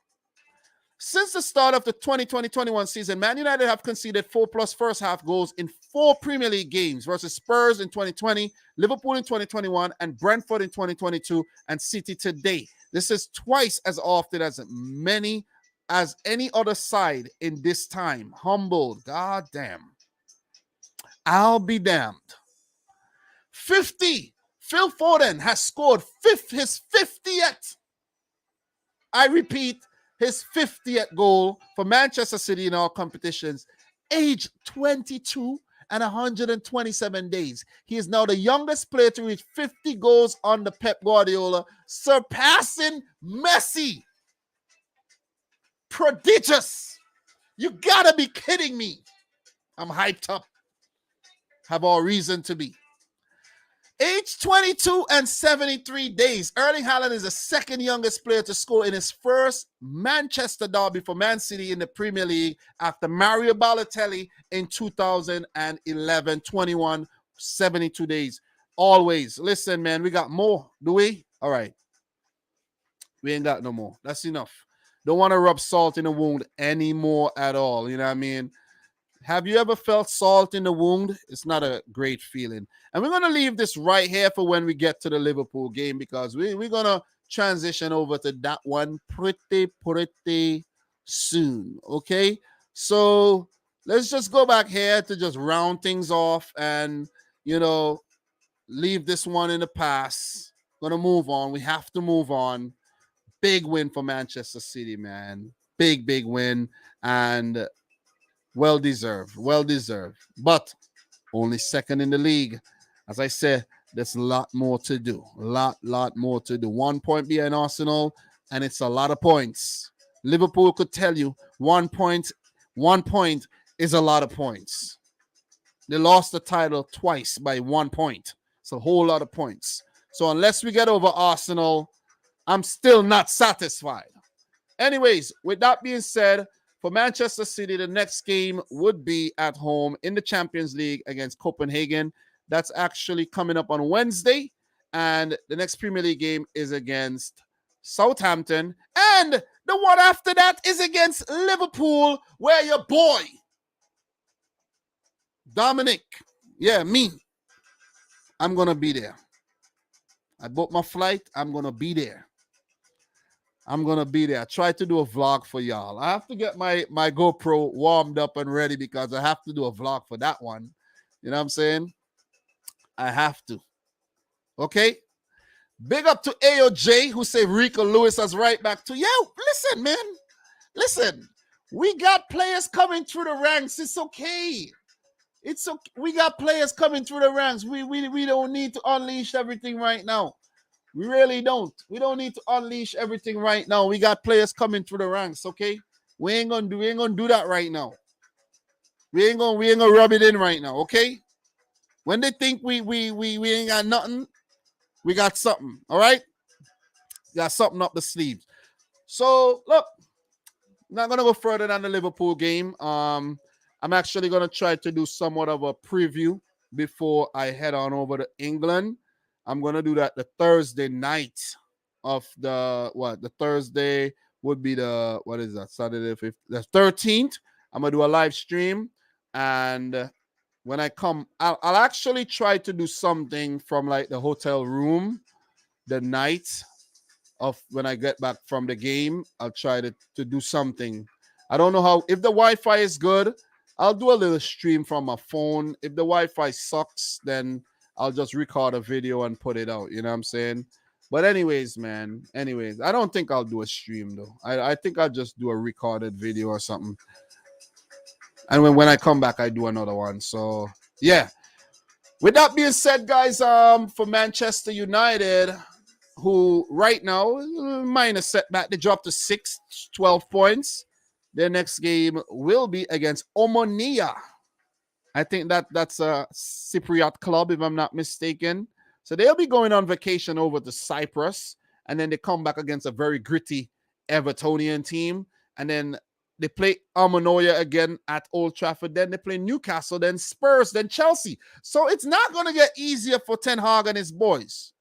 Since the start of the 2020-21 season, Man United have conceded 4+ first half goals in 4 Premier League games versus Spurs in 2020, Liverpool in 2021, and Brentford in 2022, and City today. This is twice as often as many as any other side in this time. Humbled. God damn. I'll be damned. 50. Phil Foden has scored his 50th. I repeat, his 50th goal for Manchester City in all competitions, age 22 and 127 days. He is now the youngest player to reach 50 goals under Pep Guardiola, surpassing Messi. Prodigious. You gotta be kidding me. I'm hyped up. Have all reason to be. Age 22 and 73 days. Erling Haaland is the 2nd youngest player to score in his first Manchester derby for Man City in the Premier League after Mario Balotelli in 2011. 21, 72 days. Always. Listen, man, we got more. Do we? All right. We ain't got no more. That's enough. Don't want to rub salt in the wound anymore at all. You know what I mean? Have you ever felt salt in the wound? It's not a great feeling. And we're going to leave this right here for when we get to the Liverpool game, because we're going to transition over to that one pretty soon. Okay? So let's just go back here to just round things off and, leave this one in the past. Going to move on. We have to move on. Big win for Manchester City, man. Big win. And well deserved, but only 2nd in the league. As I said, there's a lot more to do. Lot more to do. 1 point behind Arsenal, and it's a lot of points. Liverpool could tell you 1 point is a lot of points. They lost the title twice by 1 point. It's a whole lot of points. So unless we get over Arsenal, I'm still not satisfied. Anyways, with that being said, for Manchester City, the next game would be at home in the Champions League against Copenhagen. That's actually coming up on Wednesday. And the next Premier League game is against Southampton. And the one after that is against Liverpool, where your boy, Dominic, me, I'm going to be there. I booked my flight. I'm going to be there. I'm going to be there. I tried to do a vlog for y'all. I have to get my GoPro warmed up and ready because I have to do a vlog for that one. You know what I'm saying? I have to. Okay? Big up to AOJ who say Rico Lewis as right back to. Yo, listen, man. Listen. We got players coming through the ranks. It's okay. It's okay. We got players coming through the ranks. We don't need to unleash everything right now. We really don't. We don't need to unleash everything right now. We got players coming through the ranks, okay? We ain't gonna do that right now. We ain't gonna rub it in right now, okay? When they think we ain't got nothing, we got something, all right? Got something up the sleeves. So look, I'm not gonna go further than the Liverpool game. I'm actually gonna try to do somewhat of a preview before I head on over to England. I'm gonna do that the Thursday night of the Thursday would be the what is that Saturday 5th, the 13th. I'm gonna do a live stream, and when I come, I'll actually try to do something from like the hotel room the night of when I get back from the game. I'll try to do something. I don't know how, if the Wi-Fi is good, I'll do a little stream from my phone. If the Wi-Fi sucks, then I'll just record a video and put it out. You know what I'm saying? But anyways, man, I don't think I'll do a stream though. I think I'll just do a recorded video or something. And when I come back, I do another one. So yeah. With that being said, guys, for Manchester United, who right now, minor setback, they dropped to 12 points. Their next game will be against Omonia. I think that's a Cypriot club, if I'm not mistaken. So they'll be going on vacation over to Cyprus, and then they come back against a very gritty Evertonian team, and then they play Omonia again at Old Trafford, then they play Newcastle, then Spurs, then Chelsea. So it's not going to get easier for Ten Hag and his boys.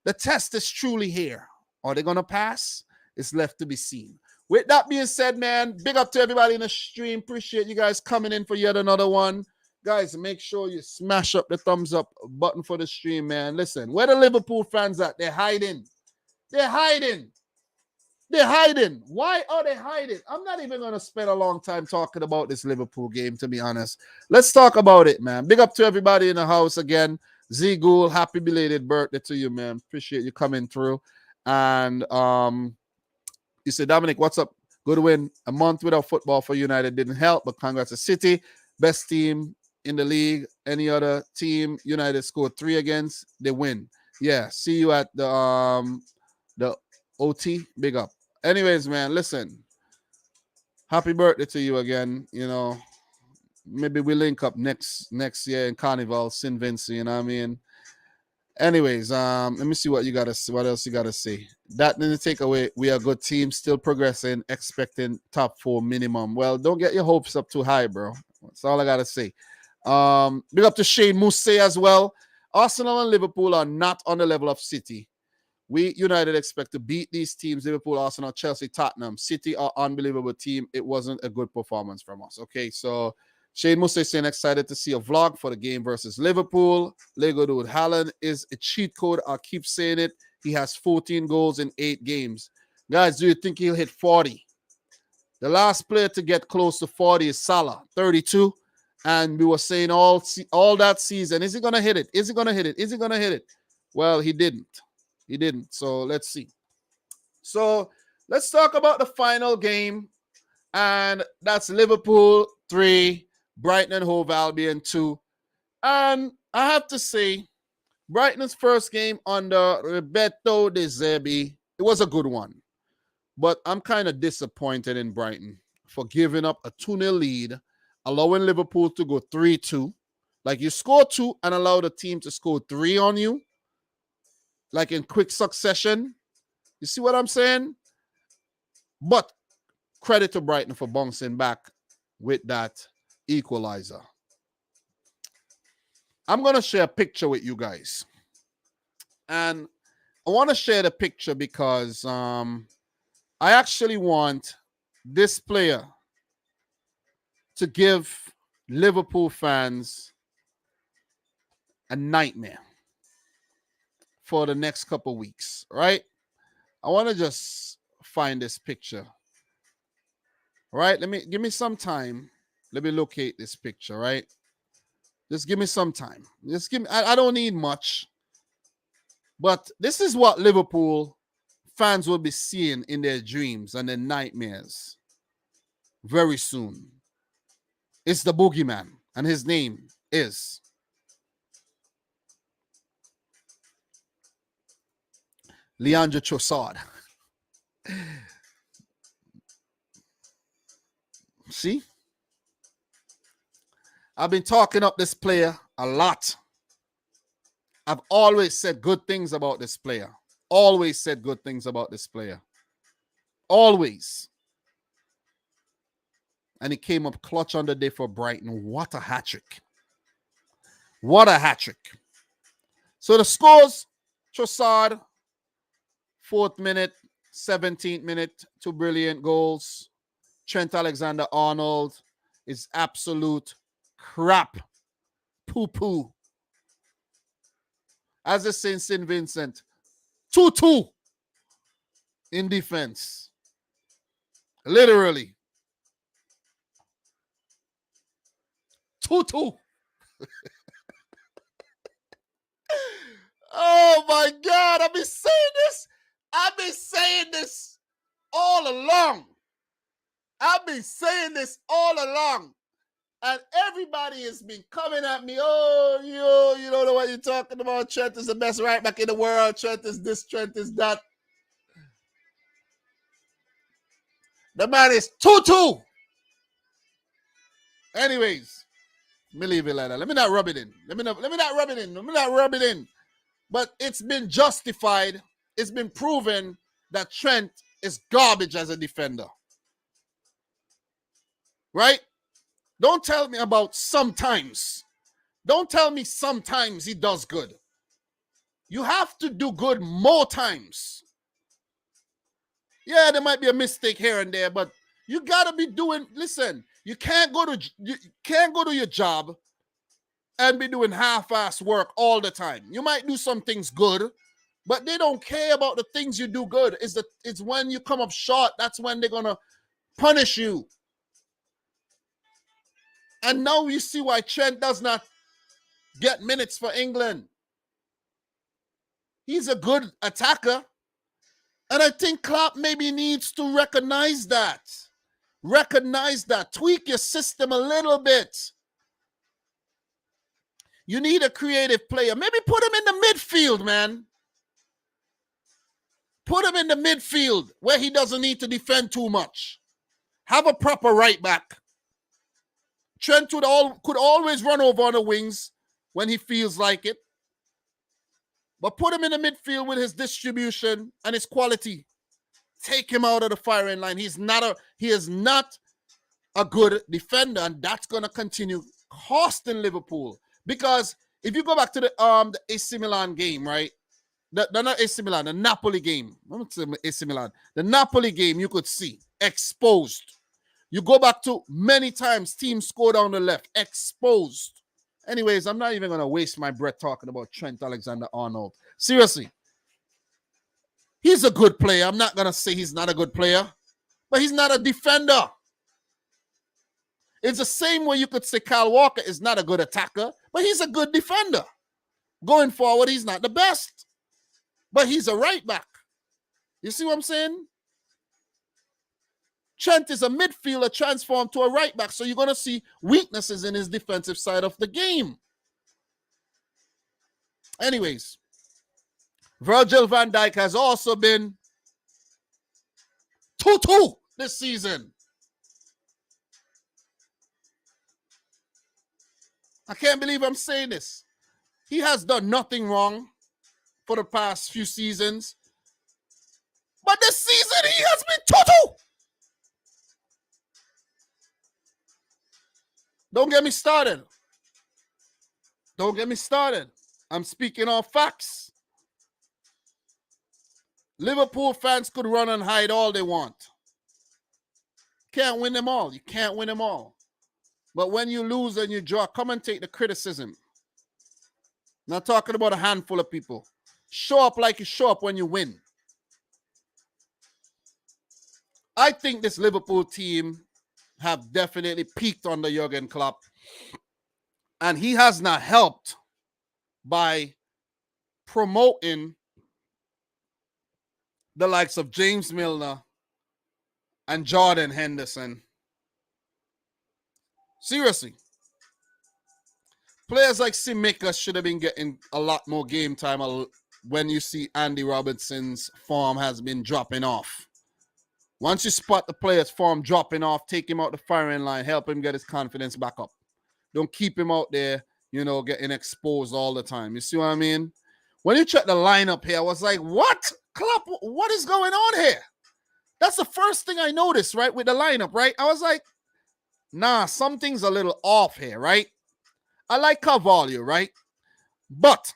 The test is truly here. Are they going to pass? It's left to be seen. With that being said, man, big up to everybody in the stream. Appreciate you guys coming in for yet another one. Guys, make sure you smash up the thumbs up button for the stream, man. Listen, where the Liverpool fans at? They're hiding. They're hiding. They're hiding. Why are they hiding? I'm not even going to spend a long time talking about this Liverpool game, to be honest. Let's talk about it, man. Big up to everybody in the house again. Z Ghoul, happy belated birthday to you, man. Appreciate you coming through. And you said, Dominic, what's up? Good win. A month without football for United didn't help, but congrats to City. Best team in the league. Any other team United scored 3 against, they win. Yeah, see you at the OT. Big up. Anyways, man, listen. Happy birthday to you again. You know, maybe we link up next year in Carnival, St. Vincent, you know what I mean? Anyways, let me see what else you gotta say. That didn't take away. We are a good team, still progressing, expecting top 4 minimum. Well, don't get your hopes up too high, bro. That's all I gotta say. Big up to Shane Mousse as well. Arsenal and Liverpool are not on the level of City. We United expect to beat these teams: Liverpool, Arsenal, Chelsea, Tottenham. City are unbelievable team. It wasn't a good performance from us. Okay, so Shane Musa is saying excited to see a vlog for the game versus Liverpool. Lego dude, Haaland is a cheat code. I'll keep saying it. He has 14 goals in 8 games. Guys, do you think he'll hit 40? The last player to get close to 40 is Salah, 32. And we were saying all that season, is he going to hit it? Is he going to hit it? Is he going to hit it? Well, he didn't. He didn't. So let's see. So let's talk about the final game. And that's Liverpool 3, Brighton and Hove Albion 2. And I have to say, Brighton's first game under Roberto De Zerbi, it was a good one. But I'm kind of disappointed in Brighton for giving up a 2-0 lead, allowing Liverpool to go 3-2. Like, you score 2 and allow the team to score 3 on you, like in quick succession. You see what I'm saying? But credit to Brighton for bouncing back with that equalizer. I'm going to share a picture with you guys. And I want to share the picture because I actually want this player to give Liverpool fans a nightmare for the next couple weeks, right? I want to just find this picture. All right, give me some time. Let me locate this picture, right? Just give me some time. Just give me, I don't need much. But this is what Liverpool fans will be seeing in their dreams and their nightmares very soon. It's the boogeyman, and his name is Leandro Trossard. See? I've been talking up this player a lot. I've always said good things about this player. Always said good things about this player. Always. And he came up clutch on the day for Brighton. What a hat-trick. What a hat-trick. So the scores, Trossard, 4th minute, 17th minute, 2 brilliant goals. Trent Alexander-Arnold is absolute crap. Poo-poo. As they say in St. Vincent, 2-2 in defense. Literally. 2-2. Oh my God, I've been saying this. I've been saying this all along. I've been saying this all along. And everybody has been coming at me. Oh, you don't know what you're talking about. Trent is the best right back in the world. Trent is this, Trent is that. The man is 2-2. Anyways, let me leave it like that. Let me not rub it in. Let me not rub it in. But it's been justified. It's been proven that Trent is garbage as a defender. Right? Don't tell me about sometimes. Don't tell me sometimes he does good. You have to do good more times. Yeah, there might be a mistake here and there, but you gotta be doing. Listen, you can't go to your job and be doing half-ass work all the time. You might do some things good, but they don't care about the things you do good. It's when you come up short, that's when they're gonna punish you. And now you see why Trent does not get minutes for England. He's a good attacker. And I think Klopp maybe needs to recognize that. Recognize that. Tweak your system a little bit. You need a creative player. Maybe put him in the midfield, man. Put him in the midfield where he doesn't need to defend too much. Have a proper right back. Trent could always run over on the wings when he feels like it. But put him in the midfield with his distribution and his quality. Take him out of the firing line. He is not a good defender, and that's going to continue costing Liverpool. Because if you go back to the AC Milan game, right? Not AC Milan, the Napoli game. I'm not saying AC Milan. The Napoli game, you could see exposed. You go back to many times, teams score down the left, exposed. Anyways, I'm not even going to waste my breath talking about Trent Alexander-Arnold. Seriously. He's a good player. I'm not going to say he's not a good player, but he's not a defender. It's the same way you could say Kyle Walker is not a good attacker, but he's a good defender. Going forward, he's not the best, but he's a right back. You see what I'm saying? Trent is a midfielder transformed to a right back, so you're going to see weaknesses in his defensive side of the game. Anyways, Virgil van Dijk has also been 2-2 this season. I can't believe I'm saying this. He has done nothing wrong for the past few seasons. But this season, he has been 2-2. Don't get me started. Don't get me started. I'm speaking on facts. Liverpool fans could run and hide all they want. Can't win them all. You can't win them all. But when you lose and you draw, come and take the criticism. Not talking about a handful of people. Show up like you show up when you win. I think this Liverpool team have definitely peaked under Jurgen Klopp. And he has not helped by promoting the likes of James Milner and Jordan Henderson. Seriously. Players like Tsimikas should have been getting a lot more game time when you see Andy Robertson's form has been dropping off. Once you spot the player's form dropping off, take him out the firing line, help him get his confidence back up. Don't keep him out there, getting exposed all the time. You see what I mean? When you check the lineup here, I was like, what? Klopp, what is going on here? That's the first thing I noticed, right, with the lineup, right? I was like, nah, something's a little off here, right? I like Carvalho, right? But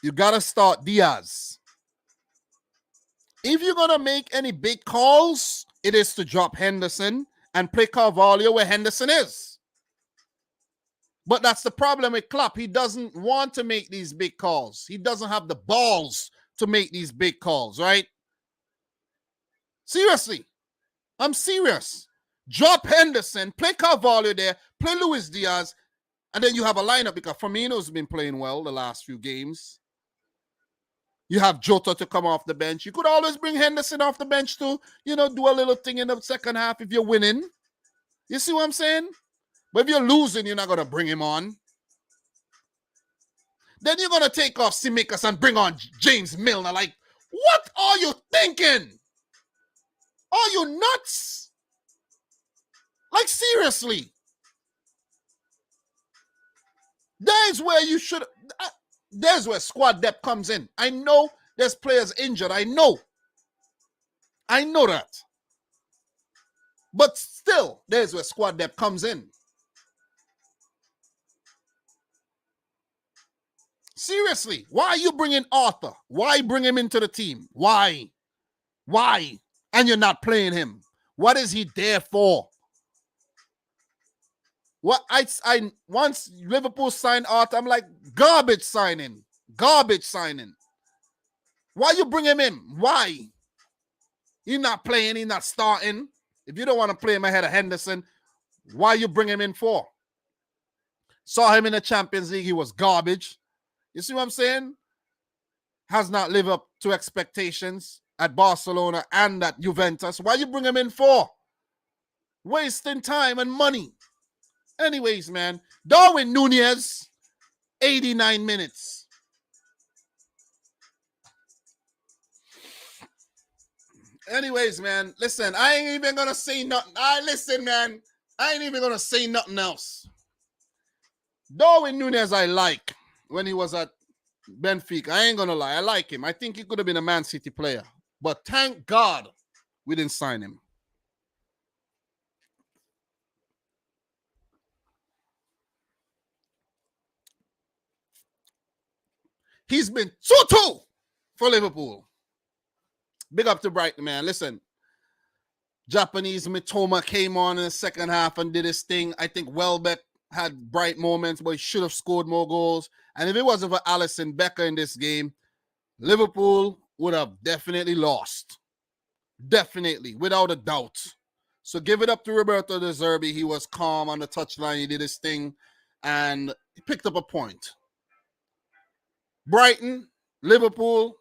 you got to start Diaz. If you're going to make any big calls, it is to drop Henderson and play Carvalho where Henderson is. But that's the problem with Klopp. He doesn't want to make these big calls. He doesn't have the balls to make these big calls, right? Seriously. I'm serious. Drop Henderson, play Carvalho there, play Luis Diaz, and then you have a lineup because Firmino's been playing well the last few games. You have Jota to come off the bench. You could always bring Henderson off the bench to, do a little thing in the second half if you're winning. You see what I'm saying? But if you're losing, you're not going to bring him on. Then you're going to take off Tsimikas and bring on James Milner. Like, what are you thinking? Are you nuts? Like, seriously. There's where you should... There's where squad depth comes in. I know there's players injured. I know that. But still, there's where squad depth comes in. Seriously, why are you bringing Arthur? Why bring him into the team? Why? And you're not playing him. What is he there for? What I once Liverpool signed Arthur, I'm like, garbage signing. Why you bring him in? Why? He's not playing, he's not starting. If you don't want to play him ahead of Henderson, why you bring him in for? Saw him in the Champions League, he was garbage. You see what I'm saying? Has not lived up to expectations at Barcelona and at Juventus. Why you bring him in for? Wasting time and money. Anyways, man, Darwin Núñez, 89 minutes. Anyways, man, listen, I ain't even going to say nothing. Listen, man, I ain't even going to say nothing else. Darwin Núñez I like when he was at Benfica. I ain't going to lie. I like him. I think he could have been a Man City player. But thank God we didn't sign him. He's been 2-2 for Liverpool. Big up to Brighton, man. Listen, Japanese Mitoma came on in the second half and did his thing. I think Welbeck had bright moments, but he should have scored more goals. And if it wasn't for Alisson Becker in this game, Liverpool would have definitely lost. Definitely, without a doubt. So give it up to Roberto De Zerbi. He was calm on the touchline. He did his thing, and he picked up a point. Brighton, Liverpool.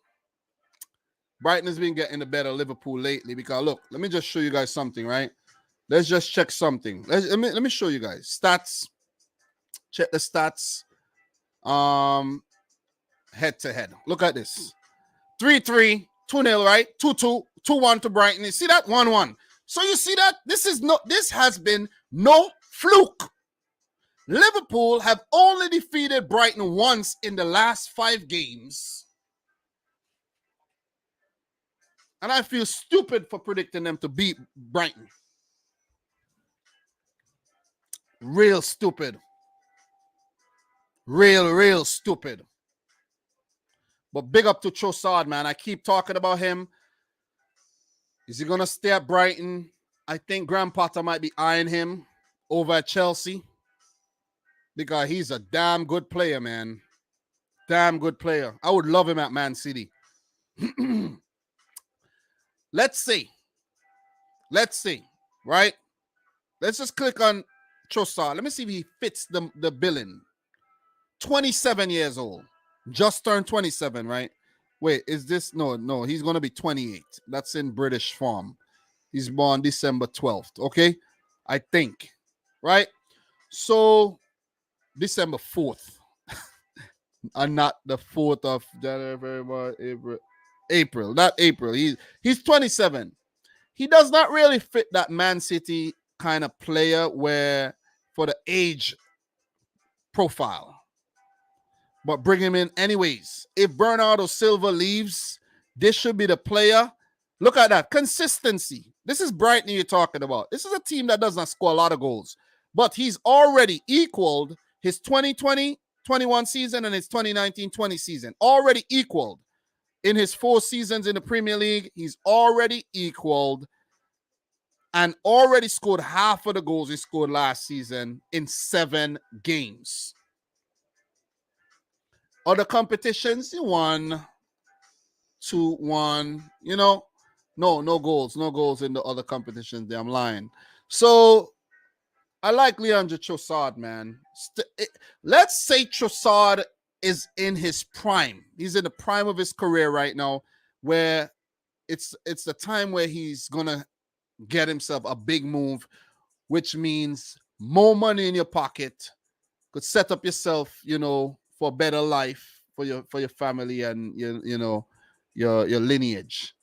Brighton has been getting the better Liverpool lately because, look, let me just show you guys something, right? Let's just check something. Let me show you guys. Stats. Check the stats. Head to head. Look at this. 3-3, 2-0, right? 2-2, 2-1 to Brighton. You see that? 1-1. So you see that? This has been no fluke. Liverpool have only defeated Brighton once in the last 5 games. And I feel stupid for predicting them to beat Brighton. Real stupid. Real stupid. But big up to Trossard, man. I keep talking about him. Is he going to stay at Brighton? I think Graham Potter might be eyeing him over at Chelsea. because he's a damn good player, man. Damn good player. I would love him at Man City. Let's see. Right? Let's just click on Trossard. Let me see if he fits the billing. 27 years old. Just turned 27, right? Wait, is this? No, he's going to be 28. That's in British form. He's born December 12th, okay? I think, right? So, December 4th. And not the 4th of January, April. Not April. He's 27. He does not really fit that Man City kind of player where for the age profile. But bring him in anyways. If Bernardo Silva leaves, this should be the player. Look at that. Consistency. This is Brighton you're talking about. This is a team that does not score a lot of goals. But he's already equaled his 2020-21 season and his 2019-20 season. Already equaled. In his 4 seasons in the Premier League, he's already equaled and already scored half of the goals he scored last season in 7 games. Other competitions, he won 2-1. No goals in the other competitions. I'm lying. So I like Leandro Trossard, man. Let's say Trossard is in his prime. He's in the prime of his career right now, where it's the time where he's gonna get himself a big move, which means more money in your pocket. Could set up yourself, for a better life for your family and your lineage.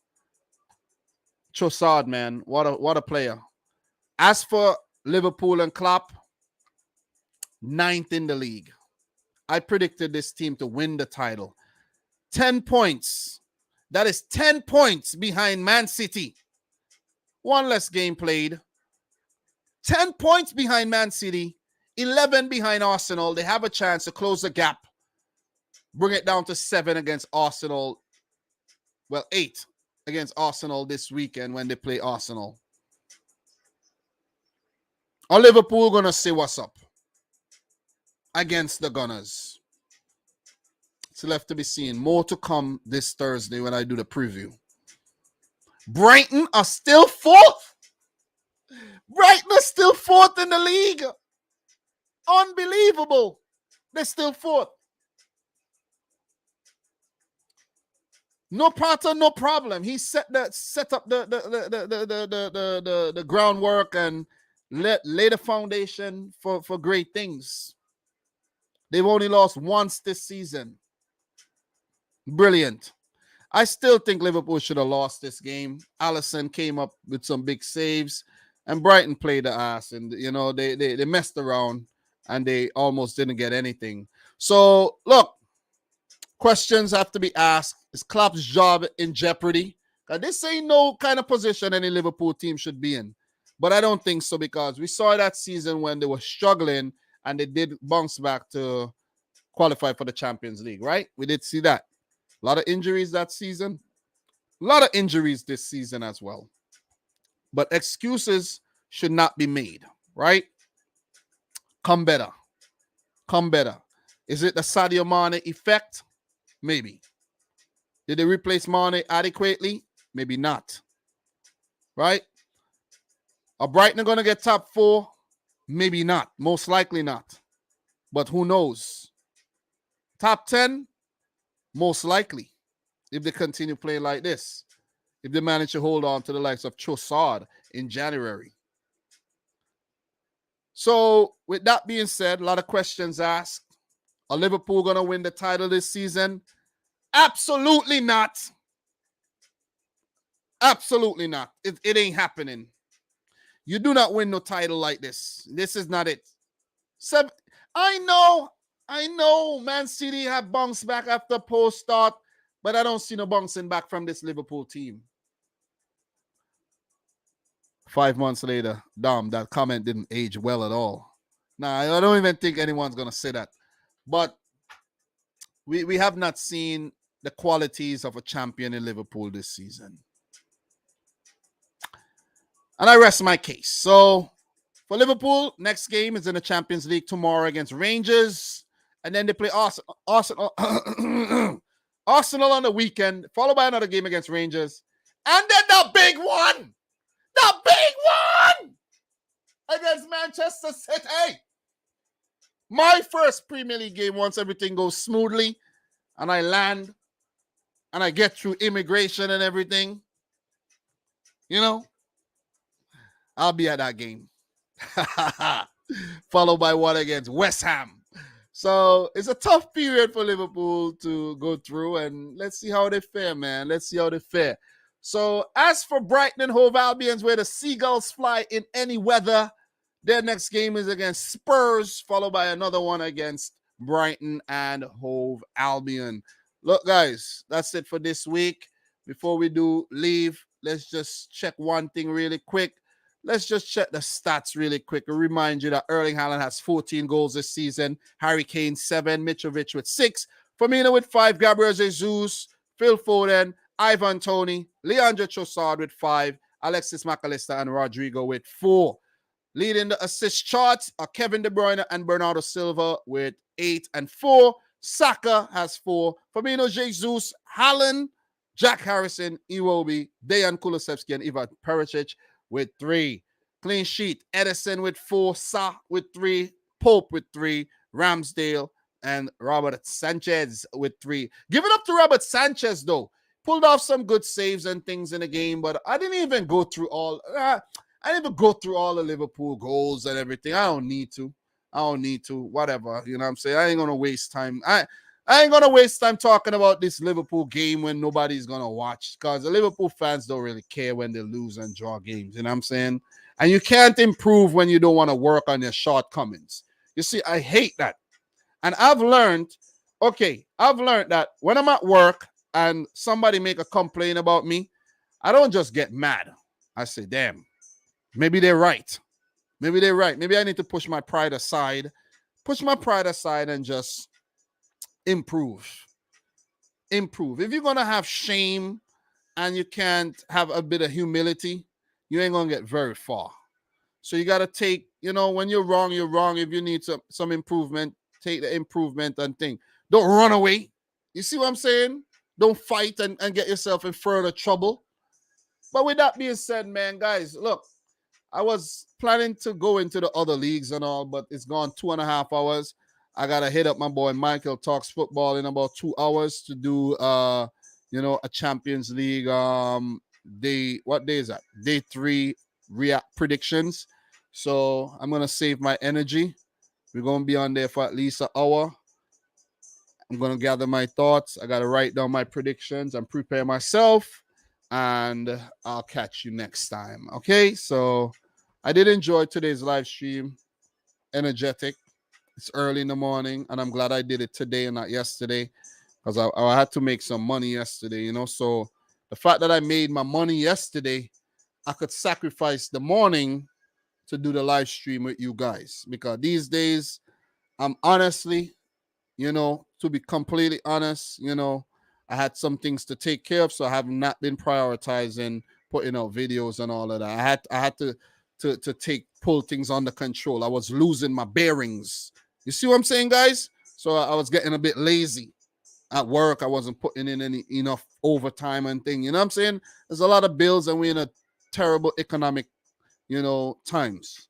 Trossard, man, what a player. As for Liverpool and Klopp, 9th in the league. I predicted this team to win the title. 10 points. That is 10 points behind Man City. 1 less game played. 10 points behind Man City. 11 behind Arsenal. They have a chance to close the gap. Bring it down to 7 against Arsenal. Well, 8 against Arsenal this weekend when they play Arsenal. Are Liverpool going to say what's up against the Gunners? It's left to be seen. More to come this Thursday when I do the preview. Brighton are still 4th. Brighton are still 4th in the league. Unbelievable. They're still 4th. No Potter, no problem. He set up the groundwork and lay the foundation for great things. They've only lost once this season. Brilliant. I still think Liverpool should have lost this game. Alisson came up with some big saves, and Brighton played the ass, and they messed around and they almost didn't get anything. So look, questions have to be asked. Is Klopp's job in jeopardy? This ain't no kind of position any Liverpool team should be in. But I don't think so, because we saw that season when they were struggling and they did bounce back to qualify for the Champions League, right? We did see that. A lot of injuries that season. A lot of injuries this season as well. But excuses should not be made, right? Come better. Is it the Sadio Mane effect? Maybe. Did they replace Mane adequately? Maybe not. Right? Are Brighton going to get top 4? Maybe not. Most likely not. But who knows? Top 10? Most likely. If they continue playing like this. If they manage to hold on to the likes of Trossard in January. So, with that being said, a lot of questions asked. Are Liverpool going to win the title this season? Absolutely not. Absolutely not. It ain't happening. You do not win no title like this. This is not it. I know Man City have bounced back after post start, but I don't see no bouncing back from this Liverpool team. 5 months later, Dom, that comment didn't age well at all. Nah, I don't even think anyone's going to say that. But we have not seen the qualities of a champion in Liverpool this season. And I rest my case. So, For Liverpool, next game is in the Champions League tomorrow against Rangers. And then they play Arsenal on the weekend, followed by another game against Rangers. And then the big one against Manchester City. My first Premier League game once everything goes smoothly and I land and I get through immigration and everything. You know, I'll be at that game. Followed by one against West Ham. So it's a tough period for Liverpool to go through, and let's see how they fare, man. Let's see how they fare. So as for Brighton and Hove Albions, where the seagulls fly in any weather, their next game is against Spurs, followed by another one against Brighton and Hove Albion. Look, guys, that's it for this week. Before we do leave, let's just check one thing really quick. Let's just check the stats really quick. I remind you that Erling Haaland has 14 goals this season. Harry Kane, 7. Mitrovic with 6. Firmino with 5. Gabriel Jesus, Phil Foden, Ivan Toney, Leandro Trossard with 5. Alexis McAllister and Rodrigo with 4. Leading the assist charts are Kevin De Bruyne and Bernardo Silva with 8 and 4. Saka has 4. Firmino, Jesus, Haaland, Jack Harrison, Iwobi, Dejan Kulusevski, and Ivan Perisic with 3. Clean sheet, Edison with 4, Sa with 3, Pope with 3, Ramsdale, and Robert Sanchez with 3. Give it up to Robert Sanchez, though. Pulled off some good saves and things in the game, but I didn't even go through all the Liverpool goals and everything. I don't need to. Whatever. You know what I'm saying? I ain't going to waste time. I ain't going to waste time talking about this Liverpool game when nobody's going to watch, because the Liverpool fans don't really care when they lose and draw games. You know what I'm saying? And you can't improve when you don't want to work on your shortcomings. You see, I hate that. And I've learned that when I'm at work and somebody make a complaint about me, I don't just get mad. I say, damn, maybe they're right. Maybe I need to push my pride aside and just improve. If you're going to have shame and you can't have a bit of humility, you ain't going to get very far. So you got to take, when you're wrong, you're wrong. If you need some improvement, take the improvement and think. Don't run away. You see what I'm saying? Don't fight and get yourself in further trouble. But with that being said, man, guys, look, I was planning to go into the other leagues and all, but it's gone 2.5 hours. I got to hit up my boy Michael Talks Football in about 2 hours to do, a Champions League. What day is that? Day 3 predictions. So I'm going to save my energy. We're going to be on there for at least an hour. I'm going to gather my thoughts. I got to write down my predictions and prepare myself. And I'll catch you next time. Okay? So I did enjoy today's live stream. Energetic. It's early in the morning, and I'm glad I did it today and not yesterday, because I had to make some money yesterday, So the fact that I made my money yesterday, I could sacrifice the morning to do the live stream with you guys, because these days, I'm honestly, to be completely honest, I had some things to take care of, so I have not been prioritizing putting out videos and all of that. I had to pull things under control. I was losing my bearings. You see what I'm saying, guys? So I was getting a bit lazy at work. I wasn't putting in enough overtime and thing. You know what I'm saying? There's a lot of bills, and we're in a terrible economic, times,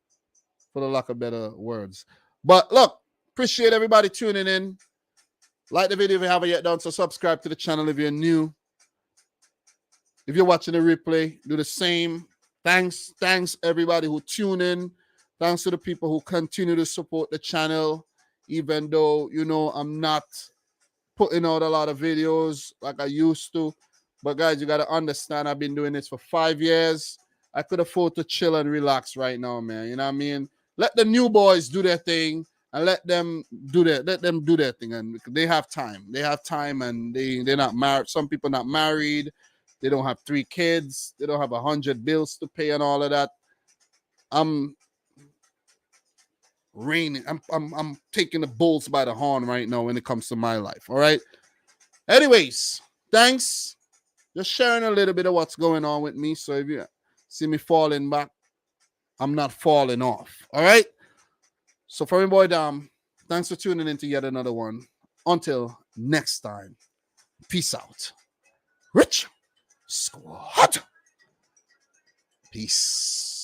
for the lack of better words. But look, appreciate everybody tuning in. Like the video if you haven't yet done, so subscribe to the channel if you're new. If you're watching the replay, do the same. Thanks everybody who tune in. Thanks to the people who continue to support the channel, even though, I'm not putting out a lot of videos like I used to. But guys, you got to understand, I've been doing this for 5 years. I could afford to chill and relax right now, man. You know what I mean? Let the new boys do their thing and let them do their thing. And they have time. And they're not married. Some people not married. They don't have 3 kids. They don't have 100 bills to pay and all of that. I'm taking the bulls by the horn right now when it comes to my life. All right. Anyways, thanks. Just sharing a little bit of what's going on with me. So if you see me falling back, I'm not falling off. All right. So for me, boy, Dom, thanks for tuning in to yet another one. Until next time, peace out. Rich Squad. Peace.